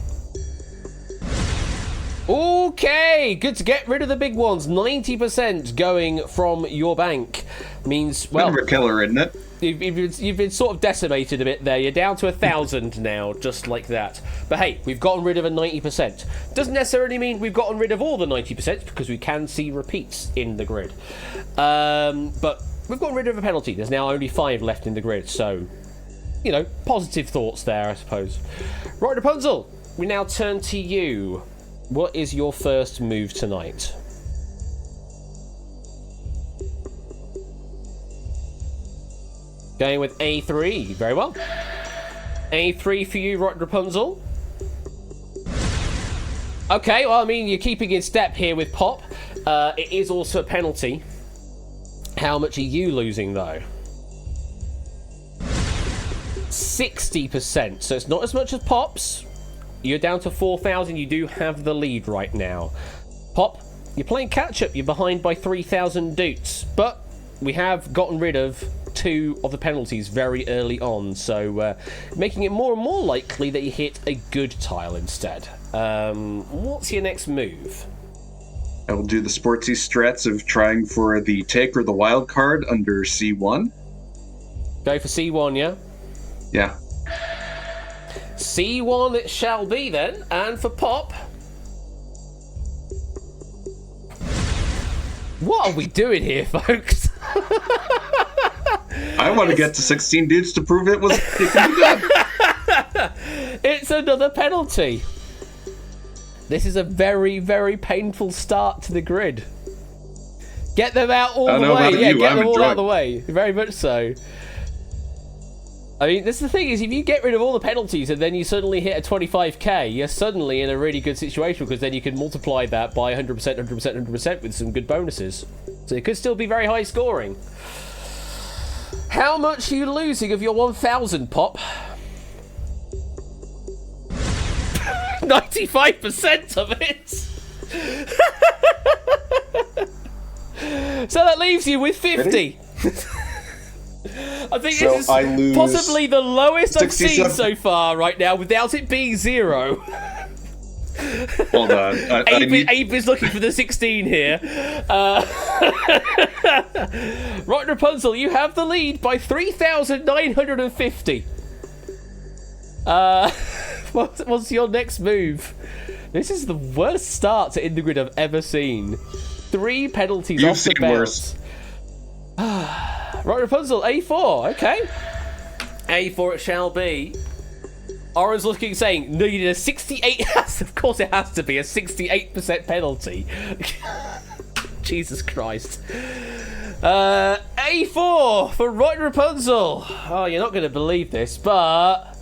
Okay, good to get rid of the big ones. 90% going from your bank means, well, bit of a killer, isn't it? You've been sort of decimated a bit there. You're down to 1,000 now, just like that. But hey, we've gotten rid of a 90%. Doesn't necessarily mean we've gotten rid of all the 90%, because we can see repeats in the grid. But we've gotten rid of a penalty. There's now only 5 left in the grid, so, you know, positive thoughts there, I suppose. Right, Rapunzel, we now turn to you. What is your first move tonight? Going with A3. Very well. A3 for you, right, Rapunzel. Okay, well, I mean, you're keeping in step here with Pop. It is also a penalty. How much are you losing, though? 60%. So it's not as much as Pop's. You're down to 4,000. You do have the lead right now. Pop, you're playing catch-up. You're behind by 3,000 doots. But we have gotten rid of 2 of the penalties very early on, so making it more and more likely that you hit a good tile instead. What's your next move? I will do the sportsy strats of trying for the take or the wild card under C1. Go for C1, yeah? Yeah. C1 it shall be then, and for Pop. What are we doing here, folks? I want to get to 16 dudes to prove it can be done. It's another penalty. This is a very, very painful start to the grid. Get them out all the way. Yeah, get them all out of the way. Very much so. I mean, this is the thing, is if you get rid of all the penalties and then you suddenly hit a 25k, you're suddenly in a really good situation, because then you can multiply that by 100%, 100%, 100% with some good bonuses. So it could still be very high scoring. How much are you losing of your 1,000, Pop? 95% of it. So that leaves you with 50. I think So this I is lose possibly the lowest I've seen 67. so far right now without it being 0. Hold on. Abe is looking for the 16 here. Right, Rapunzel, you have the lead by 3,950. What's your next move? This is the worst start to In the Grid I've ever seen. 3 penalties You've off the seen belt. worse. Right, Rapunzel, A4, okay. A4 it shall be. Aura's looking, saying, needed a 68... Of course it has to be a 68% penalty. Jesus Christ. A4 for Right Rapunzel. Oh, you're not going to believe this, but...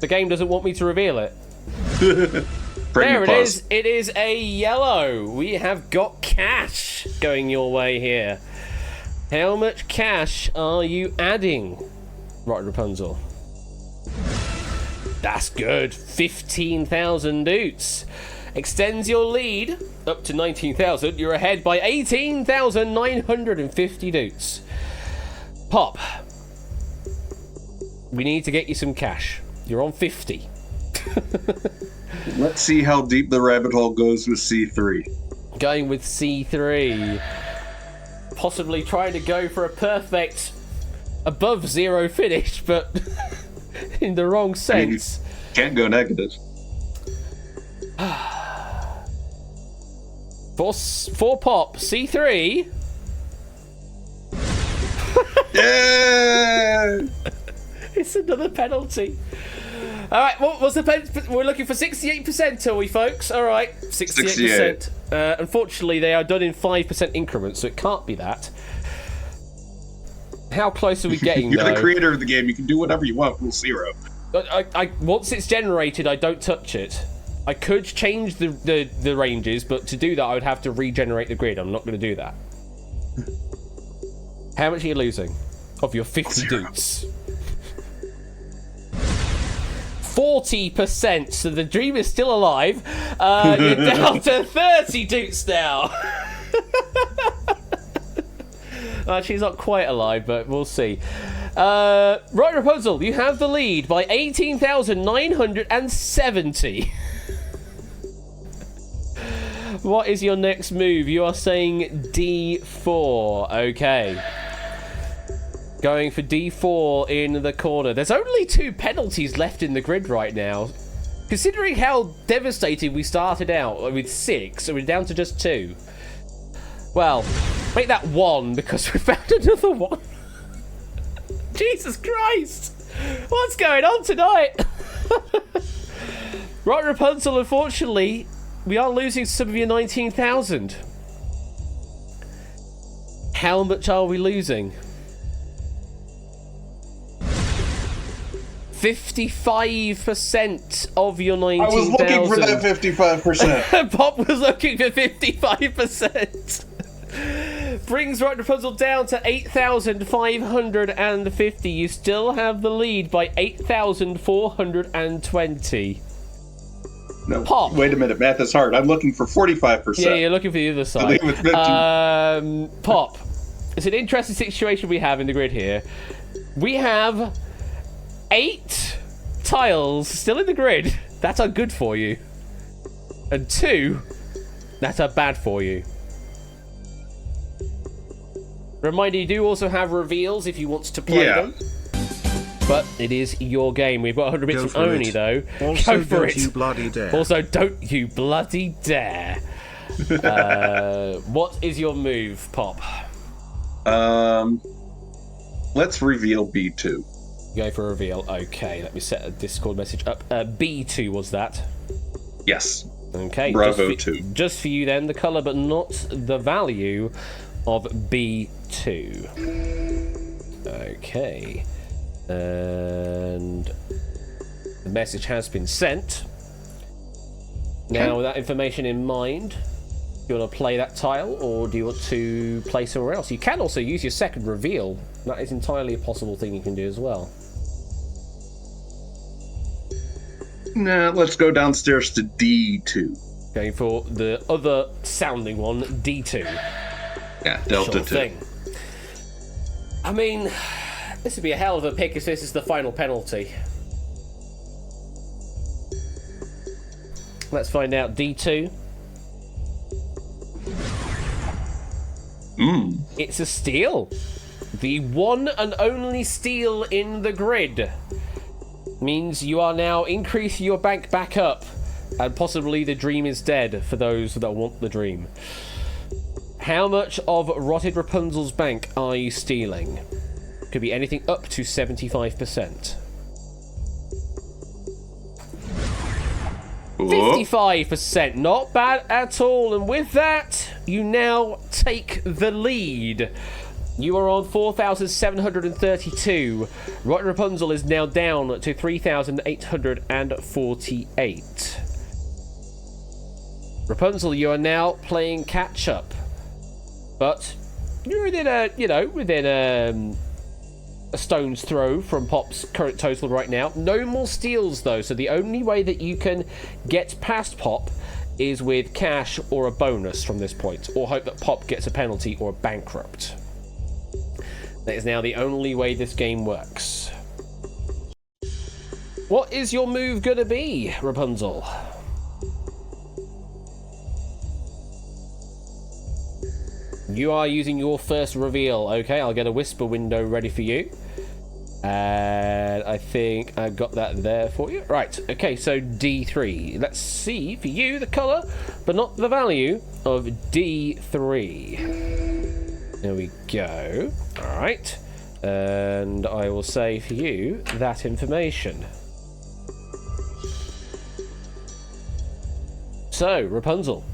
the game doesn't want me to reveal it. There it is. It is a yellow. We have got cash going your way here. How much cash are you adding, Right Rapunzel? That's good. 15,000 doots. Extends your lead up to 19,000. You're ahead by 18,950 doots. Pop. We need to get you some cash. You're on 50. Let's see how deep the rabbit hole goes with C3. Going with C3. Possibly trying to go for a perfect above 0 finish, but in the wrong sense. I mean, can't go negative. For Pop, C3. Yeah! It's another penalty. All right, what was the penalty? We're looking for 68%, are we, folks? All right, 68%. Unfortunately, they are done in 5% increments, so it can't be that. How close are we getting, You're though? the creator of the game. You can do whatever you want. Rule 0. Once it's generated, I don't touch it. I could change the ranges, but to do that, I would have to regenerate the grid. I'm not going to do that. How much are you losing of your 50 doots? 40%, so the dream is still alive. You're down to 30 doots now. She's not quite alive, but we'll see. Right, Rapunzel, you have the lead by 18,970. What is your next move? You are saying D4. Okay. Going for D4 in the corner. There's only 2 penalties left in the grid right now. Considering how devastating we started out with 6, and we're down to just 2. Well, make that 1 because we found another one. Jesus Christ! What's going on tonight? Right, Rapunzel, unfortunately, we are losing some of your 19,000. How much are we losing? 55% of your 19,000. I was looking for that 55%. Pop was looking for 55%. Brings Right Rapunzel down to 8,550. You still have the lead by 8,420. No, Pop. Wait a minute, math is hard. I'm looking for 45%. Yeah, you're looking for the other side. Pop. It's an interesting situation we have in the grid here. We have 8 tiles still in the grid that are good for you, and 2 that are bad for you. Reminder, you do also have reveals if you want to play them. But it is your game. We've got 100 bits from Oni, though. Also, Go for don't it. you bloody dare. Also, don't you bloody dare. What is your move, Pop? Let's reveal B2. Go for a reveal. Okay, let me set a Discord message up. B2 was that? Yes. Okay. Bravo 2. Just for you then, the colour but not the value of B2. Okay. And the message has been sent. Now, with that information in mind, do you want to play that tile, or do you want to play somewhere else? You can also use your second reveal. That is entirely a possible thing you can do as well. Nah, let's go downstairs to D2. Going for the other sounding one, D2. Yeah, Delta Sure 2. thing. I mean, this would be a hell of a pick if this is the final penalty. Let's find out. D2. It's a steal. The one and only steal in the grid means you are now increasing your bank back up, and possibly the dream is dead for those that want the dream. How much of Rotted Rapunzel's bank are you stealing? Could be anything up to 75%. 55%, not bad at all, and with that, you now take the lead. You are on 4,732. Rotted Rapunzel is now down to 3,848. Rapunzel, you are now playing catch up, but you're within a stone's throw from Pop's current total right now. No more steals though, so the only way that you can get past Pop is with cash or a bonus from this point, or hope that Pop gets a penalty or a bankrupt. That is now the only way this game works. What is your move gonna be, Rapunzel? You are using your first reveal. Okay, I'll get a whisper window ready for you. And I think I've got that there for you. Right, okay, so D3. Let's see for you the colour, but not the value of D3. There we go. Alright. And I will say for you that information. So, Rapunzel,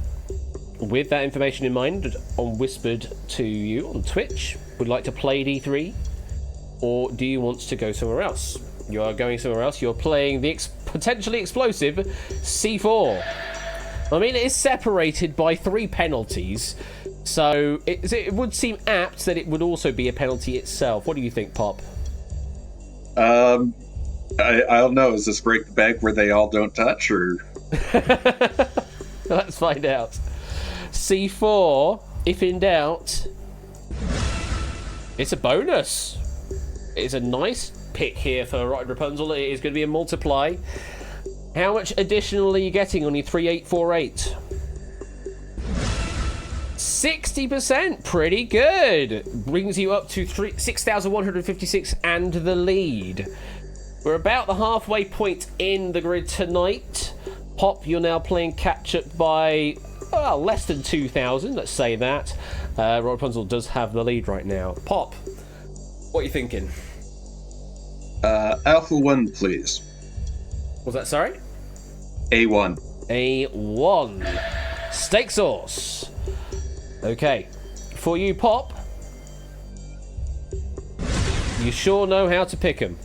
with that information in mind, on whispered to you on Twitch, would like to play D3, or do you want to go somewhere else? You are going somewhere else. You're playing the potentially explosive C4. I mean, it is separated by 3 penalties, so it would seem apt that it would also be a penalty itself. What do you think, Pop? I don't know. Is this break the bank where they all don't touch, or? Let's find out. C4, if in doubt, it's a bonus. It's a nice pick here for Rotted Rapunzel. It is going to be a multiply. How much additional are you getting on your 3848? 60%, pretty good. Brings you up to 6,156 and the lead. We're about the halfway point in the grid tonight. Pop, you're now playing catch up by less than 2,000, let's say that. Rotted Rapunzel does have the lead right now. Pop, what are you thinking? Alpha 1, please. Was that, sorry? A1. A1. Steak sauce. Okay. For you, Pop, you sure know how to pick them.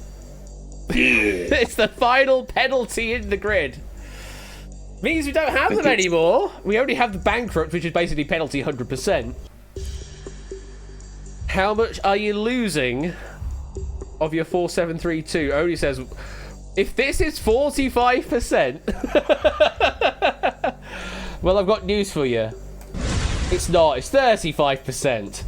Yeah. It's the final penalty in the grid. Means we don't have them anymore. We only have the bankrupt, which is basically penalty 100%. How much are you losing of your 4732? Only says, if this is 45%, well, I've got news for you. It's not. It's 35%.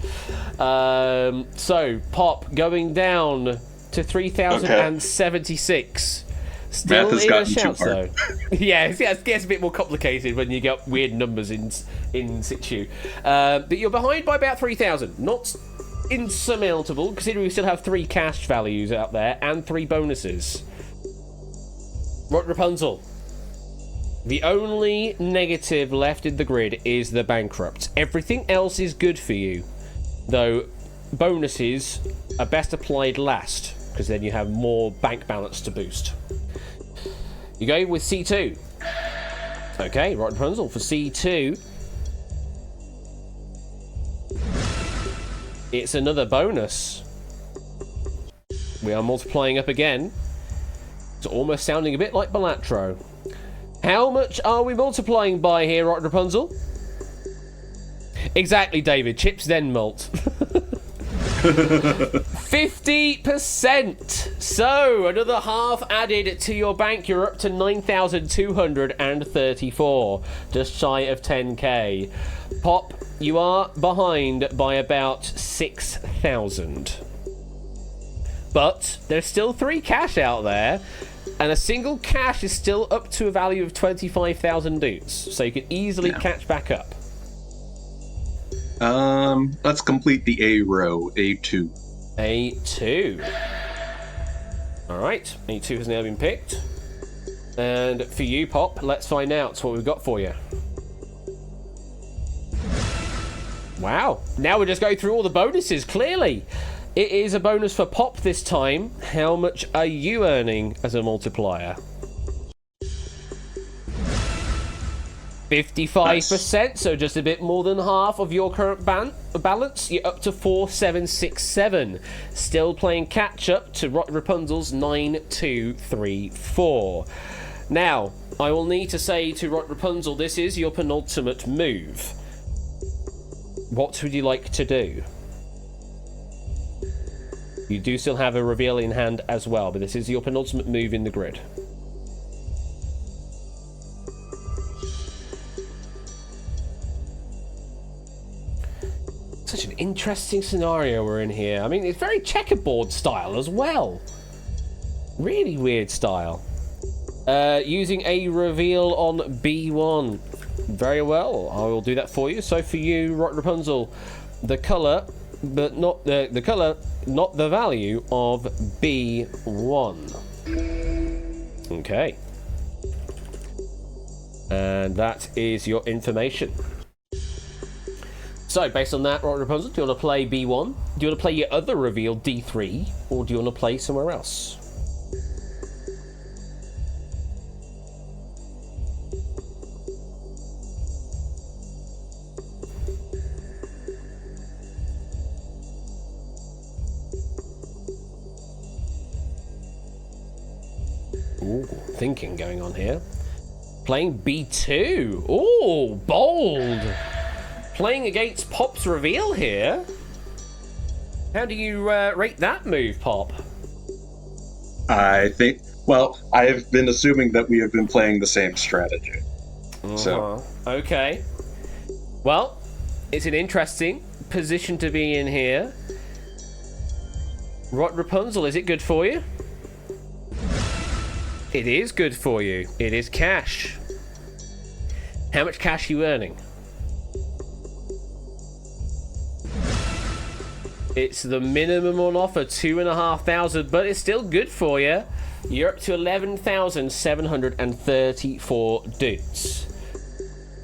So, Pop going down to 3,076. Still Math has in a gotten too shout, hard. though. Yeah, it gets a bit more complicated when you get weird numbers in situ. But you're behind by about 3,000. Not insurmountable, considering we still have 3 cash values out there and 3 bonuses. Rotted Rapunzel. The only negative left in the grid is the bankrupt. Everything else is good for you, though bonuses are best applied last, because then you have more bank balance to boost. You go with C2. Okay, Rotted Rapunzel for C2. It's another bonus. We are multiplying up again. It's almost sounding a bit like Balatro. How much are we multiplying by here, Rotted Rapunzel? Exactly, David. Chips then malt. 50%. So another half added to your bank. You're up to 9,234, just shy of 10k. Pop, you are behind by about 6,000. But there's still 3 cash out there, and a single cash is still up to a value of 25,000 doots, so you can easily catch back up. Let's complete the A row, A2. A2. Alright, A2 has now been picked. And for you, Pop, let's find out what we've got for you. Wow, now we'll just go through all the bonuses, clearly. It is a bonus for Pop this time. How much are you earning as a multiplier? 55%, so just a bit more than half of your current balance. You're up to 4,767. Still playing catch up to Rapunzel's 9,234. Now, I will need to say to Rapunzel, this is your penultimate move. What would you like to do? You do still have a reveal in hand as well, but this is your penultimate move in the grid. Such an interesting scenario we're in here. I mean, it's very checkerboard style as well. Really weird style. Using a reveal on B1. Very well, I will do that for you. So for you, Rapunzel, the colour, but not the colour, not the value of B1. Okay. And that is your information. So, based on that, Rapunzel, do you want to play B1? Do you want to play your other reveal, D3? Or do you want to play somewhere else? Ooh, thinking going on here. Playing B2. Ooh, bold. Playing against Pop's reveal here. How do you rate that move, Pop? I think, well, I've been assuming that we have been playing the same strategy. So, okay. Well, it's an interesting position to be in here. Rapunzel, is it good for you? It is good for you. It is cash. How much cash are you earning? It's the minimum on offer, 2,500, but it's still good for you. You're up to 11,734 doots.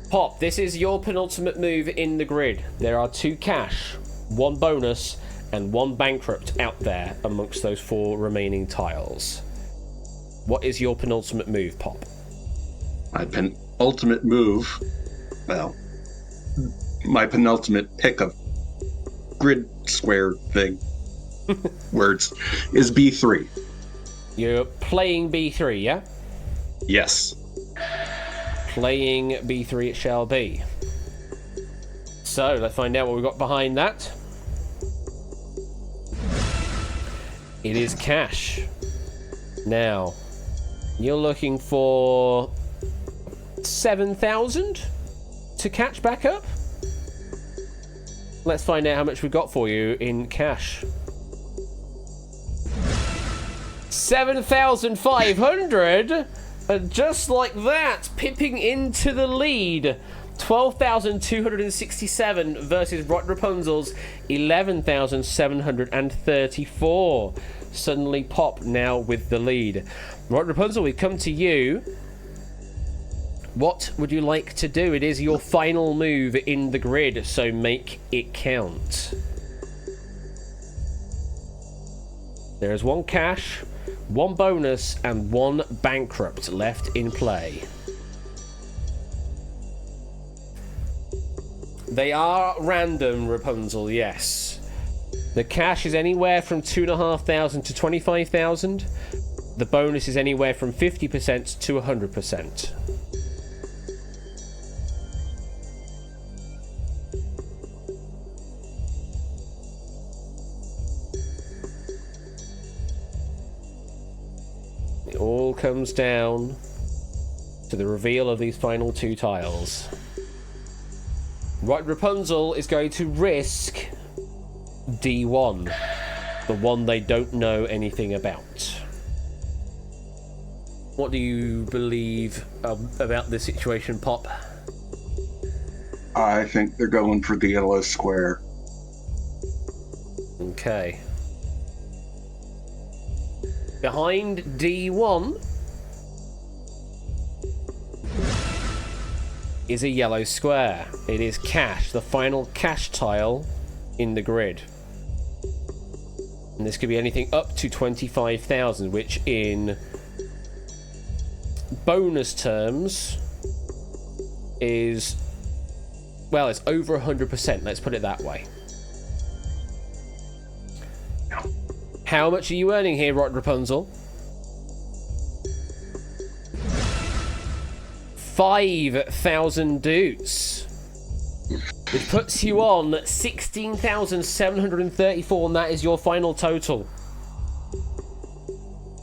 Pop, this is your penultimate move in the grid. There are 2 cash, 1 bonus, and 1 bankrupt out there amongst those 4 remaining tiles. What is your penultimate move, Pop? my penultimate move, well, my penultimate pick of grid square thing, words, is B3. You're playing B3, yeah? Yes. Playing B3 it shall be. So, let's find out what we've got behind that. It is cash. Now, you're looking for 7,000 to catch back up? Let's find out how much we've got for you in cash. 7,500! And just like that, pipping into the lead. 12,267 versus Rapunzel's 11,734. Suddenly Pop now with the lead. Rapunzel, we come to you. What would you like to do? It is your final move in the grid, so make it count. There is 1 cash, 1 bonus, and 1 bankrupt left in play. They are random, Rapunzel, yes. The cash is anywhere from 2,500 to 25,000. The bonus is anywhere from 50% to 100%. all comes down to the reveal of these final 2 tiles. Right, Rapunzel is going to risk D1, the one they don't know anything about. What do you believe about this situation, Pop? I think they're going for the yellow square. Okay. Behind D1 is a yellow square. It is cash, the final cash tile in the grid. And this could be anything up to 25,000, which in bonus terms is, well, it's over 100%, let's put it that way. How much are you earning here, Rod Rapunzel? 5,000 doots, which puts you on 16,734, and that is your final total.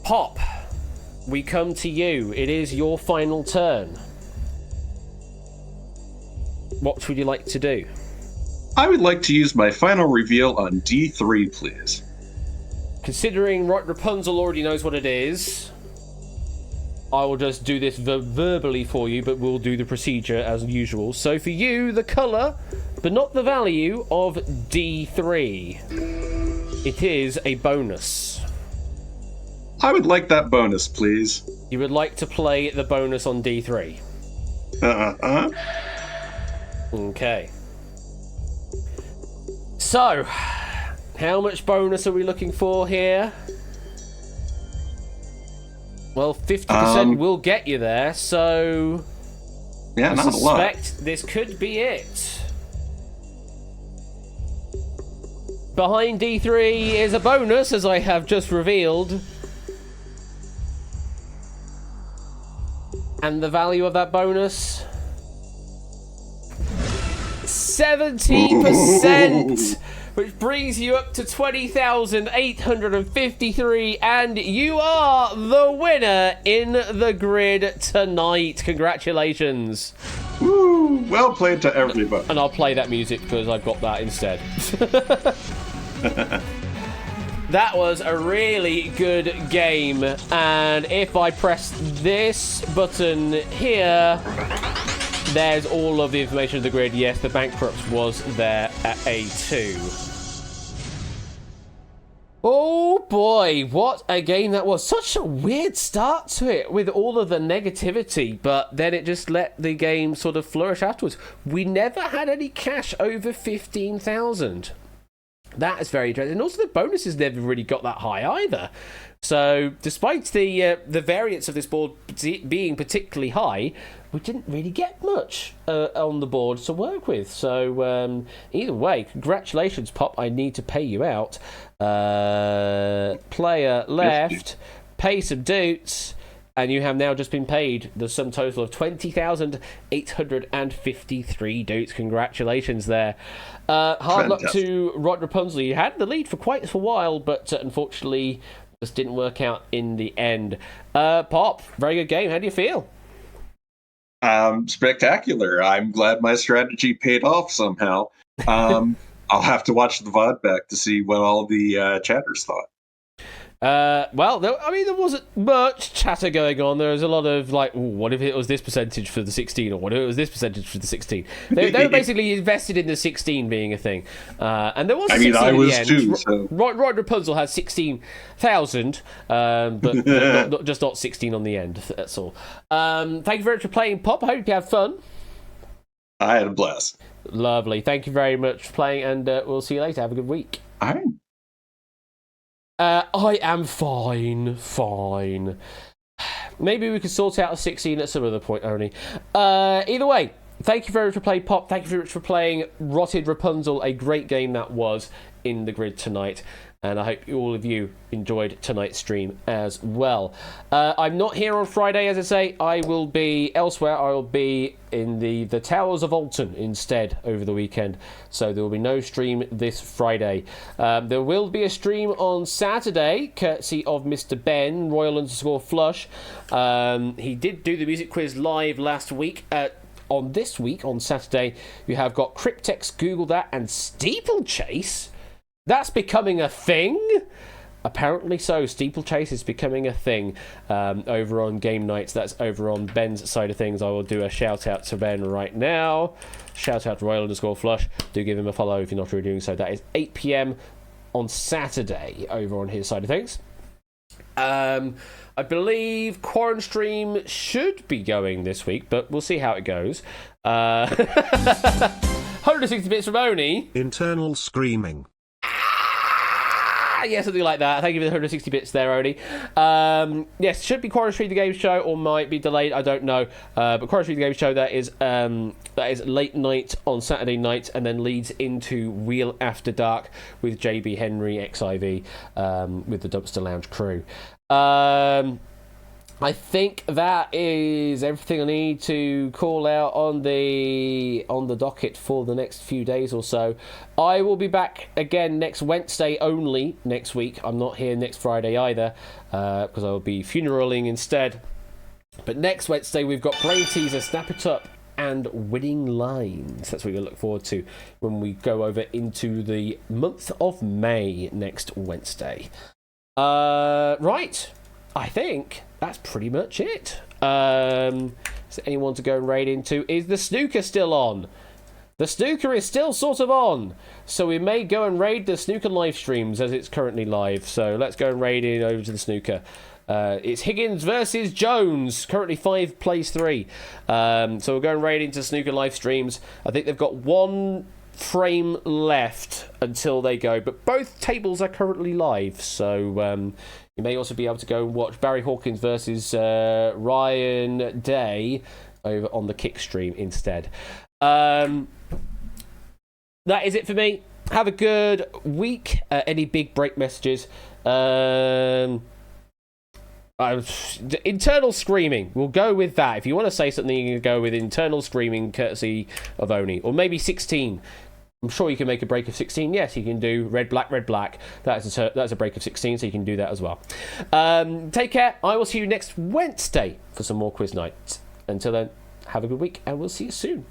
Pop, we come to you. It is your final turn. What would you like to do? I would like to use my final reveal on D3, please. Considering Right Rapunzel already knows what it is, I will just do this verbally for you, but we'll do the procedure as usual. So for you, the colour, but not the value, of D3. It is a bonus. I would like that bonus, please. You would like to play the bonus on D3? Okay. So, how much bonus are we looking for here? Well, 50% will get you there, so yeah, I not a lot. suspect this could be it. Behind D3 is a bonus, as I have just revealed. And the value of that bonus? 70%! Which brings you up to 20,853, and you are the winner in the grid tonight. Congratulations. Woo! Well played to everybody. And I'll play that music because I've got that instead. That was a really good game, and if I press this button here, there's all of the information of the grid. Yes, the Bankrupt was there at A2. Oh boy, what a game that was. Such a weird start to it with all of the negativity, but then it just let the game sort of flourish afterwards. We never had any cash over 15,000. That is very interesting. And also the bonuses never really got that high either. So despite the variance of this board being particularly high, we didn't really get much on the board to work with. So either way, congratulations, Pop. I need to pay you out. Player left, pay some doots, and you have now just been paid the sum total of 20,853 doots. Congratulations there. Hard luck to Rod Rapunzel. You had the lead for quite a while, but unfortunately just didn't work out in the end. Pop, very good game. How do you feel? Spectacular. I'm glad my strategy paid off somehow. I'll have to watch the VOD back to see what all the chatters thought. Well, there wasn't much chatter going on. There was a lot of like, ooh, what if it was this percentage for the 16, or what if it was this percentage for the 16? They were basically invested in the 16 being a thing. And there was a 16 I in was the end. too. So. Right, Rapunzel has 16,000, but just not 16 on the end. That's all. Thank you very much for playing, Pop. I hope you have fun. I had a blast. Lovely. Thank you very much for playing, and we'll see you later. Have a good week. All right. I am fine. Maybe we could sort out a 16 at some other point, only. Either way, thank you very much for playing, Pop. Thank you very much for playing Rotted Rapunzel. A great game that was in the grid tonight. and I hope all of you enjoyed tonight's stream as well. I'm not here on Friday, as I say. I will be elsewhere. I will be in the Towers of Alton instead over the weekend, so there will be no stream this Friday. There will be a stream on Saturday, courtesy of Mr. Ben, Royal_Flush. He did do the music quiz live last week. On this week, on Saturday, you have got Cryptex, Google that, and Steeplechase. That's becoming a thing. Apparently so. Steeplechase is becoming a thing over on Game Nights. That's over on Ben's side of things. I will do a shout out to Ben right now. Shout out to Royal_Flush. Do give him a follow if you're not already doing so. That is 8 p.m. on Saturday over on his side of things. I believe Quarren Stream should be going this week, but we'll see how it goes. 160 bits from Oni. Internal screaming. Yeah, something like that. Thank you for the 160 bits there, Oni. Yes, should be Quarren Stream the Game Show, or might be delayed. I don't know. But Quarren Stream the Game Show, that is late night on Saturday night, and then leads into Wheel After Dark with JB Henry XIV with the Dumpster Lounge crew. I think that is everything I need to call out on the docket for the next few days or so. I will be back again next Wednesday only next week. I'm not here next Friday either because I will be funeraling instead. But next Wednesday we've got Brain Teaser, Snap It Up, and Winning Lines. That's what we look forward to when we go over into the month of May next Wednesday. Right. I think that's pretty much it. Is there anyone to go and raid into? Is the snooker still on? The snooker is still sort of on. So we may go and raid the snooker live streams as it's currently live. So let's go and raid in over to the snooker. It's Higgins versus Jones. Currently 5 plays 3. So we'll go and raid into snooker live streams. I think they've got one frame left until they go. But both tables are currently live. So you may also be able to go and watch Barry Hawkins versus Ryan Day over on the Kick stream instead. That is it for me. Have a good week. Any big break messages? Internal screaming. We'll go with that. If you want to say something, you can go with internal screaming, courtesy of Oni. Or maybe 16. I'm sure you can make a break of 16. Yes, you can do red, black, red, black. That's a break of 16, so you can do that as well. Take care. I will see you next Wednesday for some more quiz nights. Until then, have a good week, and we'll see you soon.